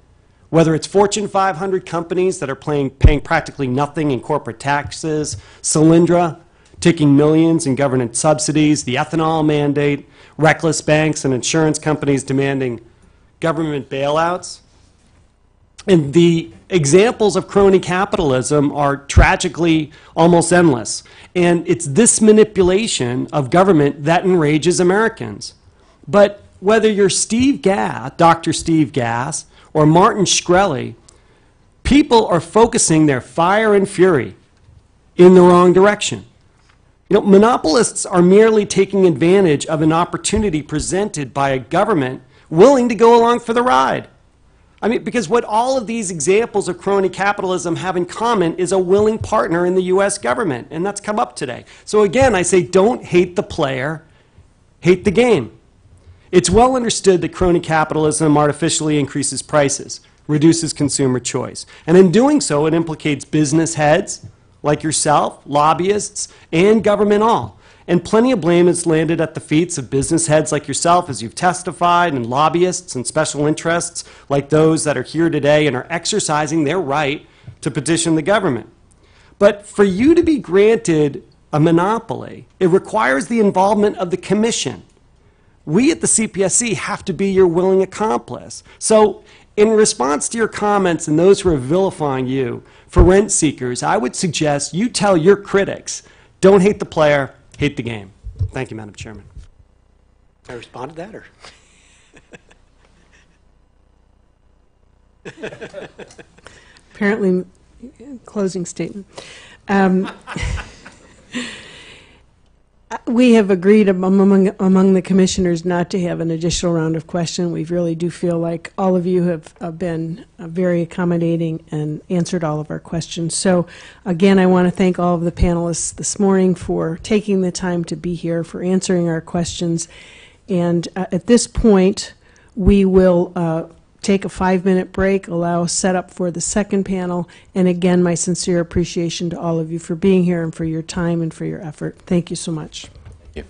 Whether it's Fortune 500 companies that are paying practically nothing in corporate taxes, Solyndra taking millions in government subsidies, the ethanol mandate, reckless banks and insurance companies demanding government bailouts. And the examples of crony capitalism are tragically almost endless. And it's this manipulation of government that enrages Americans. But whether you're Steve Gass, Dr. Steve Gass, or Martin Shkreli, people are focusing their fire and fury in the wrong direction. Monopolists are merely taking advantage of an opportunity presented by a government willing to go along for the ride. Because what all of these examples of crony capitalism have in common is a willing partner in the U.S. government, and that's come up today. So again, I say don't hate the player, hate the game. It's well understood that crony capitalism artificially increases prices, reduces consumer choice. And in doing so, it implicates business heads like yourself, lobbyists, and government all. And plenty of blame is landed at the feet of business heads like yourself, as you've testified, and lobbyists and special interests like those that are here today and are exercising their right to petition the government. But for you to be granted a monopoly, it requires the involvement of the commission. We at the Cpsc have to be your willing accomplice. So in response to your comments and those who are vilifying you for rent seekers, I would suggest you tell your critics, don't hate the player, hate the game. Thank you, Madam Chairman. I respond to that, or? Apparently, closing statement. We have agreed among the commissioners not to have an additional round of questions. We really do feel like all of you have been very accommodating and answered all of our questions. So again, I want to thank all of the panelists this morning for taking the time to be here, for answering our questions. And at this point, we will take a 5-minute break, allow a setup for the second panel, and again, my sincere appreciation to all of you for being here and for your time and for your effort. Thank you so much. Thank you.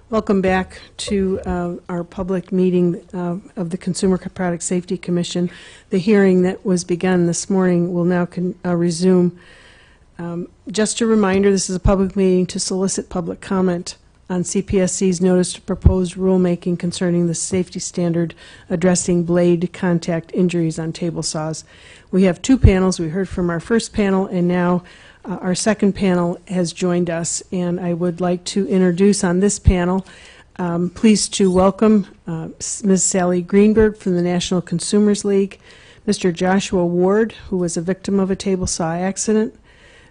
Welcome back to our public meeting of the Consumer Product Safety Commission. The hearing that was begun this morning will now resume. Just a reminder, this is a public meeting to solicit public comment on CPSC's notice to propose rulemaking concerning the safety standard addressing blade contact injuries on table saws. We have two panels. We heard from our first panel, and now our second panel has joined us, and I would like to introduce on this panel, pleased to welcome Ms. Sally Greenberg from the National Consumers League, Mr. Joshua Ward, who was a victim of a table saw accident,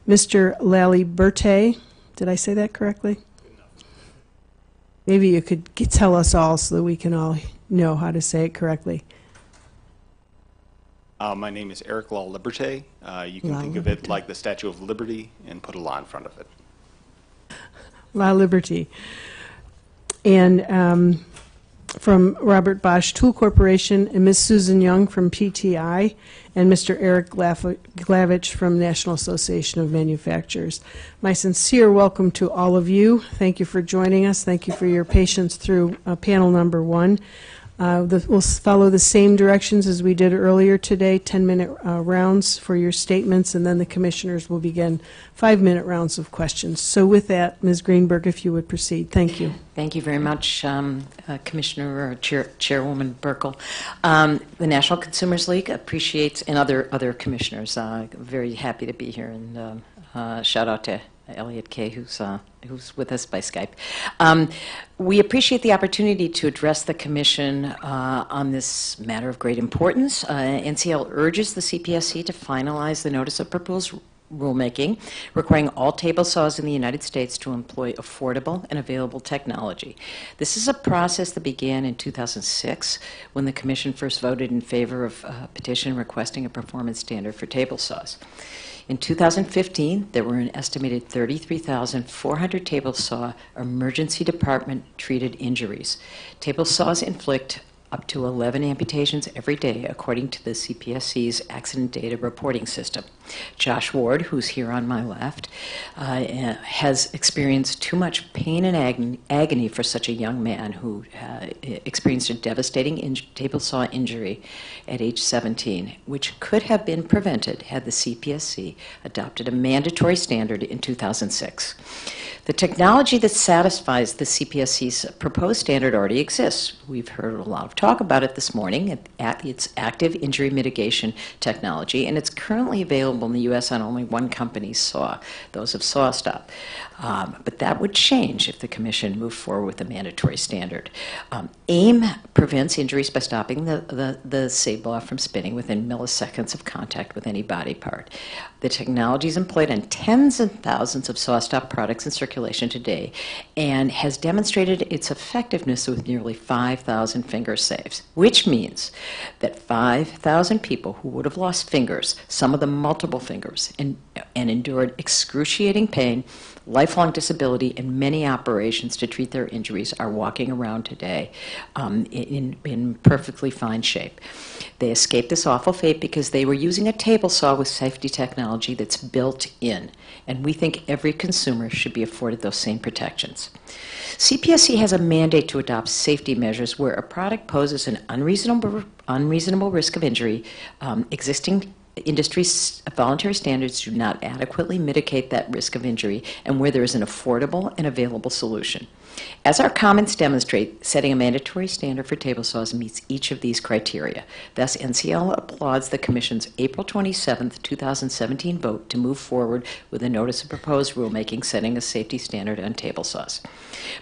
Mr. Lally Bertay. Did I say that correctly? Maybe you could tell us all so that we can all know how to say it correctly. My name is Eric La Liberté. You can think of it like the Statue of Liberty and put a law in front of it. La Liberty. And from Robert Bosch Tool Corporation, and Ms. Susan Young from PTI, and Mr. Eric Glavich from National Association of Manufacturers. My sincere welcome to all of you. Thank you for joining us. Thank you for your patience through panel number one. We'll follow the same directions as we did earlier today, 10-minute rounds for your statements, and then the commissioners will begin 5-minute rounds of questions. So with that, Ms. Greenberg, if you would proceed. Thank you. Thank you very much, Commissioner or Chairwoman Burkle. The National Consumers League appreciates, and other commissioners, very happy to be here, and shout out to Elliot Kay, who's with us by Skype. We appreciate the opportunity to address the Commission on this matter of great importance. NCL urges the CPSC to finalize the Notice of Proposed Rulemaking requiring all table saws in the United States to employ affordable and available technology. This is a process that began in 2006 when the Commission first voted in favor of a petition requesting a performance standard for table saws. In 2015, there were an estimated 33,400 table saw emergency department treated injuries. Table saws inflict up to 11 amputations every day, according to the CPSC's accident data reporting system. Josh Ward, who's here on my left, has experienced too much pain and agony for such a young man who experienced a devastating table saw injury at age 17, which could have been prevented had the CPSC adopted a mandatory standard in 2006. The technology that satisfies the CPSC's proposed standard already exists. We've heard a lot of talk about it this morning. It's active injury mitigation technology, and it's currently available in the U.S. on only one company's saw, those of SawStop. But that would change if the Commission moved forward with a mandatory standard. Ames prevents injuries by stopping the saw from spinning within milliseconds of contact with any body part. The technology is employed on tens of thousands of SawStop products in circulation today and has demonstrated its effectiveness with nearly 5,000 finger saves, which means that 5,000 people who would have lost fingers, some of them multiple fingers, and endured excruciating pain, lifelong disability, and many operations to treat their injuries are walking around today in perfectly fine shape. They escaped this awful fate because they were using a table saw with safety technology that's built in, and we think every consumer should be afforded those same protections. CPSC has a mandate to adopt safety measures where a product poses an unreasonable risk of injury. Existing industry voluntary standards do not adequately mitigate that risk of injury, and where there is an affordable and available solution. As our comments demonstrate, setting a mandatory standard for table saws meets each of these criteria. Thus, NCL applauds the Commission's April 27, 2017 vote to move forward with a notice of proposed rulemaking setting a safety standard on table saws.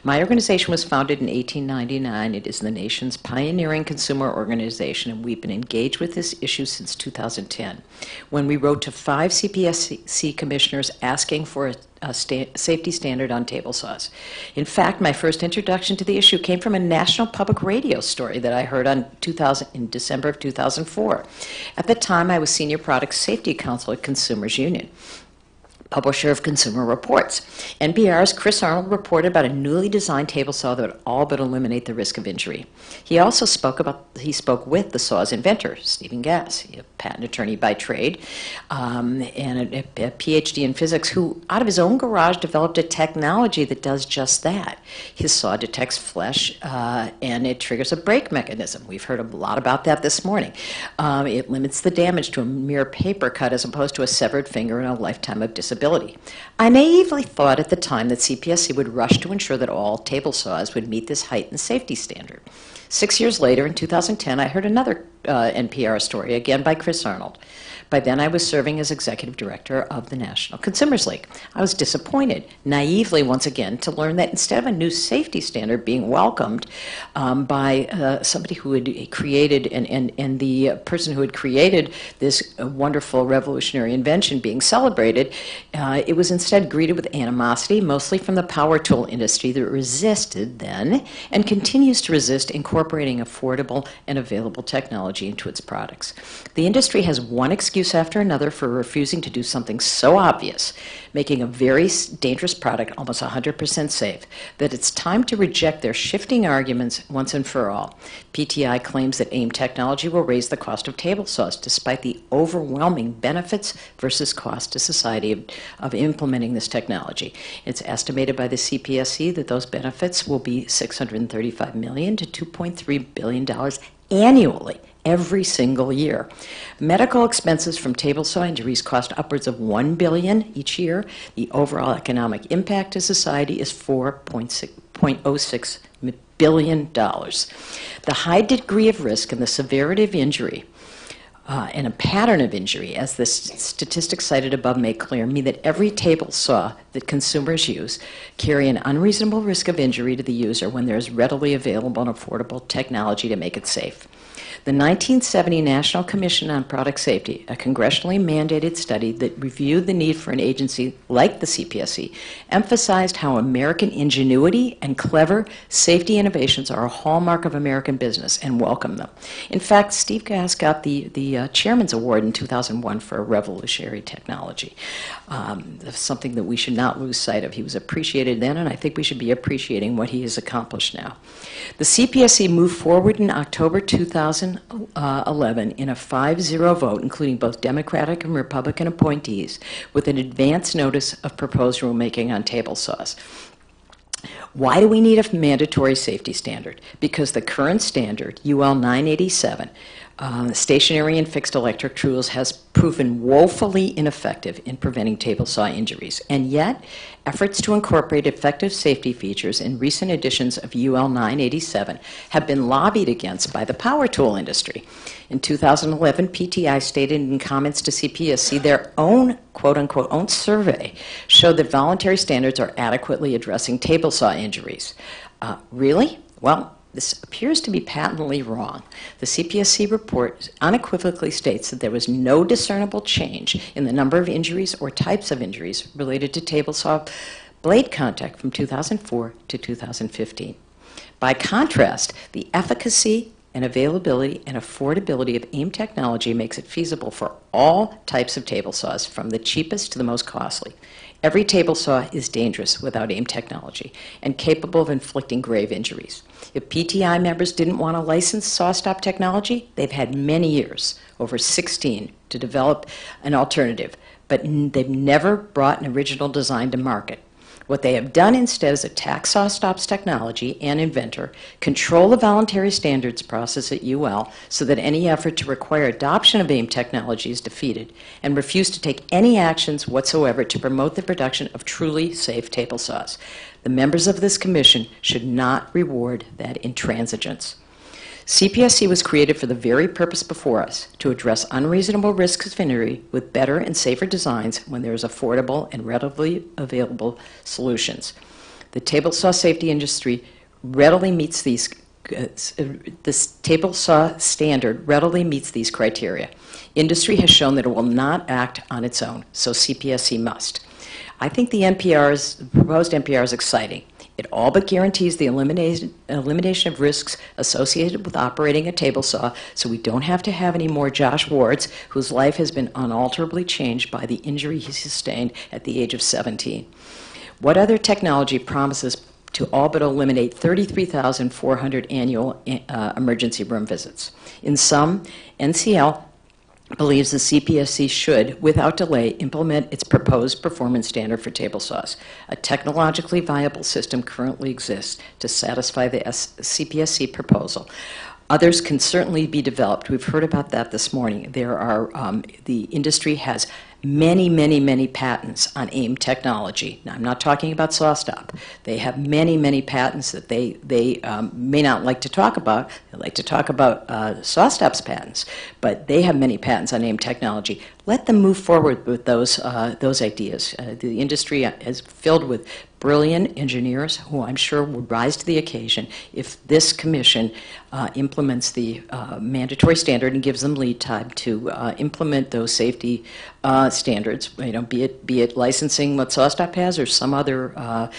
My organization was founded in 1899. It is the nation's pioneering consumer organization, and we've been engaged with this issue since 2010, when we wrote to 5 CPSC commissioners asking for a safety standard on table saws. In fact, my first introduction to the issue came from a national public radio story that I heard in December of 2004. At the time, I was Senior Product Safety Counsel at Consumers Union, publisher of Consumer Reports. NPR's Chris Arnold reported about a newly designed table saw that would all but eliminate the risk of injury. He also spoke with the saw's inventor, Stephen Gass. He patent attorney by trade, and a PhD in physics, who, out of his own garage, developed a technology that does just that. His saw detects flesh, and it triggers a brake mechanism. We've heard a lot about that this morning. It limits the damage to a mere paper cut as opposed to a severed finger and a lifetime of disability. I naively thought at the time that Cpsc would rush to ensure that all table saws would meet this heightened safety standard. 6 years later, in 2010, I heard another NPR story, again by Chris Arnold. By then, I was serving as executive director of the National Consumers League. I was disappointed, naively once again, to learn that instead of a new safety standard being welcomed by somebody who had created, and the person who had created this wonderful revolutionary invention being celebrated, it was instead greeted with animosity, mostly from the power tool industry that resisted then and continues to resist incorporating affordable and available technology into its products. The industry has one excuse after another for refusing to do something so obvious, making a very dangerous product almost 100% safe, that it's time to reject their shifting arguments once and for all. PTI claims that Ames technology will raise the cost of table saws, despite the overwhelming benefits versus cost to society of implementing this technology. It's estimated by the Cpsc that those benefits will be $635 million to $2.3 billion annually, every single year. Medical expenses from table saw injuries cost upwards of $1 billion each year. The overall economic impact to society is $4.06 billion. The high degree of risk and the severity of injury and a pattern of injury, as the statistics cited above make clear, mean that every table saw that consumers use carry an unreasonable risk of injury to the user when there is readily available and affordable technology to make it safe. The 1970 National Commission on Product Safety, a congressionally mandated study that reviewed the need for an agency like the Cpsc, emphasized how American ingenuity and clever safety innovations are a hallmark of American business and welcomed them. In fact, Steve Gass got the Chairman's Award in 2001 for a revolutionary technology, something that we should not lose sight of. He was appreciated then, and I think we should be appreciating what he has accomplished now. The Cpsc moved forward in October 2011 in a 5-0 vote, including both Democratic and Republican appointees, with an advance notice of proposed rulemaking on table saws. Why do we need a mandatory safety standard? Because the current standard, UL 987, stationary and fixed electric tools, has proven woefully ineffective in preventing table saw injuries. And yet, efforts to incorporate effective safety features in recent editions of UL 987 have been lobbied against by the power tool industry. In 2011, PTI stated in comments to Cpsc their own quote-unquote own survey showed that voluntary standards are adequately addressing table saw injuries. Really? Well, this appears to be patently wrong. The Cpsc report unequivocally states that there was no discernible change in the number of injuries or types of injuries related to table saw blade contact from 2004 to 2015. By contrast, the efficacy and availability and affordability of Ames technology makes it feasible for all types of table saws, from the cheapest to the most costly. Every table saw is dangerous without Ames technology and capable of inflicting grave injuries. If PTI members didn't want to license SawStop technology, they've had many years, over 16, to develop an alternative, but they've never brought an original design to market. What they have done instead is attack SawStop's technology and inventor, control the voluntary standards process at UL so that any effort to require adoption of Ames technology is defeated, and refuse to take any actions whatsoever to promote the production of truly safe table saws. The members of this commission should not reward that intransigence. Cpsc was created for the very purpose before us, to address unreasonable risks of injury with better and safer designs when there is affordable and readily available solutions. The table saw safety industry readily meets these, this table saw standard readily meets these criteria. Industry has shown that it will not act on its own, so Cpsc must. I think the proposed NPR is exciting. It all but guarantees the elimination of risks associated with operating a table saw, so we don't have to have any more Josh Wards, whose life has been unalterably changed by the injury he sustained at the age of 17. What other technology promises to all but eliminate 33,400 annual emergency room visits? In sum, NCL believes the CPSC should, without delay, implement its proposed performance standard for table saws. A technologically viable system currently exists to satisfy the CPSC proposal. Others can certainly be developed. We've heard about that this morning. There are, the industry has many patents on Ames technology. Now, I'm not talking about SawStop. They have many patents that they may not like to talk about. They like to talk about SawStop's patents, but they have many patents on Ames technology. Let them move forward with those ideas. The industry is filled with brilliant engineers who I'm sure would rise to the occasion if this commission implements the mandatory standard and gives them lead time to implement those safety standards, be it licensing what SawStop has or some other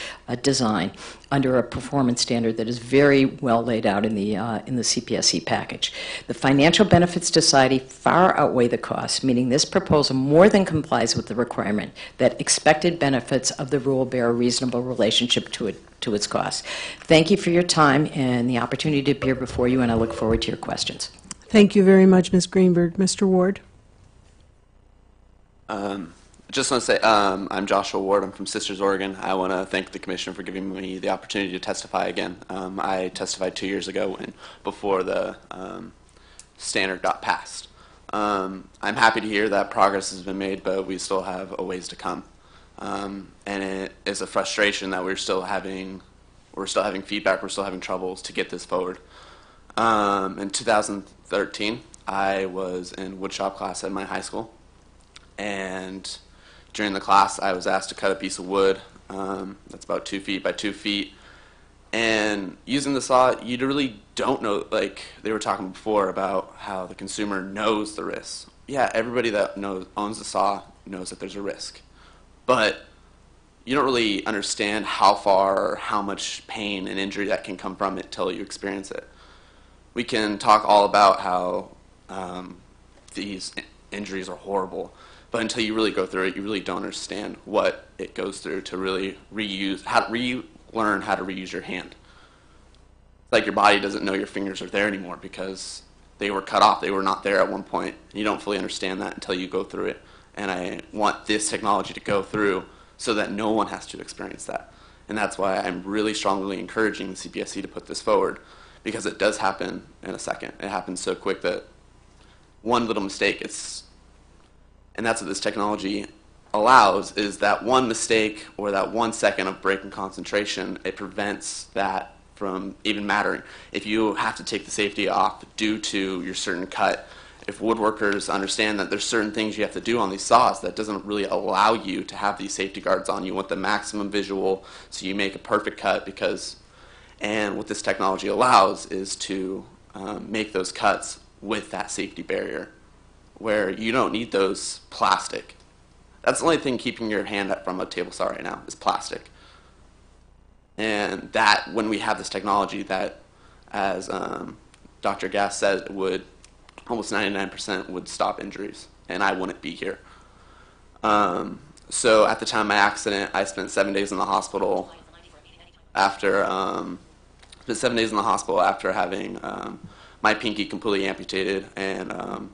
design under a performance standard that is very well laid out in the CPSC package. The financial benefits to society far outweigh the costs, meaning this proposal more than complies with the requirement that expected benefits of the rule bear a reasonable relationship to its costs. Thank you for your time and the opportunity to appear before you, and I look forward to your questions. Thank you very much, Ms. Greenberg. Mr. Ward. Just want to say I'm Joshua Ward. I'm from Sisters, Oregon. I want to thank the Commission for giving me the opportunity to testify again. I testified 2 years ago before the standard got passed. I'm happy to hear that progress has been made, but we still have a ways to come. And it is a frustration that we're still having feedback, we're still having troubles to get this forward. In 2013, I was in woodshop class at my high school, and during the class I was asked to cut a piece of wood that's about 2 feet by 2 feet, and using the saw, you really don't know, like they were talking before about how the consumer knows the risks. Yeah, everybody that owns the saw knows that there's a risk, but you don't really understand how far or how much pain and injury that can come from it till you experience it. We can talk all about how these injuries are horrible, but until you really go through it, you really don't understand what it goes through to really relearn how to reuse your hand. It's like your body doesn't know your fingers are there anymore because they were cut off. They were not there at one point. You don't fully understand that until you go through it. And I want this technology to go through so that no one has to experience that. And that's why I'm really strongly encouraging the CPSC to put this forward, because it does happen in a second. It happens so quick that one little mistake, and that's what this technology allows, is that one mistake or that 1 second of break in concentration, it prevents that from even mattering. If you have to take the safety off due to your certain cut, if woodworkers understand that there's certain things you have to do on these saws that doesn't really allow you to have these safety guards on, you want the maximum visual so you make a perfect cut, and what this technology allows is to make those cuts with that safety barrier where you don't need those plastic. That's the only thing keeping your hand from a table saw right now is plastic. And that, when we have this technology that, as Dr. Gass said, would almost 99% would stop injuries, and I wouldn't be here. So at the time of my accident, I spent 7 days in the hospital after having my pinky completely amputated and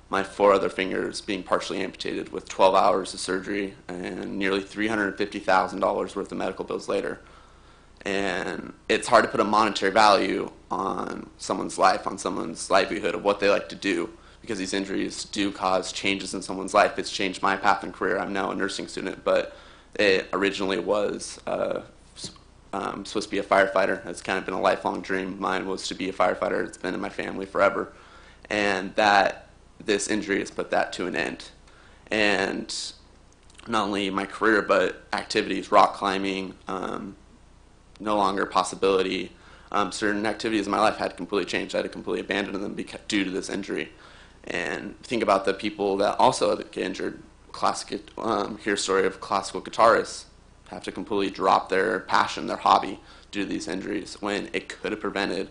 my 4 other fingers being partially amputated, with 12 hours of surgery and nearly $350,000 worth of medical bills later. And it's hard to put a monetary value on someone's life, on someone's livelihood of what they like to do, because these injuries do cause changes in someone's life. It's changed my path and career. I'm now a nursing student, but it originally was supposed to be a firefighter. It's kind of been a lifelong dream of mine, was to be a firefighter. It's been in my family forever. And this injury has put that to an end. And not only my career, but activities, rock climbing, no longer a possibility. Certain activities in my life had completely changed. I had to completely abandon them due to this injury. And think about the people that also get injured. Hear a story of classical guitarists have to completely drop their passion, their hobby, due to these injuries, when it could have prevented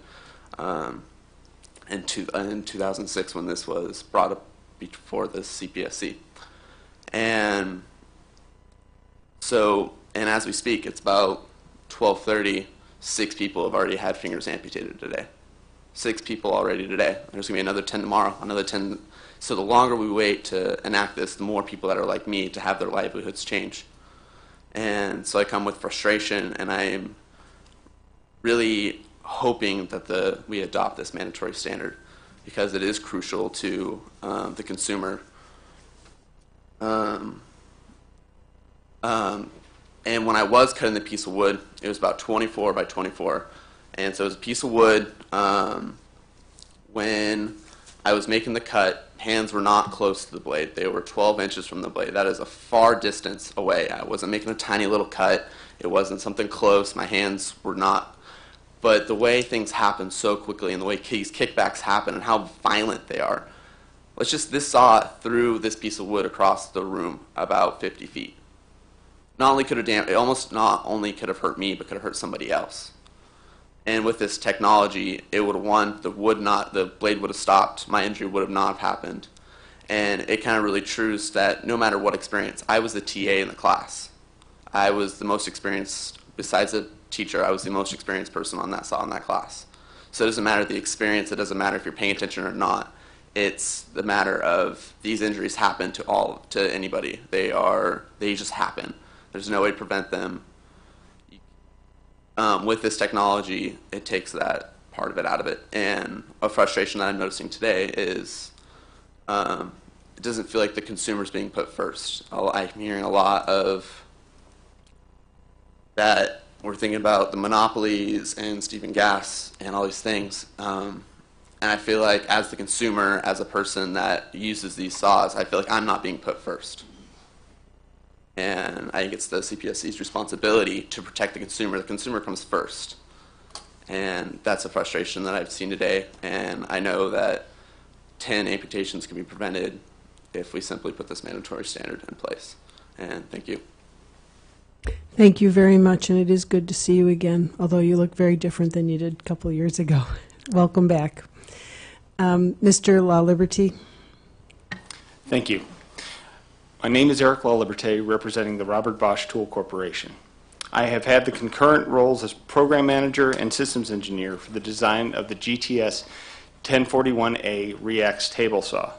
in 2006 when this was brought up before the CPSC. And as we speak, it's about 12:30, 6 people have already had fingers amputated today. 6 people already today. There's going to be another 10 tomorrow, another 10. So the longer we wait to enact this, the more people that are like me to have their livelihoods change. And so I come with frustration, and I am really hoping that we adopt this mandatory standard, because it is crucial to the consumer. And when I was cutting the piece of wood, it was about 24 by 24. And so it was a piece of wood. When I was making the cut, hands were not close to the blade. They were 12 inches from the blade. That is a far distance away. I wasn't making a tiny little cut. It wasn't something close. My hands were not. But the way things happen so quickly, and the way these kickbacks happen and how violent they are, this saw threw this piece of wood across the room about 50 feet. Not only could it almost not only could have hurt me, but could have hurt somebody else. And with this technology, it would have the blade would have stopped. My injury would have not happened. And it kind of really trues that no matter what experience, I was the TA in the class. I was the most experienced, besides the teacher, I was the most experienced person on that class. So it doesn't matter the experience. It doesn't matter if you're paying attention or not. It's the matter of these injuries happen to anybody. They just happen. There's no way to prevent them. With this technology, it takes that part of it out of it. And a frustration that I'm noticing today is it doesn't feel like the consumer's being put first. I'm hearing a lot of that. We're thinking about the monopolies and Stephen Gass and all these things. And I feel like as the consumer, as a person that uses these saws, I feel like I'm not being put first. And I think it's the Cpsc's responsibility to protect the consumer. The consumer comes first. And that's a frustration that I've seen today. And I know that 10 amputations can be prevented if we simply put this mandatory standard in place. And thank you. Thank you very much, and it is good to see you again, although you look very different than you did a couple of years ago. Welcome back. Mr. La Liberté. Thank you. My name is Eric La Liberté, representing the Robert Bosch Tool Corporation. I have had the concurrent roles as program manager and systems engineer for the design of the GTS 1041A REAX table saw.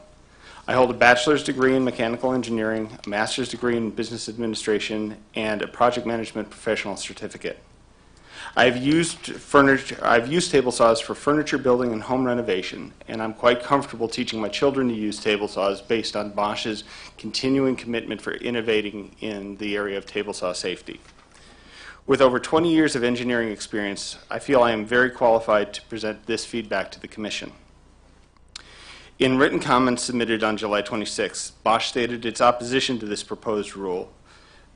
I hold a bachelor's degree in mechanical engineering, a master's degree in business administration, and a project management professional certificate. I've used table saws for furniture building and home renovation, and I'm quite comfortable teaching my children to use table saws based on Bosch's continuing commitment for innovating in the area of table saw safety. With over 20 years of engineering experience, I feel I am very qualified to present this feedback to the Commission. In written comments submitted on July 26, Bosch stated its opposition to this proposed rule,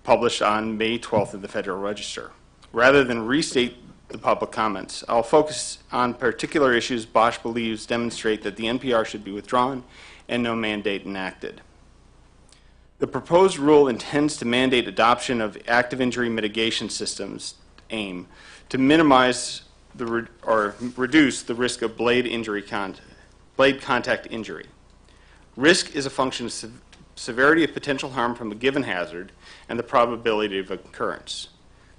published on May 12th in the Federal Register. Rather than restate the public comments, I'll focus on particular issues Bosch believes demonstrate that the NPR should be withdrawn and no mandate enacted. The proposed rule intends to mandate adoption of active injury mitigation systems, AIM, to minimize or reduce the risk of blade contact injury. Risk is a function of severity of potential harm from a given hazard and the probability of occurrence.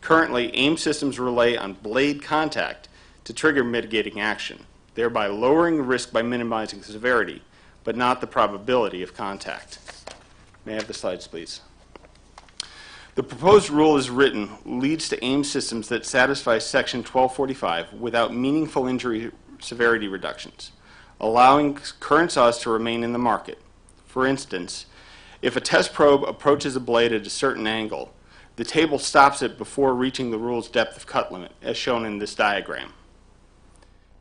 Currently, AIM systems rely on blade contact to trigger mitigating action, thereby lowering the risk by minimizing severity, but not the probability of contact. May I have the slides, please? The proposed rule as written leads to AIM systems that satisfy Section 1245 without meaningful injury severity reductions, allowing current saws to remain in the market. For instance, if a test probe approaches a blade at a certain angle, the table stops it before reaching the rule's depth of cut limit, as shown in this diagram.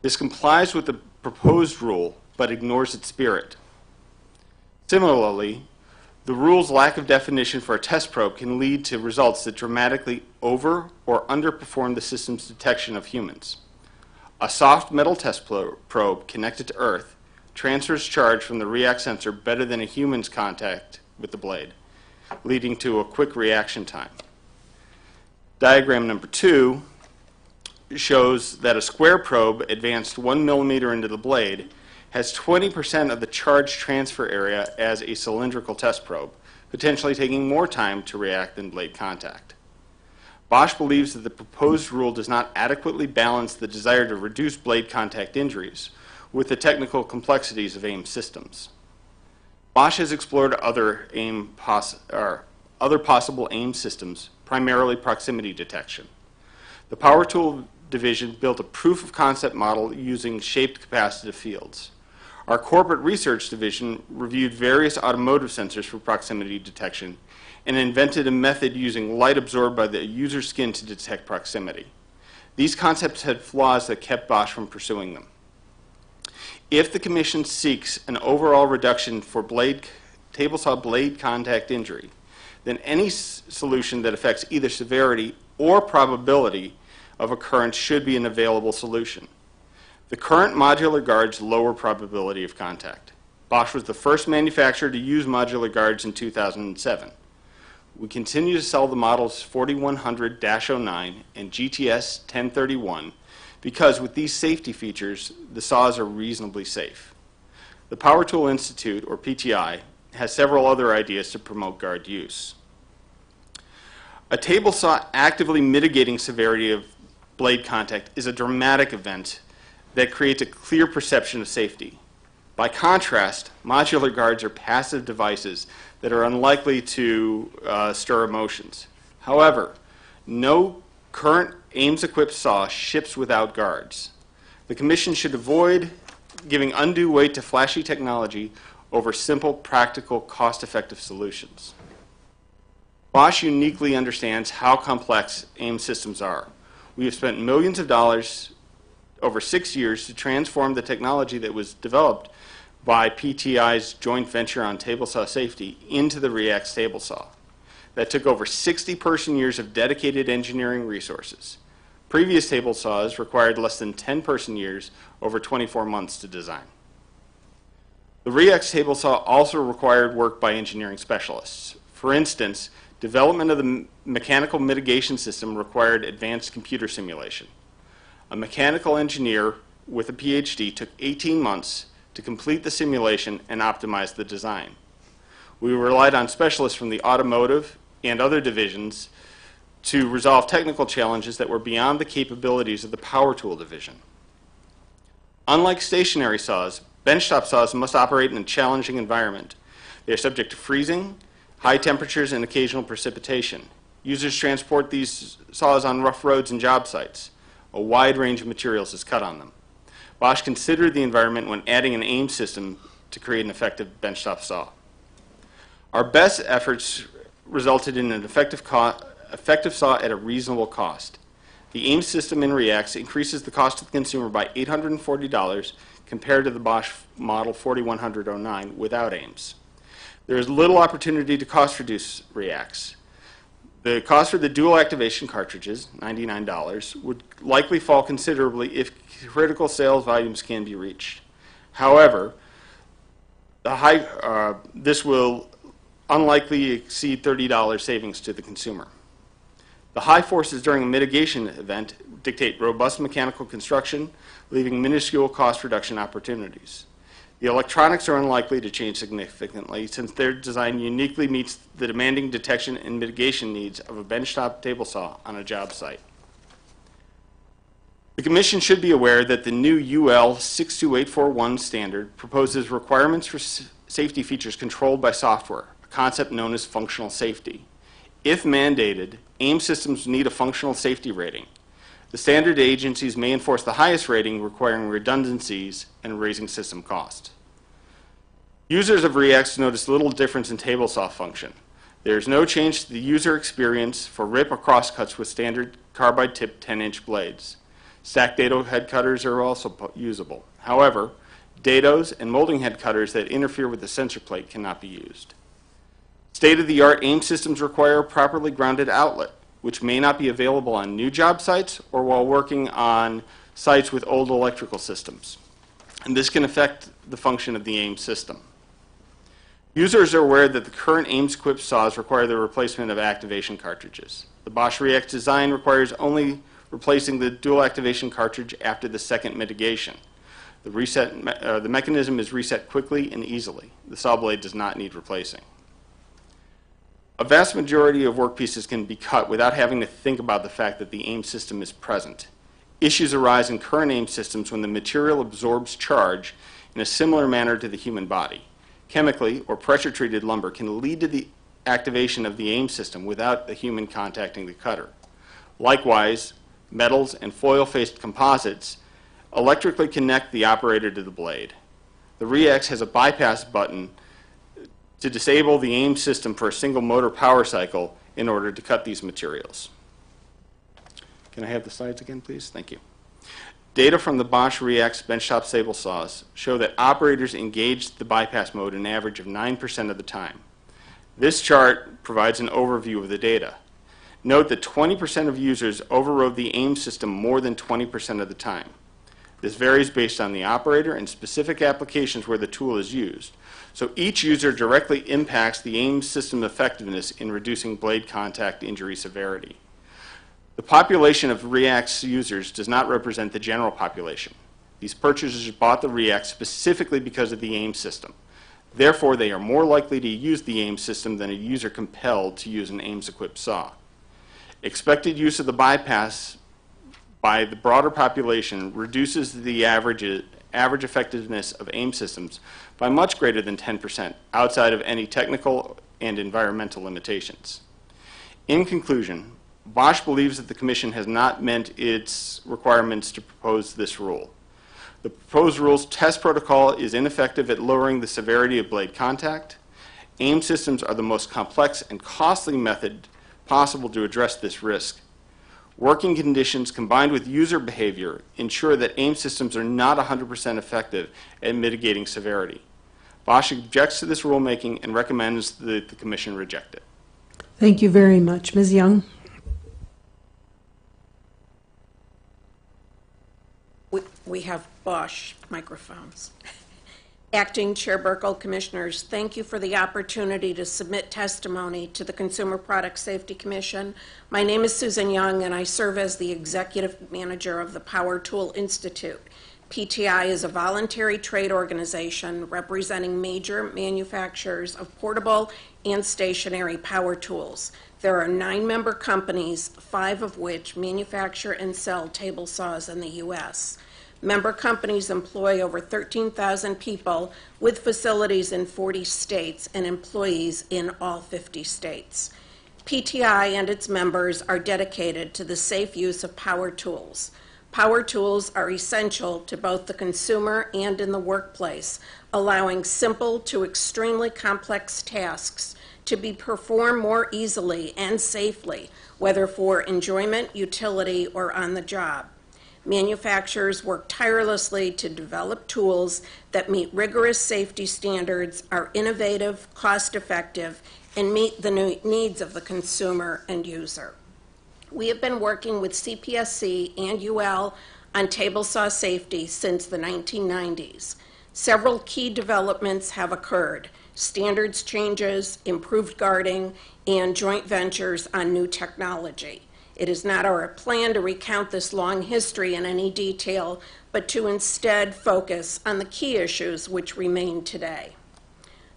This complies with the proposed rule, but ignores its spirit. Similarly, the rule's lack of definition for a test probe can lead to results that dramatically over or underperform the system's detection of humans. A soft metal test probe connected to Earth transfers charge from the REAX sensor better than a human's contact with the blade, leading to a quick reaction time. Diagram number 2 shows that a square probe advanced 1 millimeter into the blade has 20% of the charge transfer area as a cylindrical test probe, potentially taking more time to react than blade contact. Bosch believes that the proposed rule does not adequately balance the desire to reduce blade contact injuries with the technical complexities of Ames systems. Bosch has explored other possible Ames systems, primarily proximity detection. The Power Tool division built a proof of concept model using shaped capacitive fields. Our corporate research division reviewed various automotive sensors for proximity detection and invented a method using light absorbed by the user's skin to detect proximity. These concepts had flaws that kept Bosch from pursuing them. If the Commission seeks an overall reduction for table saw blade contact injury, then any solution that affects either severity or probability of occurrence should be an available solution. The current modular guards lower probability of contact. Bosch was the first manufacturer to use modular guards in 2007. We continue to sell the models 4100-09 and GTS 1031 because with these safety features, the saws are reasonably safe. The Power Tool Institute, or PTI, has several other ideas to promote guard use. A table saw actively mitigating severity of blade contact is a dramatic event that creates a clear perception of safety. By contrast, modular guards are passive devices that are unlikely to stir emotions. However, no current Ames-equipped saw ships without guards. The Commission should avoid giving undue weight to flashy technology over simple, practical, cost-effective solutions. Bosch uniquely understands how complex Ames systems are. We have spent millions of dollars over 6 years to transform the technology that was developed by PTI's joint venture on table saw safety into the REACT table saw. That took over 60 person-years of dedicated engineering resources. Previous table saws required less than 10 person-years over 24 months to design. The REACT table saw also required work by engineering specialists. For instance, development of the mechanical mitigation system required advanced computer simulation. A mechanical engineer with a PhD took 18 months to complete the simulation and optimize the design. We relied on specialists from the automotive and other divisions to resolve technical challenges that were beyond the capabilities of the Power Tool division. Unlike stationary saws, benchtop saws must operate in a challenging environment. They are subject to freezing, high temperatures, and occasional precipitation. Users transport these saws on rough roads and job sites. A wide range of materials is cut on them. Bosch considered the environment when adding an Ames system to create an effective benchtop saw. Our best efforts resulted in an effective saw at a reasonable cost. The Ames system in REACT increases the cost to the consumer by $840 compared to the Bosch model 4100-09 without Ames. There is little opportunity to cost reduce REACTs. The cost for the dual activation cartridges, $99, would likely fall considerably if critical sales volumes can be reached. However, this will unlikely exceed $30 savings to the consumer. The high forces during a mitigation event dictate robust mechanical construction, leaving minuscule cost reduction opportunities. The electronics are unlikely to change significantly since their design uniquely meets the demanding detection and mitigation needs of a benchtop table saw on a job site. The Commission should be aware that the new UL 62841 standard proposes requirements for safety features controlled by software, a concept known as functional safety. If mandated, Ames systems need a functional safety rating. The standard agencies may enforce the highest rating, requiring redundancies and raising system cost. Users of REACT notice little difference in table saw function. There is no change to the user experience for rip or crosscuts with standard carbide tipped 10-inch blades. Stack dado head cutters are also usable. However, dados and molding head cutters that interfere with the sensor plate cannot be used. State-of-the-art Ames systems require a properly grounded outlet, which may not be available on new job sites or while working on sites with old electrical systems. And this can affect the function of the Ames system. Users are aware that the current Ames-equipped saws require the replacement of activation cartridges. The Bosch REACT design requires only replacing the dual activation cartridge after the second mitigation. The mechanism is reset quickly and easily. The saw blade does not need replacing. A vast majority of workpieces can be cut without having to think about the fact that the Ames system is present. Issues arise in current Ames systems when the material absorbs charge in a similar manner to the human body. Chemically or pressure-treated lumber can lead to the activation of the Ames system without the human contacting the cutter. Likewise, metals and foil-faced composites electrically connect the operator to the blade. The REAX has a bypass button to disable the Ames system for a single motor power cycle in order to cut these materials. Can I have the slides again, please? Thank you. Data from the Bosch REAX benchtop table saws show that operators engage the bypass mode an average of 9% of the time. This chart provides an overview of the data. Note that 20% of users overrode the Ames system more than 20% of the time. This varies based on the operator and specific applications where the tool is used. So each user directly impacts the Ames system effectiveness in reducing blade contact injury severity. The population of REAX users does not represent the general population. These purchasers bought the REAX specifically because of the Ames system. Therefore, they are more likely to use the Ames system than a user compelled to use an Ames-equipped saw. Expected use of the bypass by the broader population reduces the average effectiveness of Ames systems by much greater than 10% outside of any technical and environmental limitations. In conclusion, Bosch believes that the Commission has not met its requirements to propose this rule. The proposed rule's test protocol is ineffective at lowering the severity of blade contact. Ames systems are the most complex and costly method possible to address this risk. Working conditions combined with user behavior ensure that Ames systems are not 100% effective at mitigating severity. Bosch objects to this rulemaking and recommends that the Commission reject it. Thank you very much. Ms. Young? We have Bosch microphones. Acting Chair Burkle, Commissioners, thank you for the opportunity to submit testimony to the Consumer Product Safety Commission. My name is Susan Young, and I serve as the Executive Manager of the Power Tool Institute. PTI is a voluntary trade organization representing major manufacturers of portable and stationary power tools. There are 9 member companies, 5 of which manufacture and sell table saws in the U.S. Member companies employ over 13,000 people with facilities in 40 states and employees in all 50 states. PTI and its members are dedicated to the safe use of power tools. Power tools are essential to both the consumer and in the workplace, allowing simple to extremely complex tasks to be performed more easily and safely, whether for enjoyment, utility, or on the job. Manufacturers work tirelessly to develop tools that meet rigorous safety standards, are innovative, cost-effective, and meet the needs of the consumer and user. We have been working with Cpsc and UL on table saw safety since the 1990s. Several key developments have occurred: standards changes, improved guarding, and joint ventures on new technology. It is not our plan to recount this long history in any detail, but to instead focus on the key issues which remain today.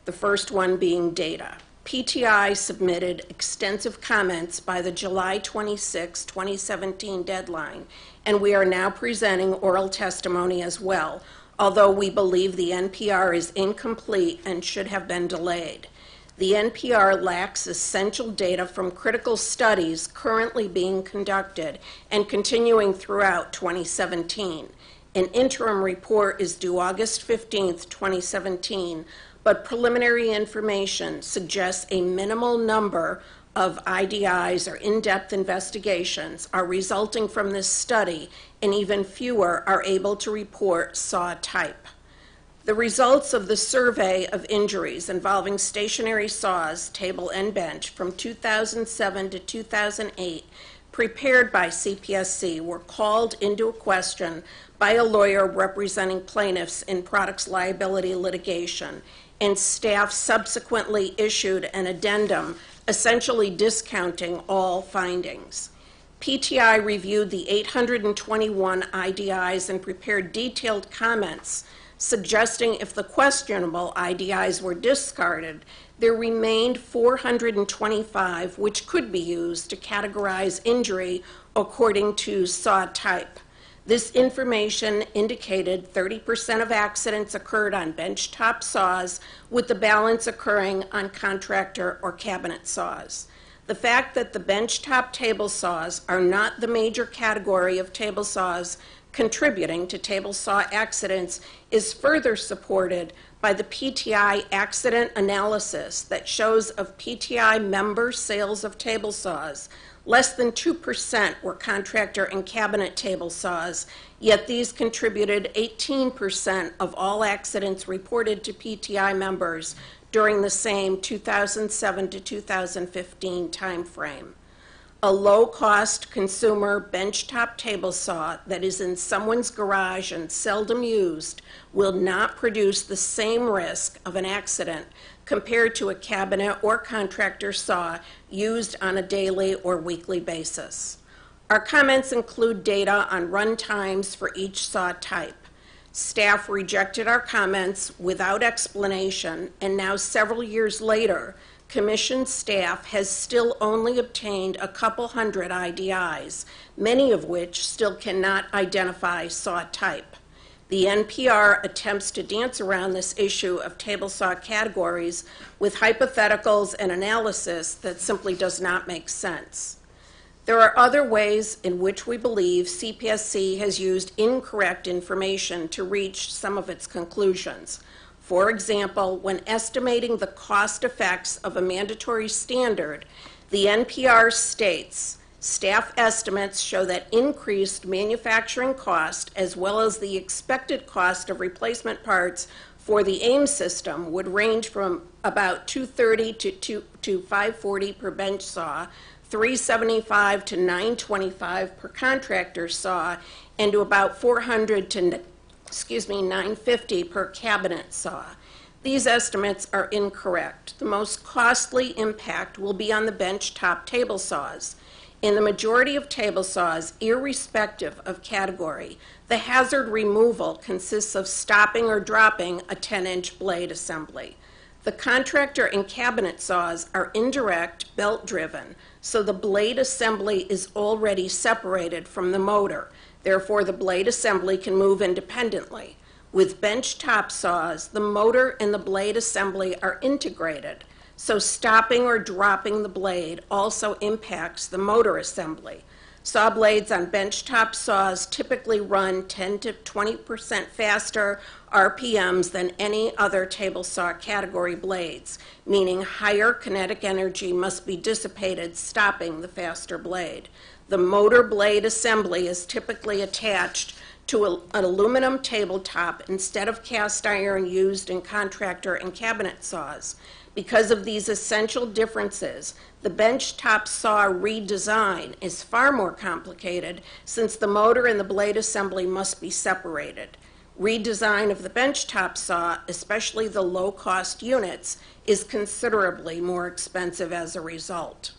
The first one being data. PTI submitted extensive comments by the July 26, 2017 deadline, and we are now presenting oral testimony as well, although we believe the NPR is incomplete and should have been delayed. The NPR lacks essential data from critical studies currently being conducted and continuing throughout 2017. An interim report is due August 15, 2017, but preliminary information suggests a minimal number of IDIs or in-depth investigations are resulting from this study, and even fewer are able to report saw type. The results of the survey of injuries involving stationary saws, table and bench, from 2007 to 2008, prepared by Cpsc, were called into question by a lawyer representing plaintiffs in products liability litigation, and staff subsequently issued an addendum essentially discounting all findings. PTI reviewed the 821 IDIs and prepared detailed comments suggesting if the questionable IDIs were discarded, there remained 425 which could be used to categorize injury according to saw type. This information indicated 30% of accidents occurred on benchtop saws, with the balance occurring on contractor or cabinet saws. The fact that the benchtop table saws are not the major category of table saws contributing to table saw accidents is further supported by the PTI accident analysis that shows of PTI member sales of table saws, less than 2% were contractor and cabinet table saws, yet these contributed 18% of all accidents reported to PTI members during the same 2007 to 2015 timeframe. A low-cost consumer benchtop table saw that is in someone's garage and seldom used will not produce the same risk of an accident compared to a cabinet or contractor saw used on a daily or weekly basis. Our comments include data on run times for each saw type. Staff rejected our comments without explanation, and now several years later, Commission staff has still only obtained a couple hundred IDIs, many of which still cannot identify saw type. The NPR attempts to dance around this issue of table saw categories with hypotheticals and analysis that simply does not make sense. There are other ways in which we believe CPSC has used incorrect information to reach some of its conclusions. For example, when estimating the cost effects of a mandatory standard, the NPR states, staff estimates show that increased manufacturing cost as well as the expected cost of replacement parts for the Ames system would range from about $230 to $540 per bench saw, $375 to $925 per contractor saw, and to about $400 to $950 per cabinet saw. These estimates are incorrect. The most costly impact will be on the benchtop table saws. In the majority of table saws, irrespective of category, the hazard removal consists of stopping or dropping a 10-inch blade assembly. The contractor and cabinet saws are indirect, belt-driven, so the blade assembly is already separated from the motor. Therefore, the blade assembly can move independently. With benchtop saws, the motor and the blade assembly are integrated, so stopping or dropping the blade also impacts the motor assembly. Saw blades on benchtop saws typically run 10 to 20% faster RPMs than any other table saw category blades, meaning higher kinetic energy must be dissipated stopping the faster blade. The motor blade assembly is typically attached to an aluminum tabletop instead of cast iron used in contractor and cabinet saws. Because of these essential differences, the benchtop saw redesign is far more complicated since the motor and the blade assembly must be separated. Redesign of the benchtop saw, especially the low-cost units, is considerably more expensive as a result.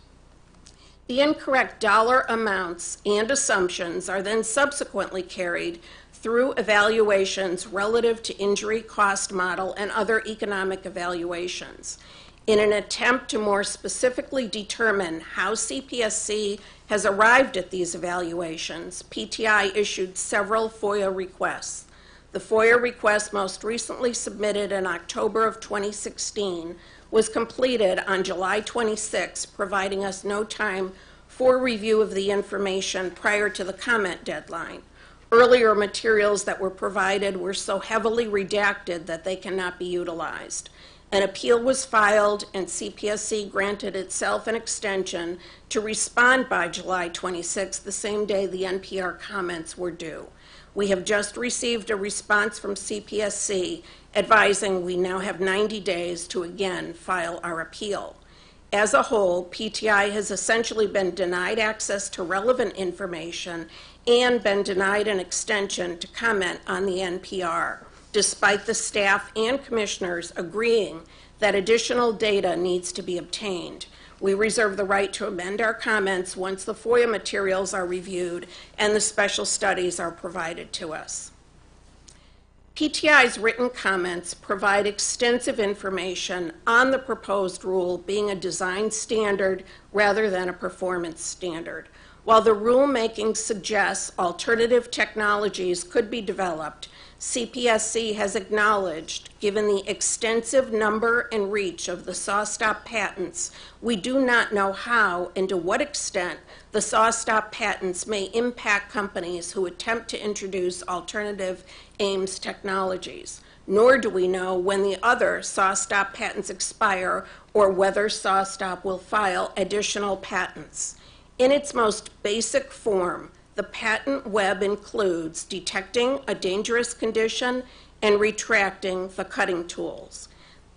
The incorrect dollar amounts and assumptions are then subsequently carried through evaluations relative to injury cost model and other economic evaluations. In an attempt to more specifically determine how CPSC has arrived at these evaluations, PTI issued several FOIA requests. The FOIA request most recently submitted in October of 2016 was completed on July 26, providing us no time for review of the information prior to the comment deadline. Earlier materials that were provided were so heavily redacted that they cannot be utilized. An appeal was filed, and CPSC granted itself an extension to respond by July 26, the same day the NPR comments were due. We have just received a response from CPSC advising we now have 90 days to again file our appeal. As a whole, PTI has essentially been denied access to relevant information and been denied an extension to comment on the NPR, despite the staff and commissioners agreeing that additional data needs to be obtained. We reserve the right to amend our comments once the FOIA materials are reviewed and the special studies are provided to us. PTI's written comments provide extensive information on the proposed rule being a design standard rather than a performance standard. While the rulemaking suggests alternative technologies could be developed, Cpsc has acknowledged, given the extensive number and reach of the SawStop patents, we do not know how and to what extent the SawStop patents may impact companies who attempt to introduce alternative Ames technologies. Nor do we know when the other SawStop patents expire or whether SawStop will file additional patents. In its most basic form, the patent web includes detecting a dangerous condition and retracting the cutting tools.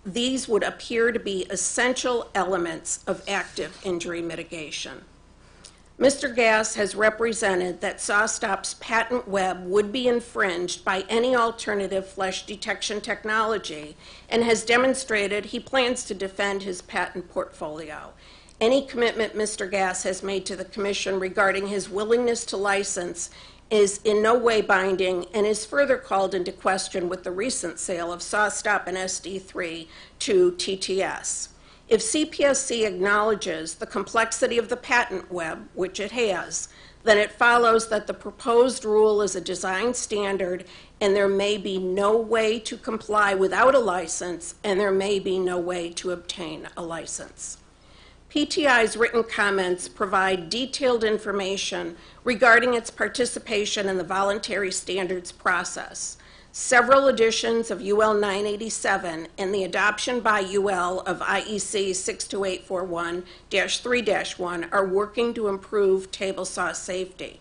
These would appear to be essential elements of active injury mitigation. Mr. Gass has represented that SawStop's patent web would be infringed by any alternative flesh detection technology and has demonstrated he plans to defend his patent portfolio. Any commitment Mr. Gass has made to the Commission regarding his willingness to license is in no way binding and is further called into question with the recent sale of SawStop and SD3 to TTS. If Cpsc acknowledges the complexity of the patent web, which it has, then it follows that the proposed rule is a design standard and there may be no way to comply without a license and there may be no way to obtain a license. PTI's written comments provide detailed information regarding its participation in the voluntary standards process. Several editions of UL 987 and the adoption by UL of IEC 62841-3-1 are working to improve table saw safety.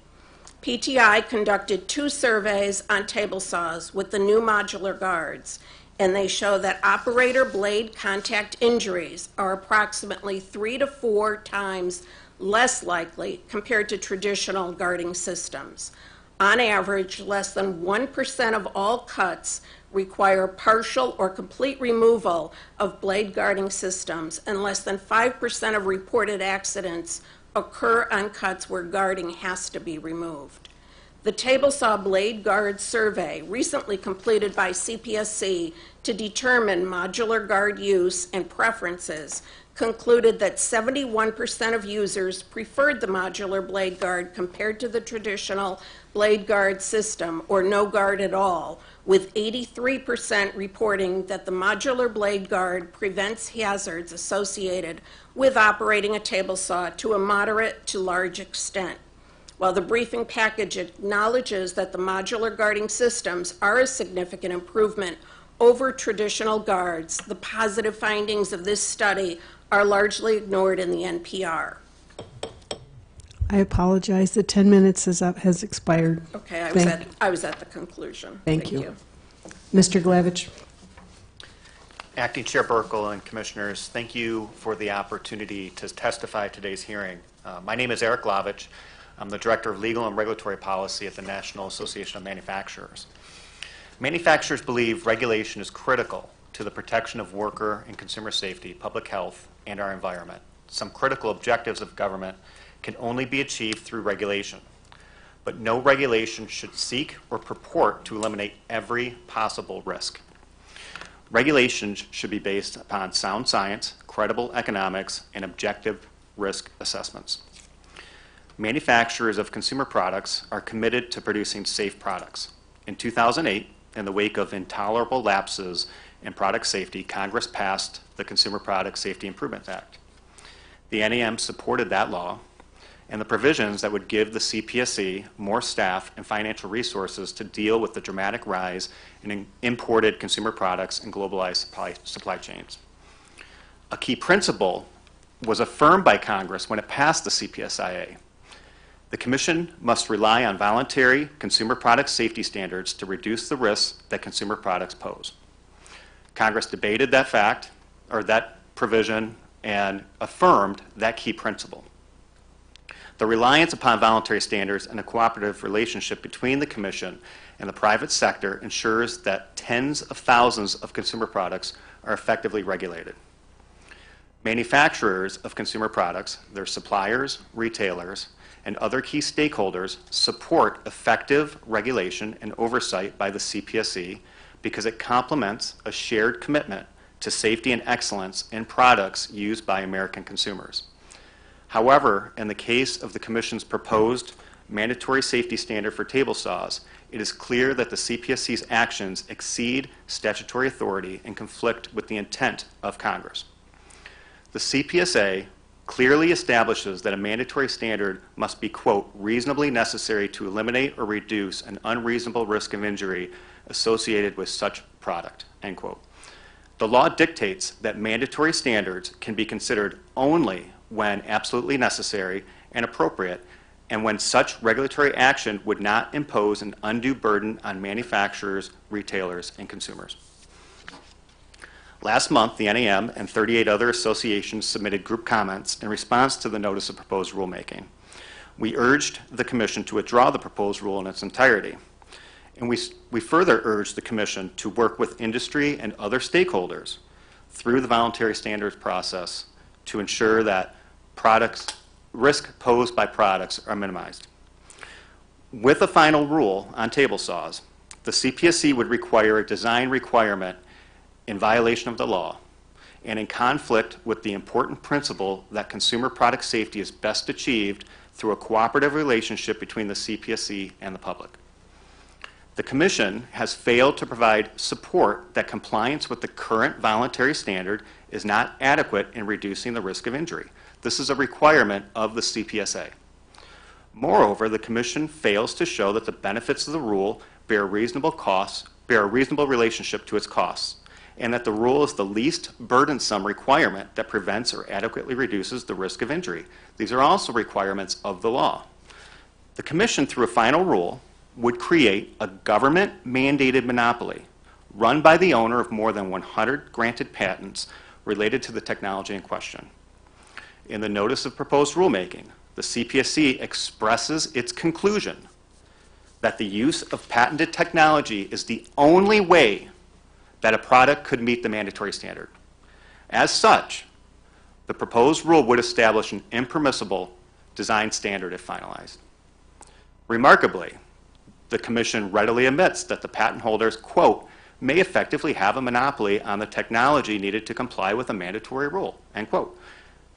PTI conducted 2 surveys on table saws with the new modular guards, and they show that operator blade contact injuries are approximately 3 to 4 times less likely compared to traditional guarding systems. On average, less than 1% of all cuts require partial or complete removal of blade guarding systems, and less than 5% of reported accidents occur on cuts where guarding has to be removed. The table saw blade guard survey, recently completed by Cpsc to determine modular guard use and preferences, concluded that 71% of users preferred the modular blade guard compared to the traditional blade guard system, or no guard at all, with 83% reporting that the modular blade guard prevents hazards associated with operating a table saw to a moderate to large extent. While the briefing package acknowledges that the modular guarding systems are a significant improvement over traditional guards, the positive findings of this study are largely ignored in the NPR. I apologize. The 10 minutes has expired. Okay, I was at the conclusion. Thank you. Mr. Glavich. Acting Chair Burkle and Commissioners, thank you for the opportunity to testify at today's hearing. My name is Eric Glavich. I'm the Director of Legal and Regulatory Policy at the National Association of Manufacturers. Manufacturers believe regulation is critical to the protection of worker and consumer safety, public health, and our environment. Some critical objectives of government can only be achieved through regulation, but no regulation should seek or purport to eliminate every possible risk. Regulations should be based upon sound science, credible economics, and objective risk assessments. Manufacturers of consumer products are committed to producing safe products. In 2008, in the wake of intolerable lapses in product safety, Congress passed the Consumer Product Safety Improvement Act. The NAM supported that law and the provisions that would give the Cpsc more staff and financial resources to deal with the dramatic rise in imported consumer products and globalized supply chains. A key principle was affirmed by Congress when it passed the CPSIA. The Commission must rely on voluntary consumer product safety standards to reduce the risks that consumer products pose. Congress debated that fact, or that provision, and affirmed that key principle. The reliance upon voluntary standards and a cooperative relationship between the Commission and the private sector ensures that tens of thousands of consumer products are effectively regulated. Manufacturers of consumer products, their suppliers, retailers, and other key stakeholders support effective regulation and oversight by the Cpsc because it complements a shared commitment to safety and excellence in products used by American consumers. However, in the case of the Commission's proposed mandatory safety standard for table saws, it is clear that the CPSC's actions exceed statutory authority and conflict with the intent of Congress. The CPSA clearly establishes that a mandatory standard must be, quote, reasonably necessary to eliminate or reduce an unreasonable risk of injury associated with such product, end quote. The law dictates that mandatory standards can be considered only when absolutely necessary and appropriate, and when such regulatory action would not impose an undue burden on manufacturers, retailers, and consumers. Last month, the NAM and 38 other associations submitted group comments in response to the notice of proposed rulemaking. We urged the Commission to withdraw the proposed rule in its entirety. And we further urged the Commission to work with industry and other stakeholders through the voluntary standards process to ensure that risk posed by products are minimized. With a final rule on table saws, the CPSC would require a design requirement in violation of the law and in conflict with the important principle that consumer product safety is best achieved through a cooperative relationship between the CPSC and the public. The Commission has failed to provide support that compliance with the current voluntary standard is not adequate in reducing the risk of injury. This is a requirement of the CPSA. Moreover, the Commission fails to show that the benefits of the rule bear a reasonable relationship to its costs, and that the rule is the least burdensome requirement that prevents or adequately reduces the risk of injury. These are also requirements of the law. The Commission, through a final rule, would create a government-mandated monopoly run by the owner of more than 100 granted patents related to the technology in question. In the notice of proposed rulemaking, the CPSC expresses its conclusion that the use of patented technology is the only way that a product could meet the mandatory standard. As such, the proposed rule would establish an impermissible design standard if finalized. Remarkably, the Commission readily admits that the patent holders, quote, may effectively have a monopoly on the technology needed to comply with a mandatory rule, end quote.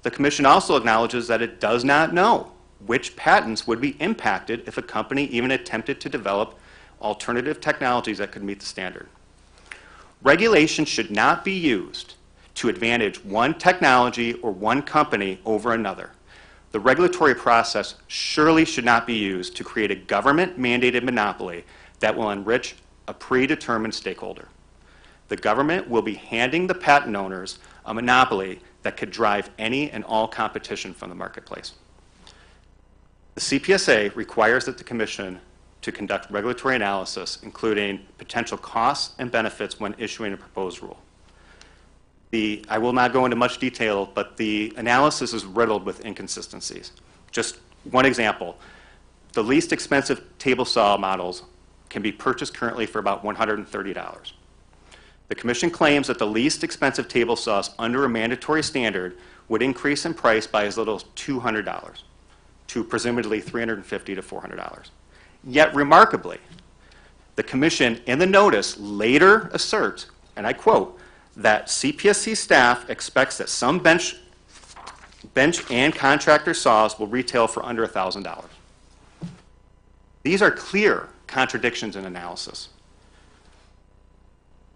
The Commission also acknowledges that it does not know which patents would be impacted if a company even attempted to develop alternative technologies that could meet the standard. Regulation should not be used to advantage one technology or one company over another. The regulatory process surely should not be used to create a government-mandated monopoly that will enrich a predetermined stakeholder. The government will be handing the patent owners a monopoly that could drive any and all competition from the marketplace. The CPSA requires that the Commission to conduct regulatory analysis, including potential costs and benefits when issuing a proposed rule. I will not go into much detail, but the analysis is riddled with inconsistencies. Just one example, the least expensive table saw models can be purchased currently for about $130. The Commission claims that the least expensive table saws under a mandatory standard would increase in price by as little as $200 to presumably $350 to $400. Yet remarkably, the Commission in the notice later asserts, and I quote, that CPSC staff expects that some bench and contractor saws will retail for under $1,000. These are clear contradictions in analysis.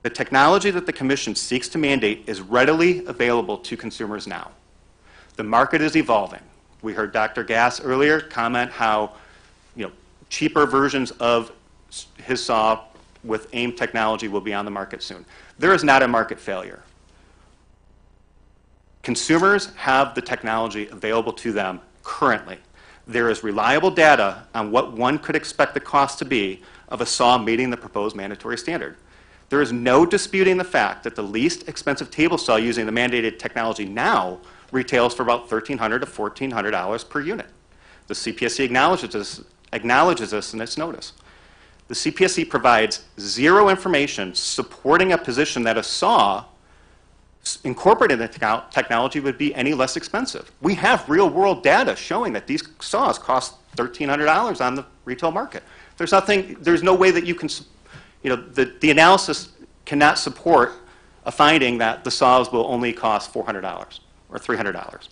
The technology that the Commission seeks to mandate is readily available to consumers now. The market is evolving. We heard Dr. Gass earlier comment how cheaper versions of his saw with Ames technology will be on the market soon. There is not a market failure. Consumers have the technology available to them currently. There is reliable data on what one could expect the cost to be of a saw meeting the proposed mandatory standard. There is no disputing the fact that the least expensive table saw using the mandated technology now retails for about $1,300 to $1,400 per unit. The CPSC acknowledges this in its notice. The CPSC provides zero information supporting a position that a saw incorporated in the technology would be any less expensive. We have real-world data showing that these saws cost $1,300 on the retail market. There's no way that you can, the analysis cannot support a finding that the saws will only cost $400 or $300.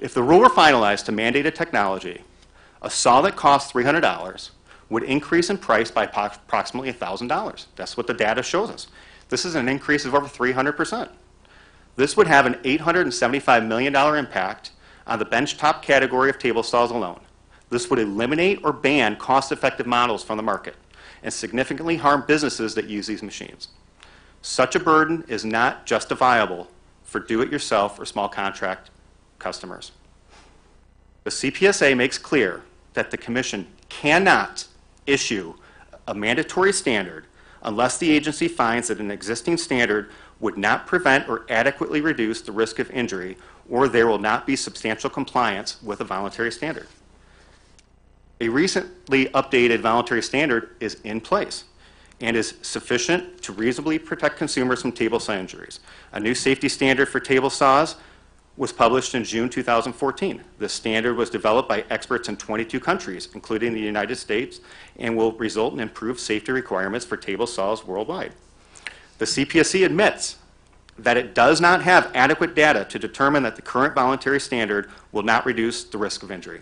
If the rule were finalized to mandate a technology, a saw that costs $300 would increase in price by approximately $1,000. That's what the data shows us. This is an increase of over 300%. This would have an $875 million impact on the benchtop category of table saws alone. This would eliminate or ban cost-effective models from the market and significantly harm businesses that use these machines. Such a burden is not justifiable for do-it-yourself or small contract customers. The CPSA makes clear that the Commission cannot issue a mandatory standard unless the agency finds that an existing standard would not prevent or adequately reduce the risk of injury, or there will not be substantial compliance with a voluntary standard. A recently updated voluntary standard is in place and is sufficient to reasonably protect consumers from table saw injuries. A new safety standard for table saws was published in June 2014. This standard was developed by experts in 22 countries, including the United States, and will result in improved safety requirements for table saws worldwide. The CPSC admits that it does not have adequate data to determine that the current voluntary standard will not reduce the risk of injury.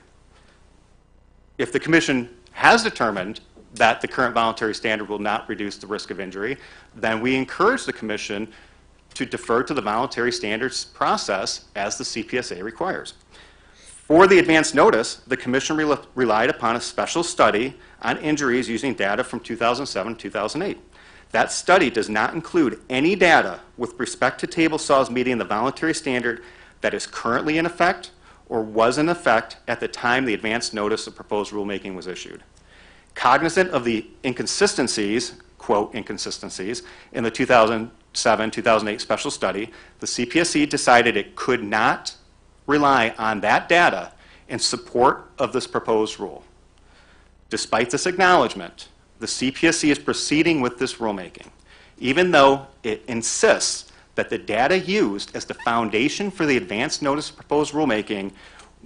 If the Commission has determined that the current voluntary standard will not reduce the risk of injury, then we encourage the Commission to defer to the voluntary standards process as the CPSA requires. For the advance notice, the Commission relied upon a special study on injuries using data from 2007-2008. That study does not include any data with respect to table saws meeting the voluntary standard that is currently in effect or was in effect at the time the advance notice of proposed rulemaking was issued. Cognizant of the inconsistencies, quote, inconsistencies, in the 2007-2008 special study, the CPSC decided it could not rely on that data in support of this proposed rule. Despite this acknowledgement, the CPSC is proceeding with this rulemaking, even though it insists that the data used as the foundation for the advance notice of proposed rulemaking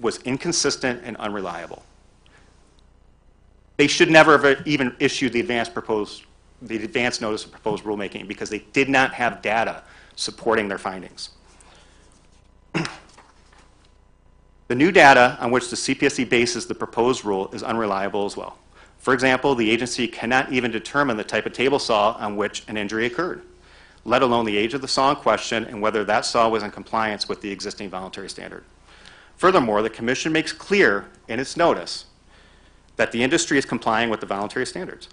was inconsistent and unreliable. They should never have even issued the advance notice of proposed rulemaking because they did not have data supporting their findings. The new data on which the CPSC bases the proposed rule is unreliable as well. For example, the agency cannot even determine the type of table saw on which an injury occurred, let alone the age of the saw in question and whether that saw was in compliance with the existing voluntary standard. Furthermore, the Commission makes clear in its notice that the industry is complying with the voluntary standards.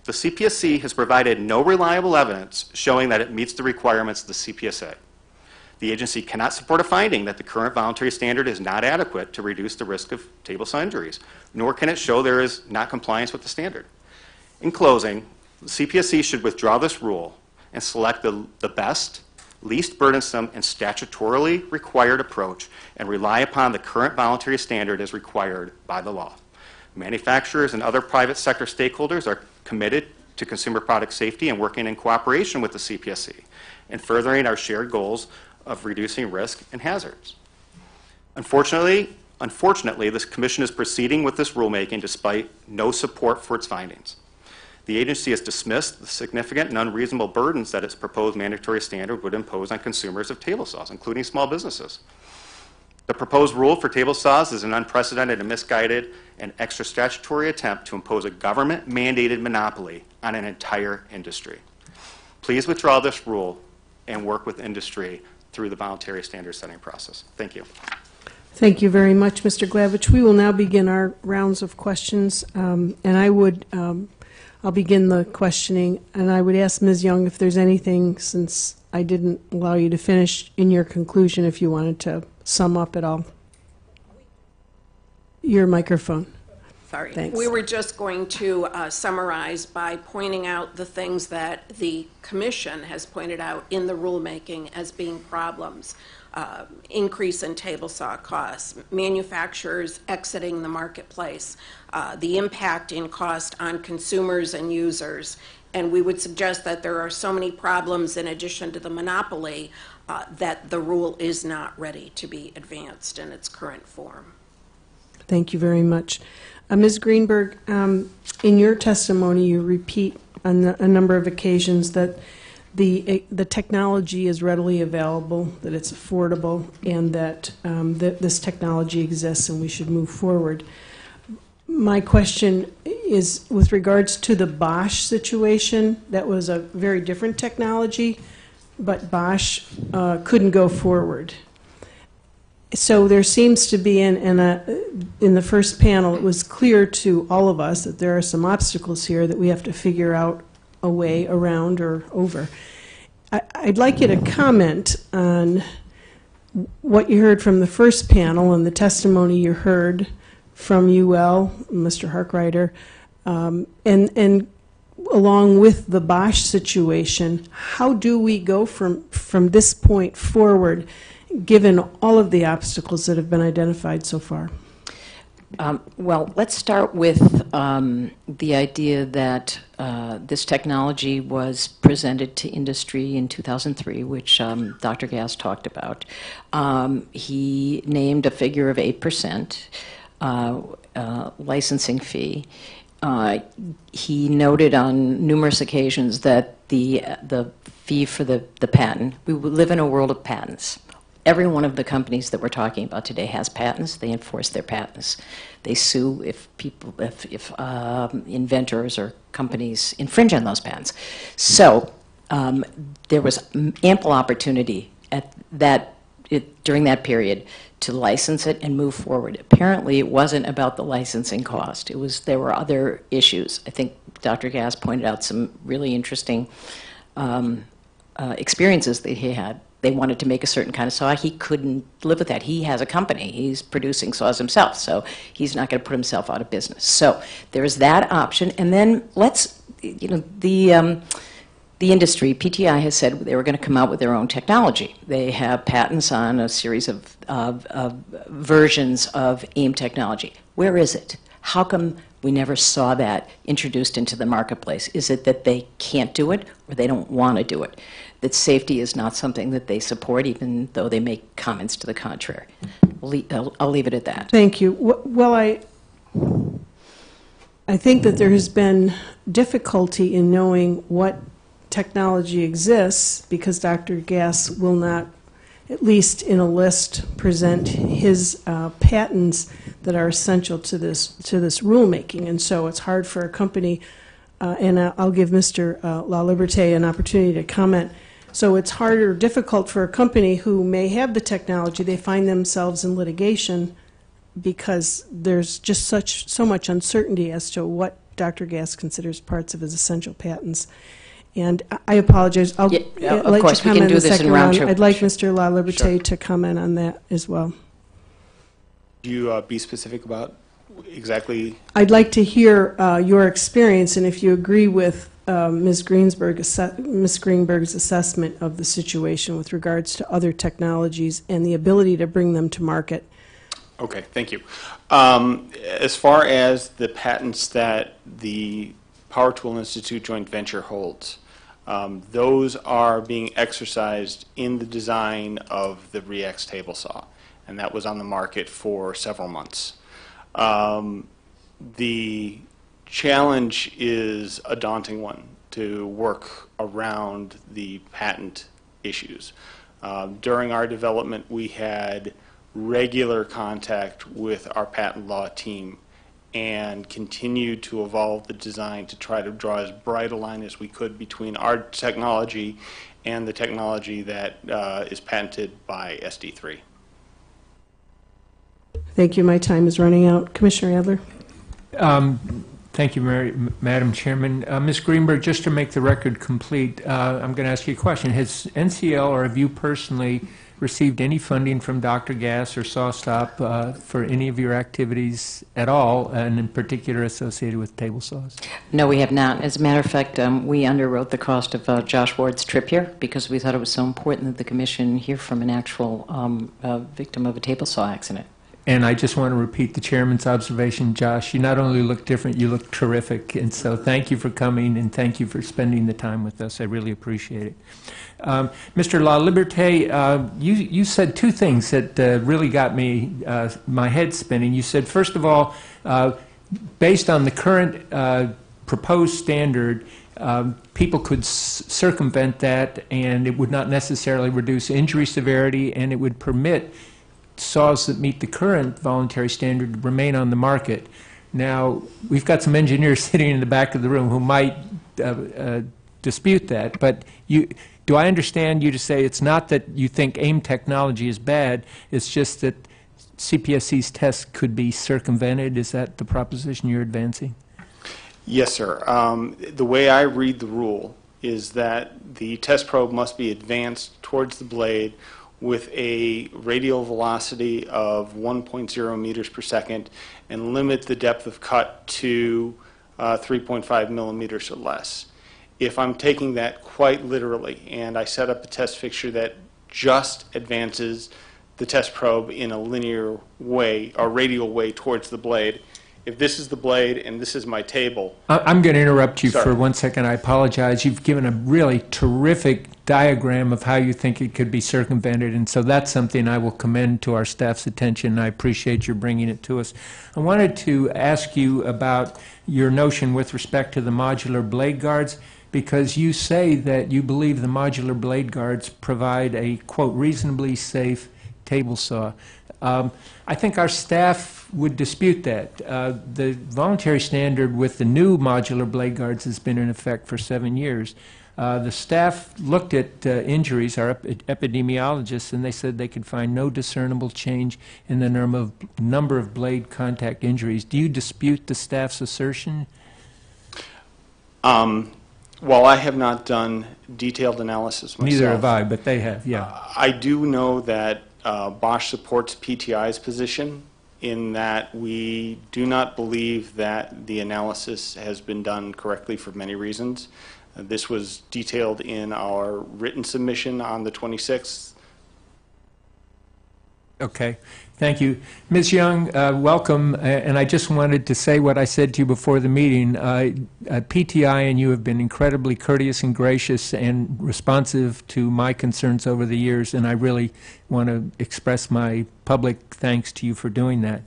The CPSC has provided no reliable evidence showing that it meets the requirements of the CPSA. The agency cannot support a finding that the current voluntary standard is not adequate to reduce the risk of table saw injuries, nor can it show there is not compliance with the standard. In closing, the CPSC should withdraw this rule and select the best, least burdensome, and statutorily required approach and rely upon the current voluntary standard as required by the law. Manufacturers and other private sector stakeholders are committed to consumer product safety and working in cooperation with the CPSC in furthering our shared goals of reducing risk and hazards. Unfortunately, this Commission is proceeding with this rulemaking despite no support for its findings. The agency has dismissed the significant and unreasonable burdens that its proposed mandatory standard would impose on consumers of table saws, including small businesses. The proposed rule for table saws is an unprecedented and misguided and extra statutory attempt to impose a government-mandated monopoly on an entire industry. Please withdraw this rule and work with industry through the voluntary standard setting process. Thank you. Thank you very much, Mr. Glavich. We will now begin our rounds of questions, and I'll begin the questioning, and I would ask Ms. Young if there's anything, since I didn't allow you to finish in your conclusion, if you wanted to sum up at all. Your microphone. Sorry. Thanks. We were just going to summarize by pointing out the things that the Commission has pointed out in the rulemaking as being problems. Increase in table saw costs, manufacturers exiting the marketplace, the impact in cost on consumers and users. And we would suggest that there are so many problems in addition to the monopoly that the rule is not ready to be advanced in its current form. Thank you very much. Ms. Greenberg, in your testimony, you repeat on a number of occasions that the technology is readily available, that it's affordable, and that this technology exists and we should move forward. My question is with regards to the Bosch situation. That was a very different technology, but Bosch couldn't go forward. So there seems to be, in the first panel, it was clear to all of us that there are some obstacles here that we have to figure out a way around or over. I'd like you to comment on what you heard from the first panel and the testimony you heard from UL, Mr. Harkreiter, and along with the Bosch situation. How do we go from this point forward, given all of the obstacles that have been identified so far? Well, let's start with the idea that this technology was presented to industry in 2003, which Dr. Gass talked about. He named a figure of 8% licensing fee. He noted on numerous occasions that the fee for the patent, we live in a world of patents. Every one of the companies that we're talking about today has patents. They enforce their patents. They sue if inventors or companies infringe on those patents. So there was ample opportunity during that period to license it and move forward. Apparently, it wasn't about the licensing cost. There were other issues. I think Dr. Gass pointed out some really interesting experiences that he had. They wanted to make a certain kind of saw. He couldn't live with that. He has a company. He's producing saws himself, so he's not going to put himself out of business. So there's that option. And then the industry, PTI has said they were going to come out with their own technology. They have patents on a series of versions of AIM technology. Where is it? How come we never saw that introduced into the marketplace? Is it that they can't do it or they don't want to do it? That safety is not something that they support, even though they make comments to the contrary. I'll leave it at that. Thank you. Well, I think that there has been difficulty in knowing what technology exists because Dr. Gass will not, at least in a list, present his patents that are essential to this rulemaking. And so it's hard for a company, and I'll give Mr. La Liberté an opportunity to comment. So it's hard or difficult for a company who may have the technology. They find themselves in litigation because there's just so much uncertainty as to what Dr. Gass considers parts of his essential patents. And I apologize. I'll let you comment in the second round. I'd like Mr. La Liberté to comment on that as well. Could you be specific about exactly? I'd like to hear your experience, and if you agree with Ms. Greenberg's assessment of the situation with regards to other technologies and the ability to bring them to market. Okay, thank you. As far as the patents that the Power Tool Institute joint venture holds, those are being exercised in the design of the REX table saw, and that was on the market for several months. The challenge is a daunting one to work around the patent issues. During our development, we had regular contact with our patent law team and continued to evolve the design to try to draw as bright a line as we could between our technology and the technology that is patented by SD3. Thank you. My time is running out. Commissioner Adler. Thank you, Madam Chairman. Ms. Greenberg, just to make the record complete, I'm going to ask you a question. Has NCL or have you personally received any funding from Dr. Gass or SawStop for any of your activities at all, and in particular associated with table saws? No, we have not. As a matter of fact, we underwrote the cost of Josh Ward's trip here because we thought it was so important that the Commission hear from an actual victim of a table saw accident. And I just want to repeat the Chairman's observation, Josh. You not only look different, you look terrific. And so thank you for coming, and thank you for spending the time with us. I really appreciate it. Mr. La Liberté, you said two things that really got me, my head spinning. You said, first of all, based on the current proposed standard, people could circumvent that, and it would not necessarily reduce injury severity, and it would permit saws that meet the current voluntary standard to remain on the market. Now, we've got some engineers sitting in the back of the room who might dispute that, but do I understand you to say it's not that you think AIM technology is bad, it's just that CPSC's tests could be circumvented? Is that the proposition you're advancing? Yes, sir. The way I read the rule is that the test probe must be advanced towards the blade with a radial velocity of 1.0 meters per second and limit the depth of cut to 3.5 millimeters or less. If I'm taking that quite literally and I set up a test fixture that just advances the test probe in a linear way or radial way towards the blade, if this is the blade and this is my table. I'm going to interrupt you Sorry. for 1 second. I apologize. You've given a really terrific diagram of how you think it could be circumvented, and so that's something I will commend to our staff's attention. I appreciate your bringing it to us. I wanted to ask you about your notion with respect to the modular blade guards, because you say that you believe the modular blade guards provide a, quote, reasonably safe table saw. I think our staff would dispute that. The voluntary standard with the new modular blade guards has been in effect for 7 years. The staff looked at injuries, our epidemiologists, and they said they could find no discernible change in the number of blade contact injuries. Do you dispute the staff's assertion? While I have not done detailed analysis myself. Neither have I, but they have, yeah. I do know that Bosch supports PTI's position in that we do not believe that the analysis has been done correctly for many reasons. This was detailed in our written submission on the 26th. Okay, thank you. Ms. Young, welcome, and I just wanted to say what I said to you before the meeting. PTI and you have been incredibly courteous and gracious and responsive to my concerns over the years, and I really want to express my public thanks to you for doing that.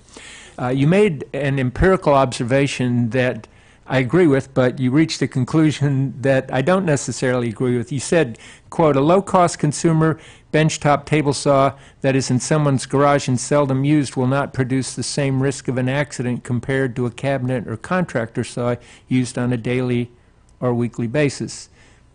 You made an empirical observation that I agree with, but you reached a conclusion that I don't necessarily agree with. You said, quote, a low-cost consumer benchtop table saw that is in someone's garage and seldom used will not produce the same risk of an accident compared to a cabinet or contractor saw used on a daily or weekly basis.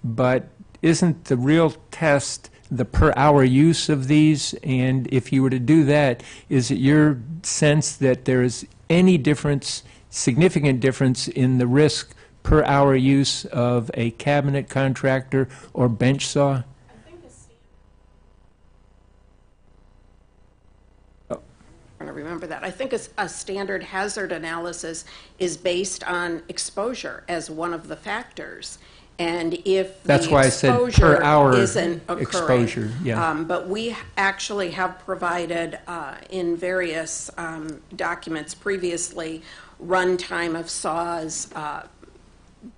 But isn't the real test the per hour use of these? And if you were to do that, is it your sense that there is any difference, significant difference in the risk per hour use of a cabinet, contractor, or bench saw? I remember that. I think a standard hazard analysis is based on exposure as one of the factors. And if that's the why I said exposure per hour isn't occurring, exposure, yeah. But we actually have provided in various documents previously runtime of saws,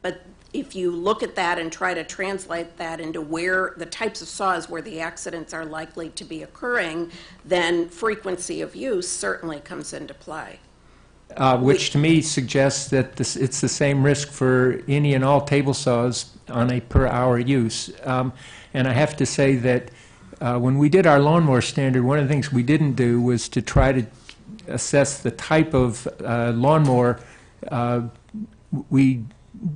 but if you look at that and try to translate that into where the types of saws where the accidents are likely to be occurring, then frequency of use certainly comes into play. Which to me suggests that it's the same risk for any and all table saws on a per hour use. And I have to say that when we did our lawnmower standard, one of the things we didn't do was to try to assess the type of lawnmower. We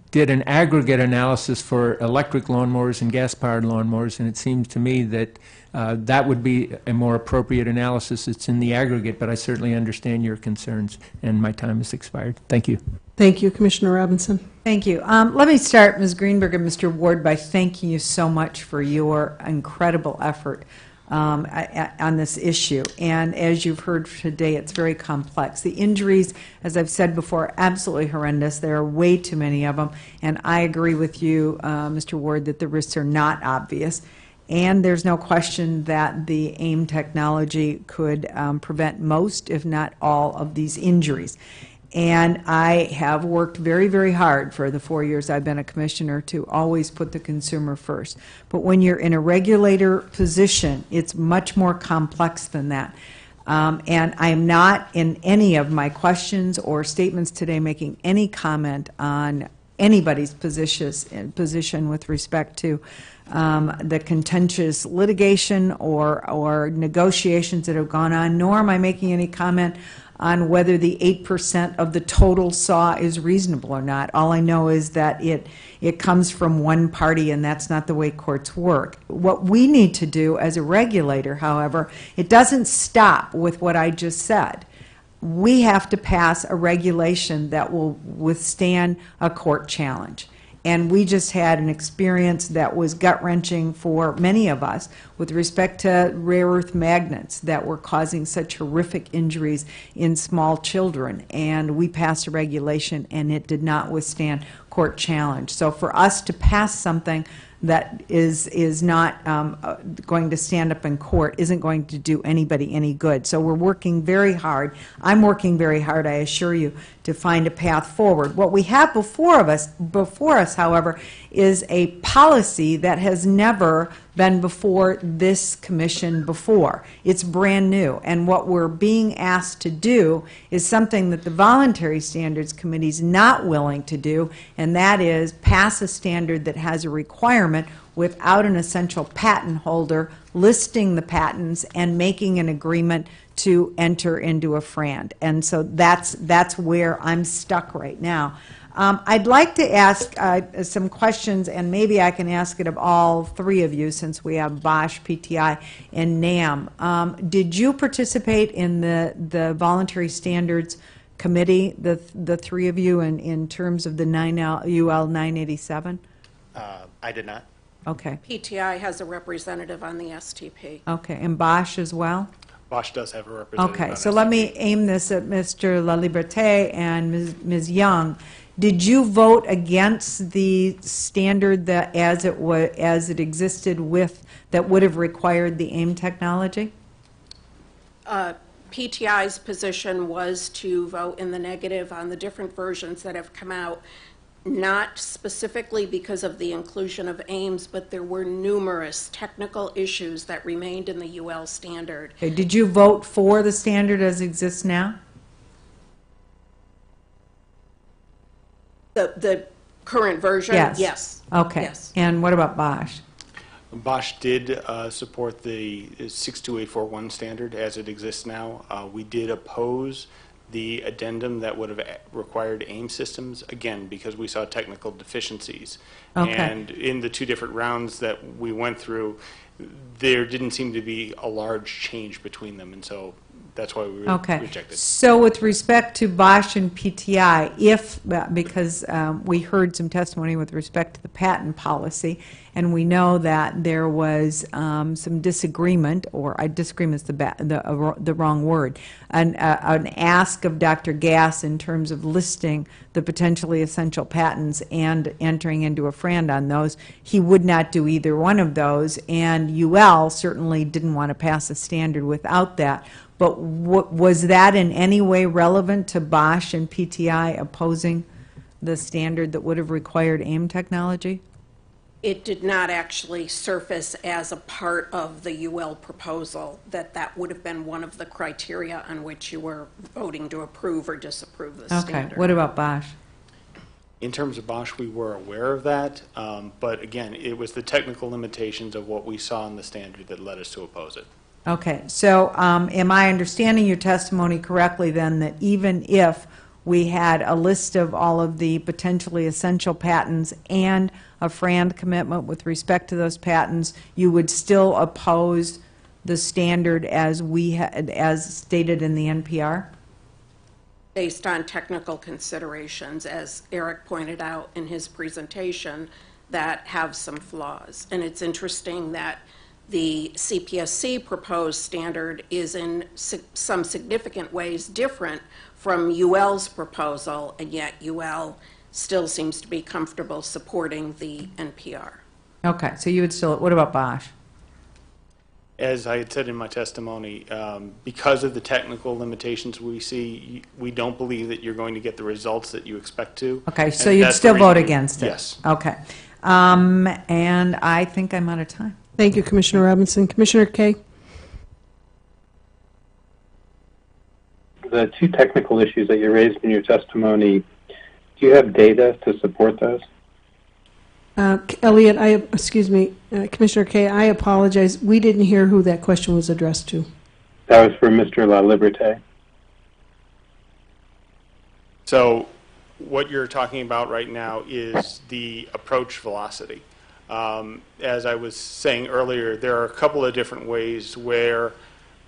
did an aggregate analysis for electric lawnmowers and gas-powered lawnmowers, and it seems to me that that would be a more appropriate analysis. It's in the aggregate, but I certainly understand your concerns, and my time has expired. Thank you. Thank you, Commissioner Robinson. Thank you. Let me start, Ms. Greenberg and Mr. Ward, by thanking you so much for your incredible effort on this issue. And as you've heard today, it's very complex. The injuries, as I've said before, are absolutely horrendous. There are way too many of them. And I agree with you, Mr. Ward, that the risks are not obvious. And there's no question that the AIM technology could prevent most, if not all, of these injuries. And I have worked very, very hard for the 4 years I've been a commissioner to always put the consumer first. But when you're in a regulator position, it's much more complex than that. And I am not in any of my questions or statements today making any comment on anybody's position with respect to the contentious litigation or negotiations that have gone on, nor am I making any comment on whether the 8% of the total SAW is reasonable or not. All I know is that it comes from one party, and that's not the way courts work. What we need to do as a regulator, however, it doesn't stop with what I just said. We have to pass a regulation that will withstand a court challenge. And we just had an experience that was gut-wrenching for many of us with respect to rare earth magnets that were causing such horrific injuries in small children. And we passed a regulation, and it did not withstand court challenge. So for us to pass something that is not going to stand up in court isn't going to do anybody any good. So we're working very hard. I'm working very hard, I assure you, to find a path forward. What we have before us, however, is a policy that has never been before this commission before. It's brand new, and what we're being asked to do is something that the Voluntary Standards Committee is not willing to do, and that is pass a standard that has a requirement without an essential patent holder listing the patents and making an agreement to enter into a FRAND. And so that's where I'm stuck right now. I'd like to ask some questions, and maybe I can ask it of all three of you since we have Bosch, PTI, and NAM. Did you participate in the Voluntary Standards Committee, the three of you, in terms of the UL 987? I did not. Okay. PTI has a representative on the STP. Okay, and Bosch as well? Bosch does have a representative. Okay, on so STP. let me aim this at Mr. Laliberté and Ms. Young. Did you vote against the standard that as it existed that would have required the AIM technology? PTI's position was to vote in the negative on the different versions that have come out, not specifically because of the inclusion of Ames, but there were numerous technical issues that remained in the UL standard. Okay, did you vote for the standard as it exists now? The current version? Yes. Yes. Okay. Yes. And what about Bosch? Bosch did support the 62841 standard as it exists now. We did oppose the addendum that would have required AIM systems, again, because we saw technical deficiencies. Okay. And in the two different rounds that we went through, there didn't seem to be a large change between them, and so that's why we rejected. So with respect to Bosch and PTI, because we heard some testimony with respect to the patent policy, and we know that there was some disagreement, or disagreement is the wrong word, an ask of Dr. Gass in terms of listing the potentially essential patents and entering into a FRAND on those. He would not do either one of those, and UL certainly didn't want to pass a standard without that. But was that in any way relevant to Bosch and PTI opposing the standard that would have required AIM technology? It did not actually surface as a part of the UL proposal that would have been one of the criteria on which you were voting to approve or disapprove the standard. Okay. What about Bosch? In terms of Bosch, we were aware of that, but again, it was the technical limitations of what we saw in the standard that led us to oppose it. Okay, so am I understanding your testimony correctly then that even if we had a list of all of the potentially essential patents and a FRAND commitment with respect to those patents, you would still oppose the standard as as stated in the NPR? Based on technical considerations, as Eric pointed out in his presentation, that have some flaws. And it's interesting that the Cpsc proposed standard is in some significant ways different from UL's proposal, and yet UL still seems to be comfortable supporting the NPR. Okay, so you would still, what about Bosch? As I had said in my testimony, because of the technical limitations we see, we don't believe that you're going to get the results that you expect to. Okay, so you'd still vote against it? Yes. Okay. And I think I'm out of time. Thank you, Commissioner Robinson. Commissioner Kaye? The two technical issues that you raised in your testimony, Do you have data to support those? Elliot, Commissioner Kay, I apologize. We didn't hear who that question was addressed to. That was for Mr. La Liberté. So what you're talking about right now is the approach velocity. As I was saying earlier, there are a couple of different ways where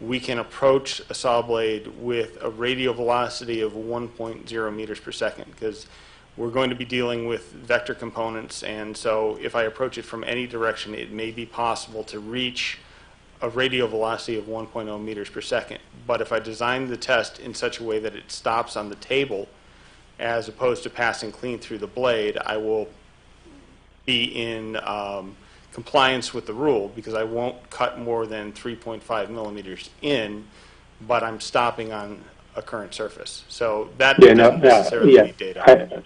we can approach a saw blade with a radial velocity of 1.0 meters per second, because we're going to be dealing with vector components, and so if I approach it from any direction, it may be possible to reach a radial velocity of 1.0 meters per second. But if I design the test in such a way that it stops on the table, as opposed to passing clean through the blade, I will be in compliance with the rule, because I won't cut more than 3.5 millimeters in, but I'm stopping on a current surface. So that doesn't necessarily need data.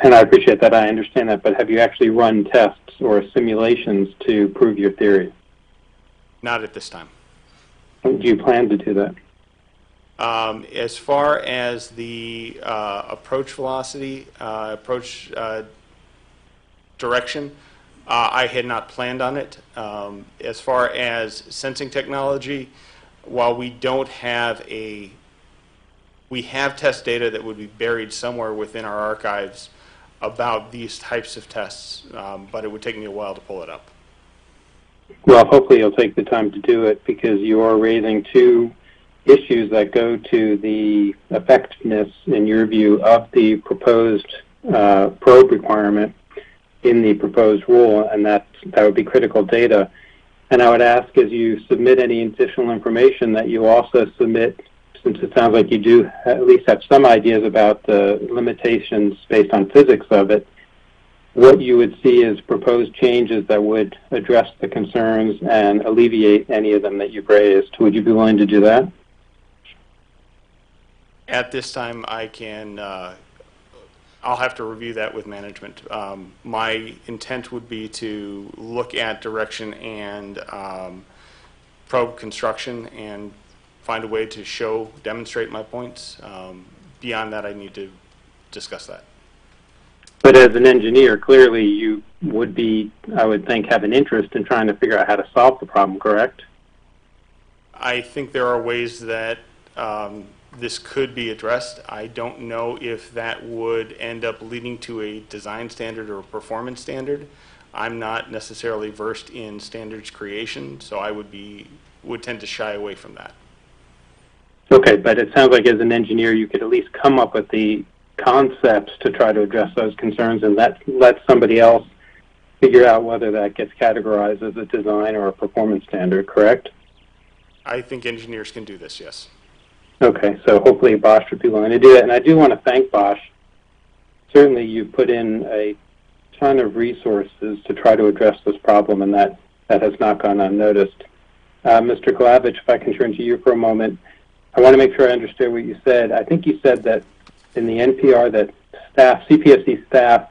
And I appreciate that. I understand that. But have you actually run tests or simulations to prove your theory? Not at this time. Do you plan to do that? As far as the approach velocity, direction, I had not planned on it. As far as sensing technology, while we don't have we have test data that would be buried somewhere within our archives about these types of tests, but it would take me a while to pull it up. Well, hopefully you'll take the time to do it, because you are raising two issues that go to the effectiveness, in your view, of the proposed probe requirement in the proposed rule, and that would be critical data. And I would ask, as you submit any additional information, that you also submit, since it sounds like you do at least have some ideas about the limitations based on physics of it, what you would see as proposed changes that would address the concerns and alleviate any of them that you've raised. Would you be willing to do that? At this time, I can, I'll have to review that with management. My intent would be to look at direction and probe construction and find a way to demonstrate my points. Beyond that, I need to discuss that. But as an engineer, clearly you would be, I would think, have an interest in trying to figure out how to solve the problem, correct? I think there are ways that this could be addressed. I don't know if that would end up leading to a design standard or a performance standard. I'm not necessarily versed in standards creation, so I would tend to shy away from that. Okay, but it sounds like as an engineer you could at least come up with the concepts to try to address those concerns, and let somebody else figure out whether that gets categorized as a design or a performance standard, correct? I think engineers can do this, yes. Okay, so hopefully Bosch would be willing to do that. And I do want to thank Bosch. Certainly you put in a ton of resources to try to address this problem, and that has not gone unnoticed. Mr. Glavich, if I can turn to you for a moment, I want to make sure I understood what you said. I think you said that in the NPR that CPSC staff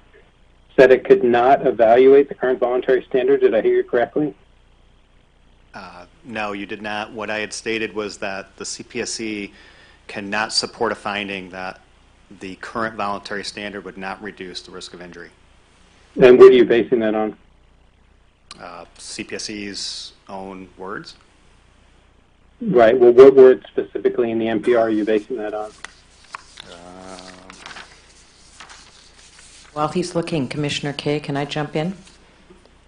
said it could not evaluate the current voluntary standard. Did I hear you correctly? No, you did not. What I had stated was that the CPSC cannot support a finding that the current voluntary standard would not reduce the risk of injury. And what are you basing that on? CPSC's own words. Right. Well, what words specifically in the NPR are you basing that on? While he's looking, Commissioner Kay, can I jump in?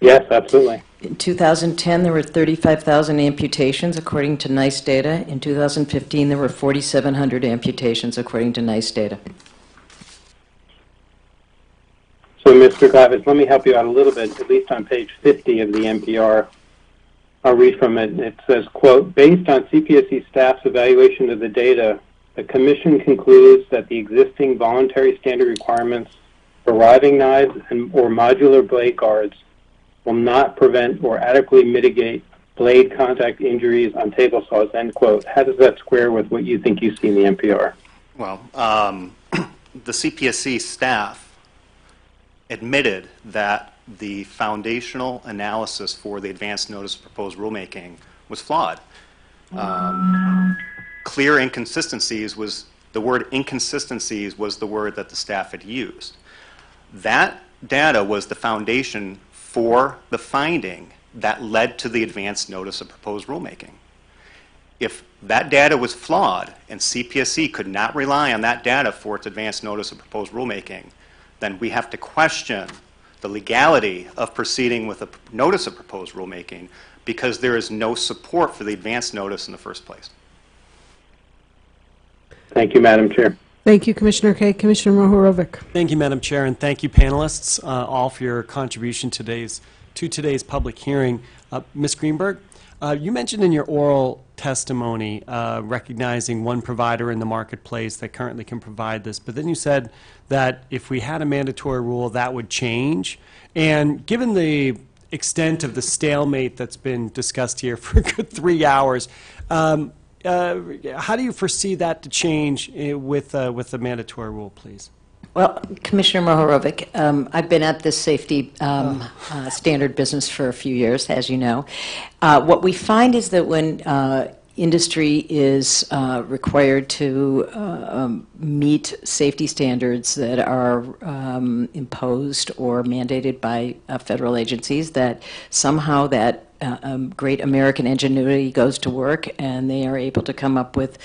Yes, absolutely. In 2010, there were 35,000 amputations, according to NICE data. In 2015, there were 4,700 amputations, according to NICE data. So, Mr. Glavich, let me help you out a little bit, at least on page 50 of the NPR. I'll read from it. It says, quote, based on CPSC staff's evaluation of the data, the Commission concludes that the existing voluntary standard requirements for riving knives or modular blade guards will not prevent or adequately mitigate blade contact injuries on table saws, end quote. How does that square with what you think you see in the NPR? Well, the CPSC staff admitted that the foundational analysis for the advance notice of proposed rulemaking was flawed. Clear inconsistencies was the word inconsistencies was the word that the staff had used. That data was the foundation for the finding that led to the advance notice of proposed rulemaking. If that data was flawed and Cpsc could not rely on that data for its advance notice of proposed rulemaking, then we have to question the legality of proceeding with a notice of proposed rulemaking because there is no support for the advance notice in the first place. Thank you, Madam Chair. Thank you, Commissioner Kay. Commissioner Mohorovic. Thank you, Madam Chair, and thank you, panelists, all for your contribution to today's public hearing. Ms. Greenberg, you mentioned in your oral testimony recognizing one provider in the marketplace that currently can provide this, but then you said that if we had a mandatory rule, that would change. And given the extent of the stalemate that's been discussed here for a good 3 hours, how do you foresee that to change with the mandatory rule, please? Well, Commissioner Mohorovic, I've been at this safety standard business for a few years, as you know. What we find is that when industry is required to meet safety standards that are imposed or mandated by federal agencies, that somehow that great American ingenuity goes to work and they are able to come up with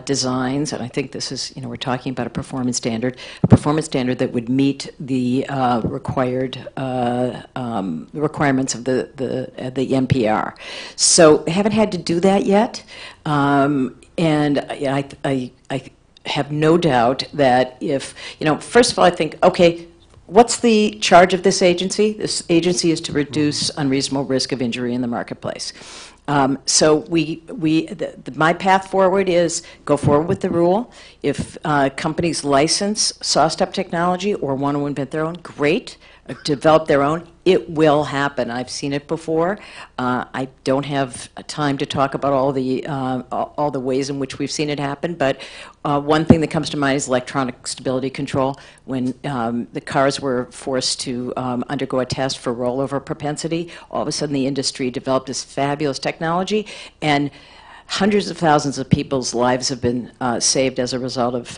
designs, and I think this is, we're talking about a performance standard that would meet the required requirements of the NPR. So I haven't had to do that yet, and I have no doubt that if, first of all, I think, okay, what's the charge of this agency? This agency is to reduce unreasonable risk of injury in the marketplace. So my path forward is go forward with the rule. If companies license SawStop technology or want to invent their own, great. Develop their own. It will happen. I've seen it before. I don't have time to talk about all the ways in which we've seen it happen, but one thing that comes to mind is electronic stability control. When the cars were forced to undergo a test for rollover propensity, all of a sudden the industry developed this fabulous technology, and hundreds of thousands of people's lives have been saved as a result of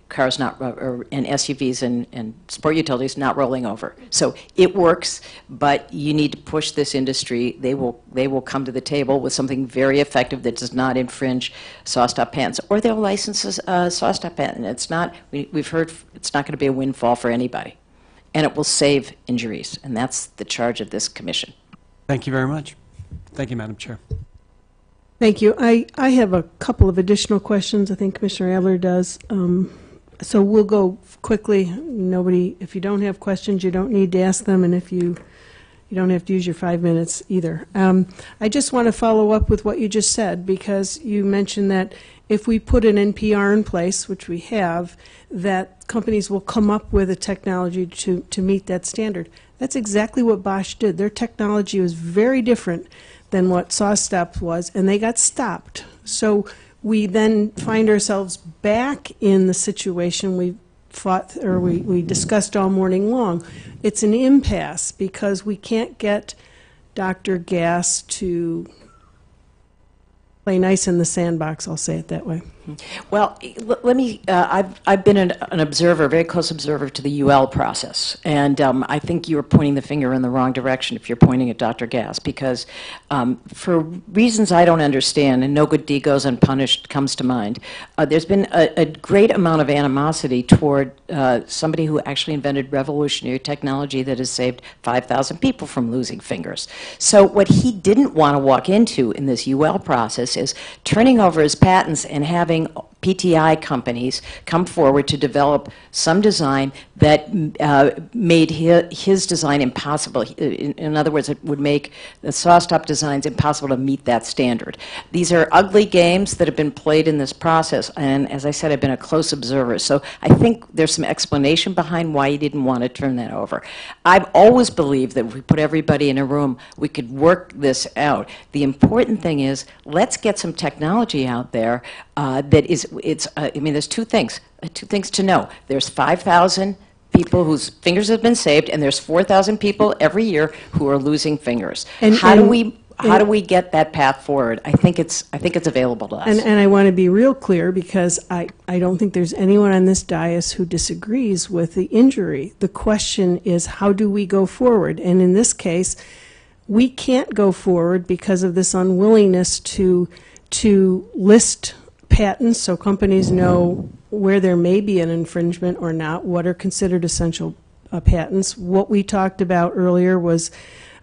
cars and SUVs and sport utilities not rolling over. So it works, but you need to push this industry. They will come to the table with something very effective that does not infringe SawStop patents, or they'll license a SawStop patent. It's not. We've heard it's not going to be a windfall for anybody, and it will save injuries, and that's the charge of this commission. Thank you very much. Thank you, Madam Chair. Thank you. I have a couple of additional questions. I think Commissioner Adler does. So we'll go quickly. If you don't have questions, you don't need to ask them, and if you don't have to use your 5 minutes either. I just want to follow up with what you just said, because you mentioned that if we put an NPR in place, which we have, that companies will come up with a technology to meet that standard. That's exactly what Bosch did. Their technology was very different than what SawStop was, and they got stopped. So we then find ourselves back in the situation we discussed all morning long. It's an impasse because we can't get Dr. Gass to play nice in the sandbox, I'll say it that way. Well, let me, I've been an observer, a very close observer to the UL process, and I think you're pointing the finger in the wrong direction if you're pointing at Dr. Gass, because for reasons I don't understand, and no good deed goes unpunished comes to mind, there's been a great amount of animosity toward somebody who actually invented revolutionary technology that has saved 5,000 people from losing fingers. So what he didn't want to walk into in this UL process is turning over his patents and having PTI companies come forward to develop some design that made his design impossible. In other words, it would make the SawStop designs impossible to meet that standard. These are ugly games that have been played in this process, and as I said, I've been a close observer. So I think there's some explanation behind why he didn't want to turn that over. I've always believed that if we put everybody in a room, we could work this out. The important thing is, let's get some technology out there that is, I mean, there's two things to know. There's 5,000 people whose fingers have been saved, and there's 4,000 people every year who are losing fingers. How do we how do we get that path forward? I think it's available to us. And I want to be real clear, because I don't think there's anyone on this dais who disagrees with the injury. The question is, how do we go forward? And in this case, we can't go forward because of this unwillingness to list patents so companies know where there may be an infringement or not, what are considered essential patents. What we talked about earlier was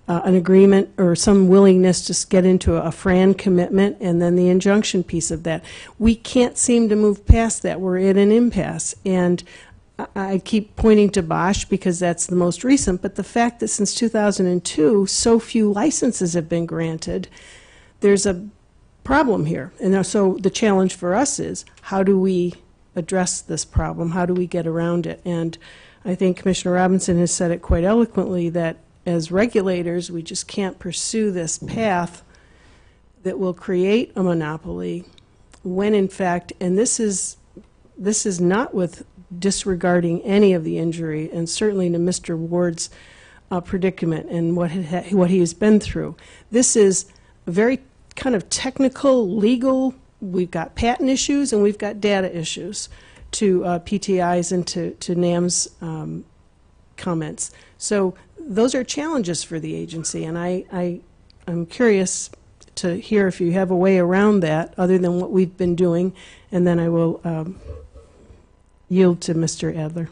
an agreement or some willingness to get into a FRAN commitment, and then the injunction piece of that. We can't seem to move past that. We're in an impasse. And I keep pointing to Bosch because that's the most recent, but the fact that since 2002 so few licenses have been granted, there's a problem here. And so the challenge for us is, how do we address this problem? How do we get around it? And I think Commissioner Robinson has said it quite eloquently, that as regulators, we just can't pursue this path that will create a monopoly when, in fact, and this is not with disregarding any of the injury, and certainly to Mr. Ward's predicament and what he has been through. This is a very kind of technical, legal, we've got patent issues and we've got data issues to PTI's and to NAM's comments. So those are challenges for the agency, and I'm curious to hear if you have a way around that other than what we've been doing, and then I will yield to Mr. Adler.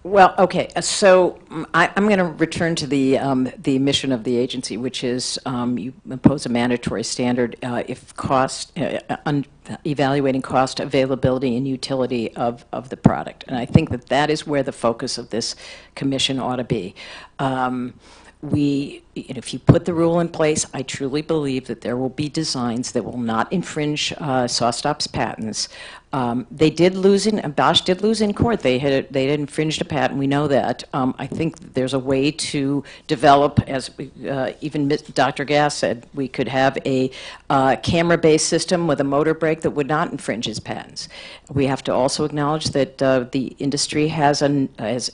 Well, okay, so I'm going to return to the mission of the agency, which is you impose a mandatory standard if cost, evaluating cost, availability, and utility of the product. And I think that is where the focus of this commission ought to be. If you put the rule in place, I truly believe that there will be designs that will not infringe SawStop's patents. They did lose Bosch did lose in court. They had infringed a patent. We know that. I think there's a way to develop, as even Dr. Gass said, we could have a camera-based system with a motor brake that would not infringe his patents. We have to also acknowledge that the industry has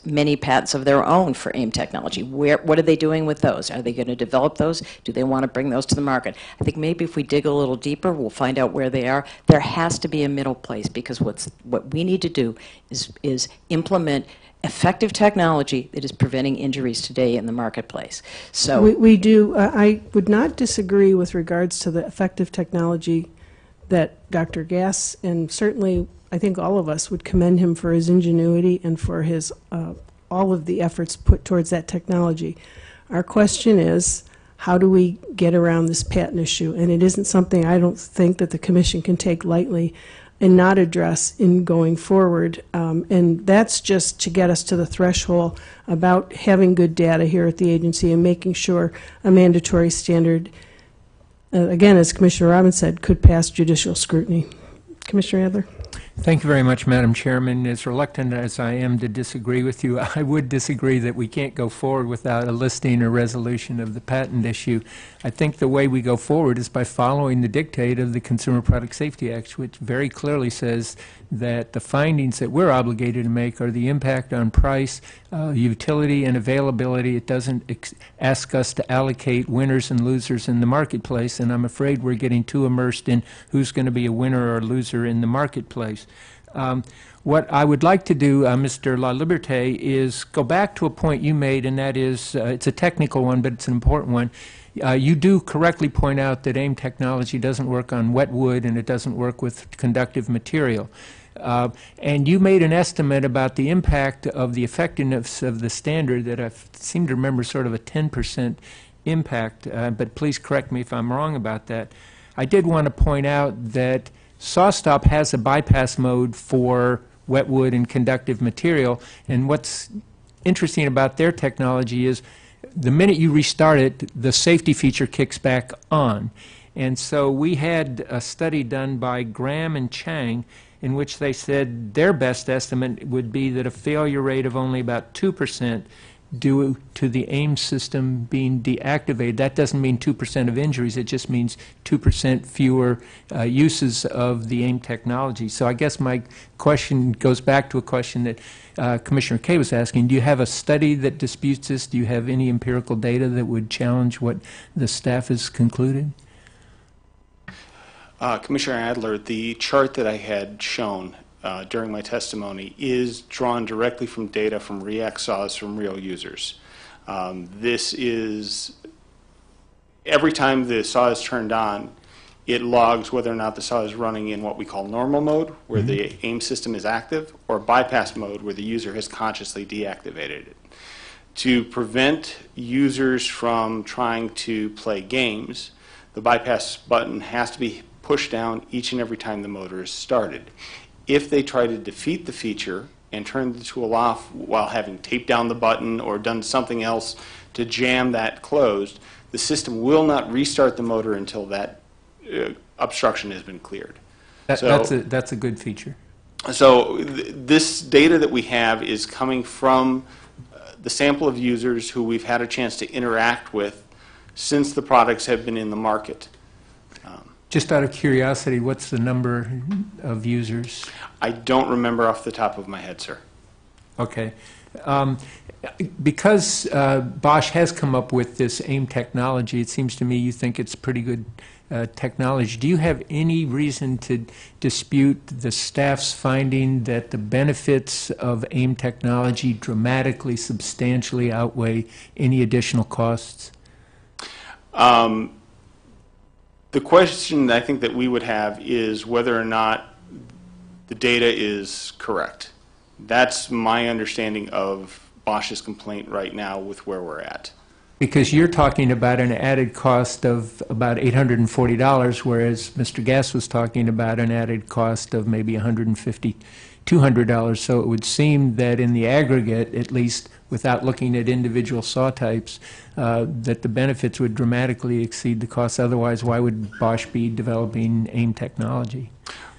many patents of their own for AIM technology. What are they doing with those? Are they going to develop those? Do they want to bring those to the market? I think maybe if we dig a little deeper, we'll find out where they are. There has to be a middle place, because what we need to do is implement effective technology that is preventing injuries today in the marketplace. So we do. I would not disagree with regards to the effective technology that Dr. Gass, and certainly I think all of us would commend him for his ingenuity and for his all of the efforts put towards that technology. Our question is, how do we get around this patent issue? And it isn't something I don't think that the Commission can take lightly and not address in going forward. And that's just to get us to the threshold about having good data here at the agency and making sure a mandatory standard, again, as Commissioner Robbins said, could pass judicial scrutiny. Commissioner Adler? Thank you very much, Madam Chairman. As reluctant as I am to disagree with you, I would disagree that we can't go forward without a listing or resolution of the patent issue. I think the way we go forward is by following the dictate of the Consumer Product Safety Act, which very clearly says that the findings that we're obligated to make are the impact on price, utility, and availability. It doesn't ask us to allocate winners and losers in the marketplace, and I'm afraid we're getting too immersed in who's going to be a winner or a loser in the marketplace. What I would like to do, Mr. La Liberté, is go back to a point you made, and that is, it's a technical one, but it's an important one. You do correctly point out that AIM technology doesn't work on wet wood and it doesn't work with conductive material. And you made an estimate about the impact of the effectiveness of the standard that I seem to remember sort of a 10% impact, but please correct me if I'm wrong about that. I did want to point out that SawStop has a bypass mode for wet wood and conductive material, and what's interesting about their technology is the minute you restart it, the safety feature kicks back on. And so we had a study done by Graham and Chang in which they said their best estimate would be that a failure rate of only about 2% due to the Ames system being deactivated. That doesn't mean 2% of injuries. It just means 2% fewer uses of the Ames technology. So I guess my question goes back to a question that Commissioner Kay was asking. Do you have a study that disputes this? Do you have any empirical data that would challenge what the staff has concluded? Commissioner Adler, the chart that I had shown during my testimony is drawn directly from data from REACT saws from real users. This is, every time the saw is turned on, it logs whether or not the saw is running in what we call normal mode, where the Ames system is active, or bypass mode, where the user has consciously deactivated it. To prevent users from trying to play games, the bypass button has to be pushed down each and every time the motor is started. If they try to defeat the feature and turn the tool off while having taped down the button or done something else to jam that closed, the system will not restart the motor until that obstruction has been cleared. That's a good feature. So this data that we have is coming from the sample of users who we've had a chance to interact with since the products have been in the market. Just out of curiosity, what's the number of users? I don't remember off the top of my head, sir. Okay. Because Bosch has come up with this AIM technology, it seems to me you think it's pretty good technology. Do you have any reason to dispute the staff's finding that the benefits of AIM technology dramatically, substantially outweigh any additional costs? The question I think that we would have is whether or not the data is correct. That's my understanding of Bosch's complaint right now with where we're at. Because you're talking about an added cost of about $840, whereas Mr. Gass was talking about an added cost of maybe $150, $200. So it would seem that in the aggregate, at least without looking at individual saw types, that the benefits would dramatically exceed the costs. Otherwise, why would Bosch be developing AIM technology?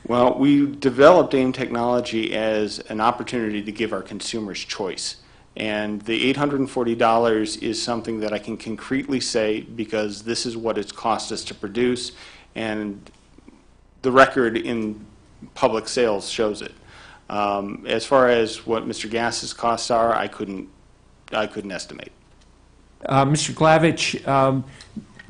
Well, we developed AIM technology as an opportunity to give our consumers choice. And the $840 is something that I can concretely say because this is what it's cost us to produce, and the record in public sales shows it. As far as what Mr. Gass's costs are, I couldn't estimate. Mr. Glavich,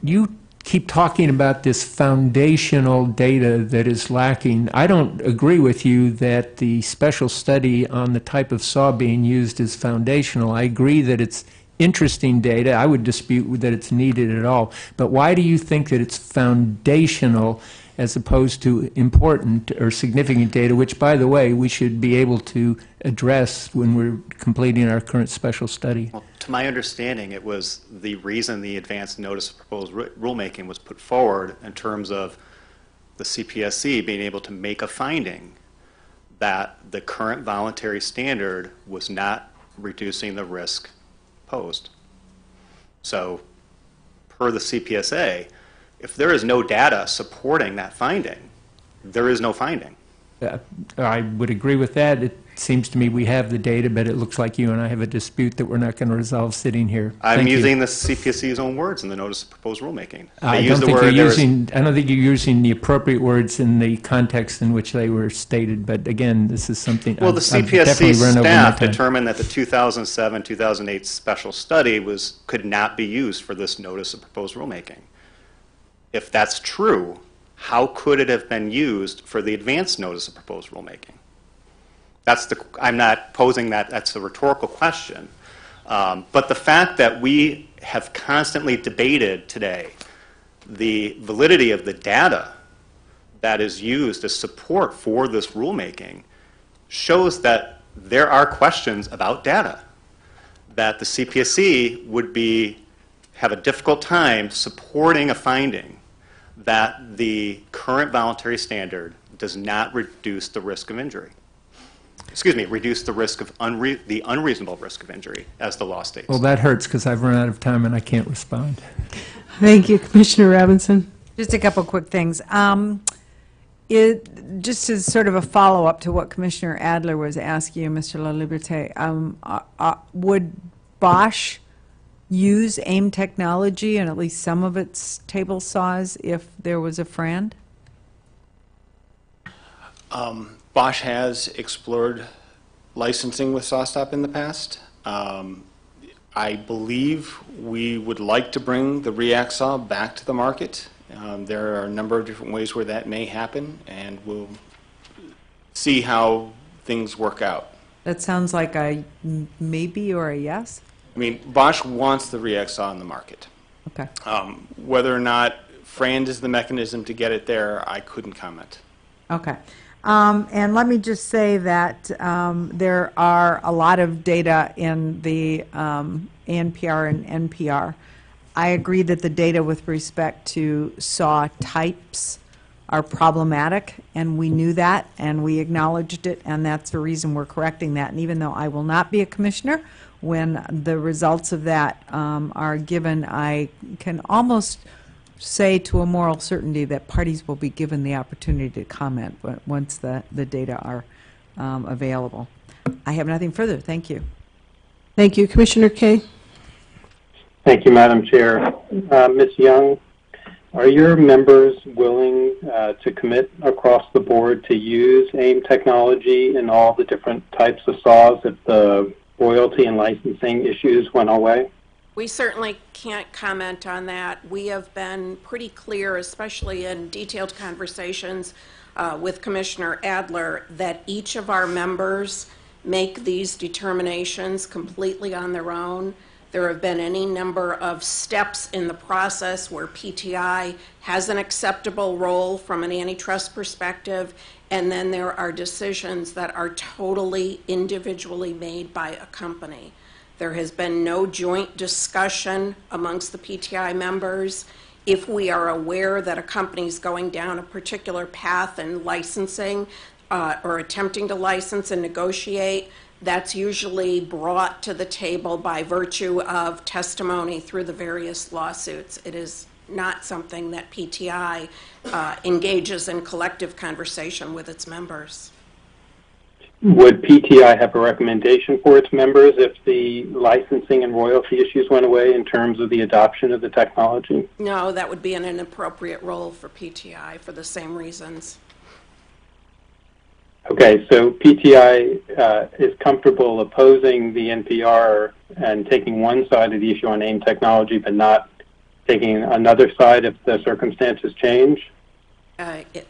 you keep talking about this foundational data that is lacking. I don't agree with you that the special study on the type of saw being used is foundational. I agree that it's interesting data. I would dispute that it's needed at all. But why do you think that it's foundational as opposed to important or significant data, which, by the way, we should be able to address when we're completing our current special study? Well, to my understanding, it was the reason the advanced notice of proposed rulemaking was put forward in terms of the Cpsc being able to make a finding that the current voluntary standard was not reducing the risk posed. So, per the Cpsc, if there is no data supporting that finding, there is no finding. I would agree with that. It seems to me we have the data, but it looks like you and I have a dispute that we're not going to resolve sitting here. I'm using the Cpsc's own words in the notice of proposed rulemaking. I don't think you're using the appropriate words in the context in which they were stated. But again, this is something. Well, the Cpsc staff determined that the 2007-2008 special study could not be used for this notice of proposed rulemaking. If that's true, how could it have been used for the advanced notice of proposed rulemaking? I'm not posing that. That's a rhetorical question. But the fact that we have constantly debated today the validity of the data that is used as support for this rulemaking shows that there are questions about data, that the Cpsc would have a difficult time supporting a finding that the current voluntary standard does not reduce the risk of injury. Excuse me, reduce the risk of the unreasonable risk of injury, as the law states. Well, that hurts because I've run out of time and I can't respond. Thank you, Commissioner Robinson. Just a couple quick things. Just as sort of a follow-up to what Commissioner Adler was asking you, Mr. La Liberté, would Bosch use AIM technology and at least some of its table saws if there was a friend? Bosch has explored licensing with SawStop in the past. I believe we would like to bring the React saw back to the market. There are a number of different ways where that may happen, and we'll see how things work out. That sounds like a maybe or a yes. I mean, Bosch wants the React saw in the market. Okay. Whether or not Frand is the mechanism to get it there, I couldn't comment. Okay. And let me just say that there are a lot of data in the ANPR and NPR. I agree that the data with respect to saw types are problematic, and we knew that, and we acknowledged it, and that's the reason we're correcting that. And even though I will not be a commissioner, when the results of that are given, I can almost say to a moral certainty that parties will be given the opportunity to comment once the data are available. I have nothing further. Thank you. Thank you. Commissioner Kaye? Thank you, Madam Chair. Ms. Young, are your members willing to commit across the board to use AIM technology in all the different types of saws if the royalty and licensing issues went away? We certainly can't comment on that. We have been pretty clear, especially in detailed conversations with Commissioner Adler, that each of our members make these determinations completely on their own. There have been any number of steps in the process where PTI has an acceptable role from an antitrust perspective, and then there are decisions that are totally individually made by a company. There has been no joint discussion amongst the PTI members. If we are aware that a company is going down a particular path in licensing or attempting to license and negotiate, that's usually brought to the table by virtue of testimony through the various lawsuits. It is not something that PTI engages in collective conversation with its members. Would PTI have a recommendation for its members if the licensing and royalty issues went away in terms of the adoption of the technology? No, that would be an inappropriate role for PTI for the same reasons. Okay, so PTI is comfortable opposing the NPR and taking one side of the issue on AIM technology, but not taking another side if the circumstances change?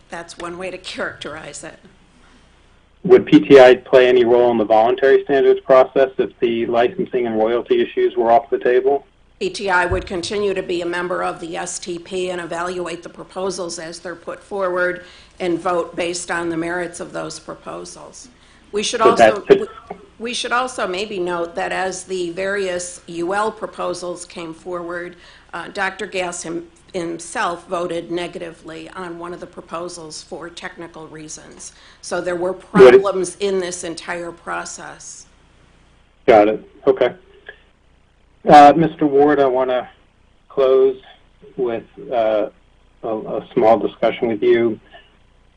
That's one way to characterize it. Would PTI play any role in the voluntary standards process if the licensing and royalty issues were off the table? PTI would continue to be a member of the STP and evaluate the proposals as they're put forward and vote based on the merits of those proposals. We should also maybe note that as the various UL proposals came forward, Dr. Gass himself voted negatively on one of the proposals for technical reasons. So there were problems in this entire process. Got it. Okay. Mr. Ward, I want to close with a small discussion with you.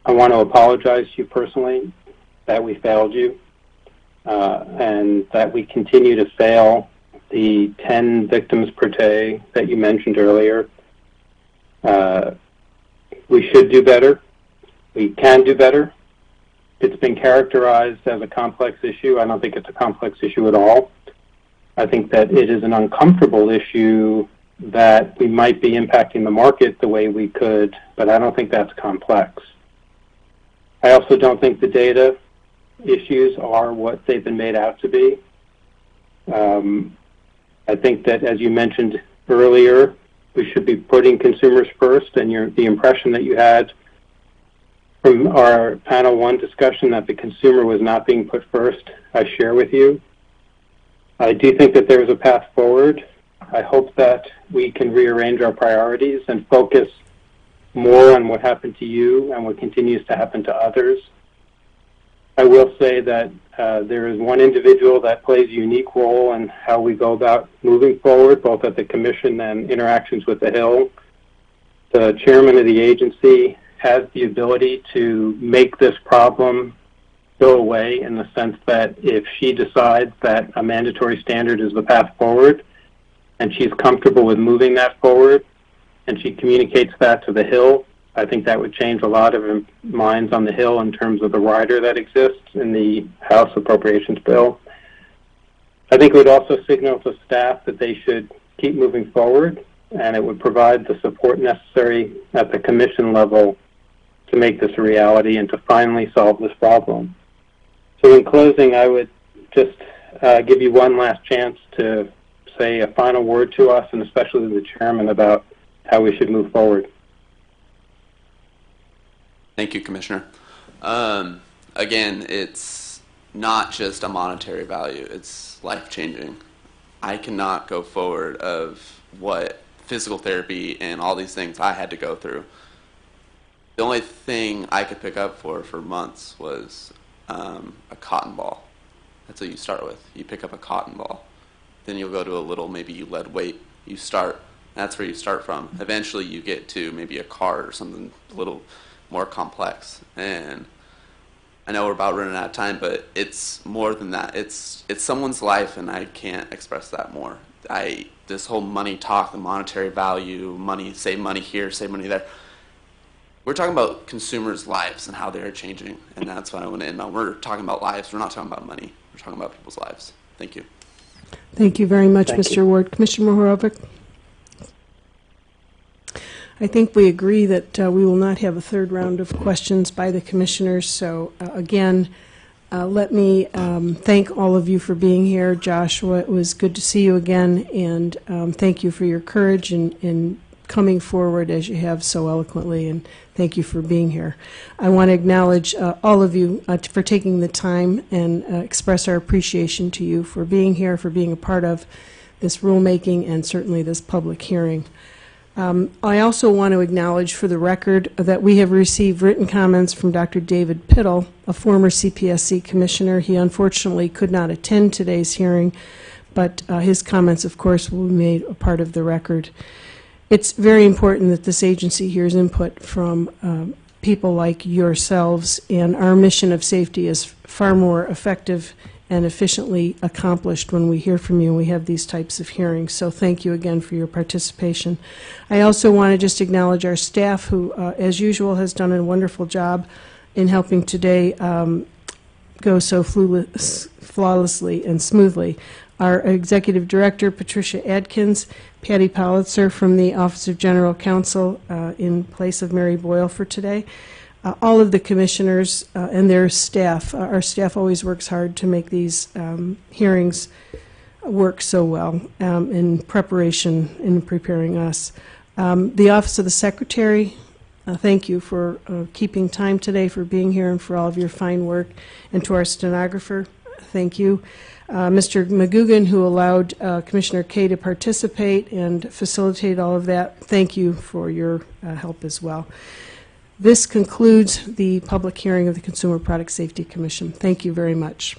I want to apologize to you personally that we failed you and that we continue to fail the 10 victims per day that you mentioned earlier. We should do better. We can do better. It's been characterized as a complex issue. I don't think it's a complex issue at all. I think that it is an uncomfortable issue that we might be impacting the market the way we could, but I don't think that's complex. I also don't think the data issues are what they've been made out to be. I think that, as you mentioned earlier, we should be putting consumers first, and the impression that you had from our panel one discussion that the consumer was not being put first, I share with you. I do think that there is a path forward. I hope that we can rearrange our priorities and focus more on what happened to you and what continues to happen to others. I will say that there is one individual that plays a unique role in how we go about moving forward, both at the Commission and interactions with the Hill. The chairman of the agency has the ability to make this problem go away in the sense that if she decides that a mandatory standard is the path forward and she's comfortable with moving that forward and she communicates that to the Hill, I think that would change a lot of minds on the Hill in terms of the rider that exists in the House Appropriations Bill. I think it would also signal to staff that they should keep moving forward, and it would provide the support necessary at the commission level to make this a reality and to finally solve this problem. So in closing, I would just give you one last chance to say a final word to us, and especially the chairman, about how we should move forward. Thank you, Commissioner. Again, it's not just a monetary value, it's life-changing. I cannot go forward of what physical therapy and all these things I had to go through. The only thing I could pick up for months was a cotton ball. That's what you start with. You pick up a cotton ball. Then you'll go to a little, maybe you lead weight. You start. That's where you start from. Eventually you get to maybe a card or something a little more complex. And I know we're about running out of time, but it's more than that. It's someone's life, and I can't express that more. This whole money talk, the monetary value, money, save money here, save money there. We're talking about consumers' lives and how they're changing, and that's what I want to end on. We're talking about lives. We're not talking about money. We're talking about people's lives. Thank you. Thank you very much, Thank Mr. you. Ward. Commissioner Mohorovic? I think we agree that we will not have a third round of questions by the commissioners. So again, let me thank all of you for being here. Joshua, it was good to see you again, and thank you for your courage in coming forward as you have so eloquently, and thank you for being here. I want to acknowledge all of you for taking the time and express our appreciation to you for being here, for being a part of this rulemaking and certainly this public hearing. I also want to acknowledge for the record that we have received written comments from Dr. David Pittle, a former CPSC commissioner. He unfortunately could not attend today's hearing, but his comments, of course, will be made a part of the record. It's very important that this agency hears input from people like yourselves, and our mission of safety is far more effective and efficiently accomplished when we hear from you and we have these types of hearings. So thank you again for your participation. I also want to just acknowledge our staff who, as usual, has done a wonderful job in helping today go so flawlessly and smoothly. Our Executive Director, Patricia Adkins, Patty Politzer from the Office of General Counsel in place of Mary Boyle for today. All of the commissioners and their staff. Our staff always works hard to make these hearings work so well in preparation, in preparing us. The Office of the Secretary, thank you for keeping time today, for being here, and for all of your fine work. And to our stenographer, thank you. Mr. McGugan, who allowed Commissioner Kay to participate and facilitate all of that, thank you for your help as well. This concludes the public hearing of the Consumer Product Safety Commission. Thank you very much.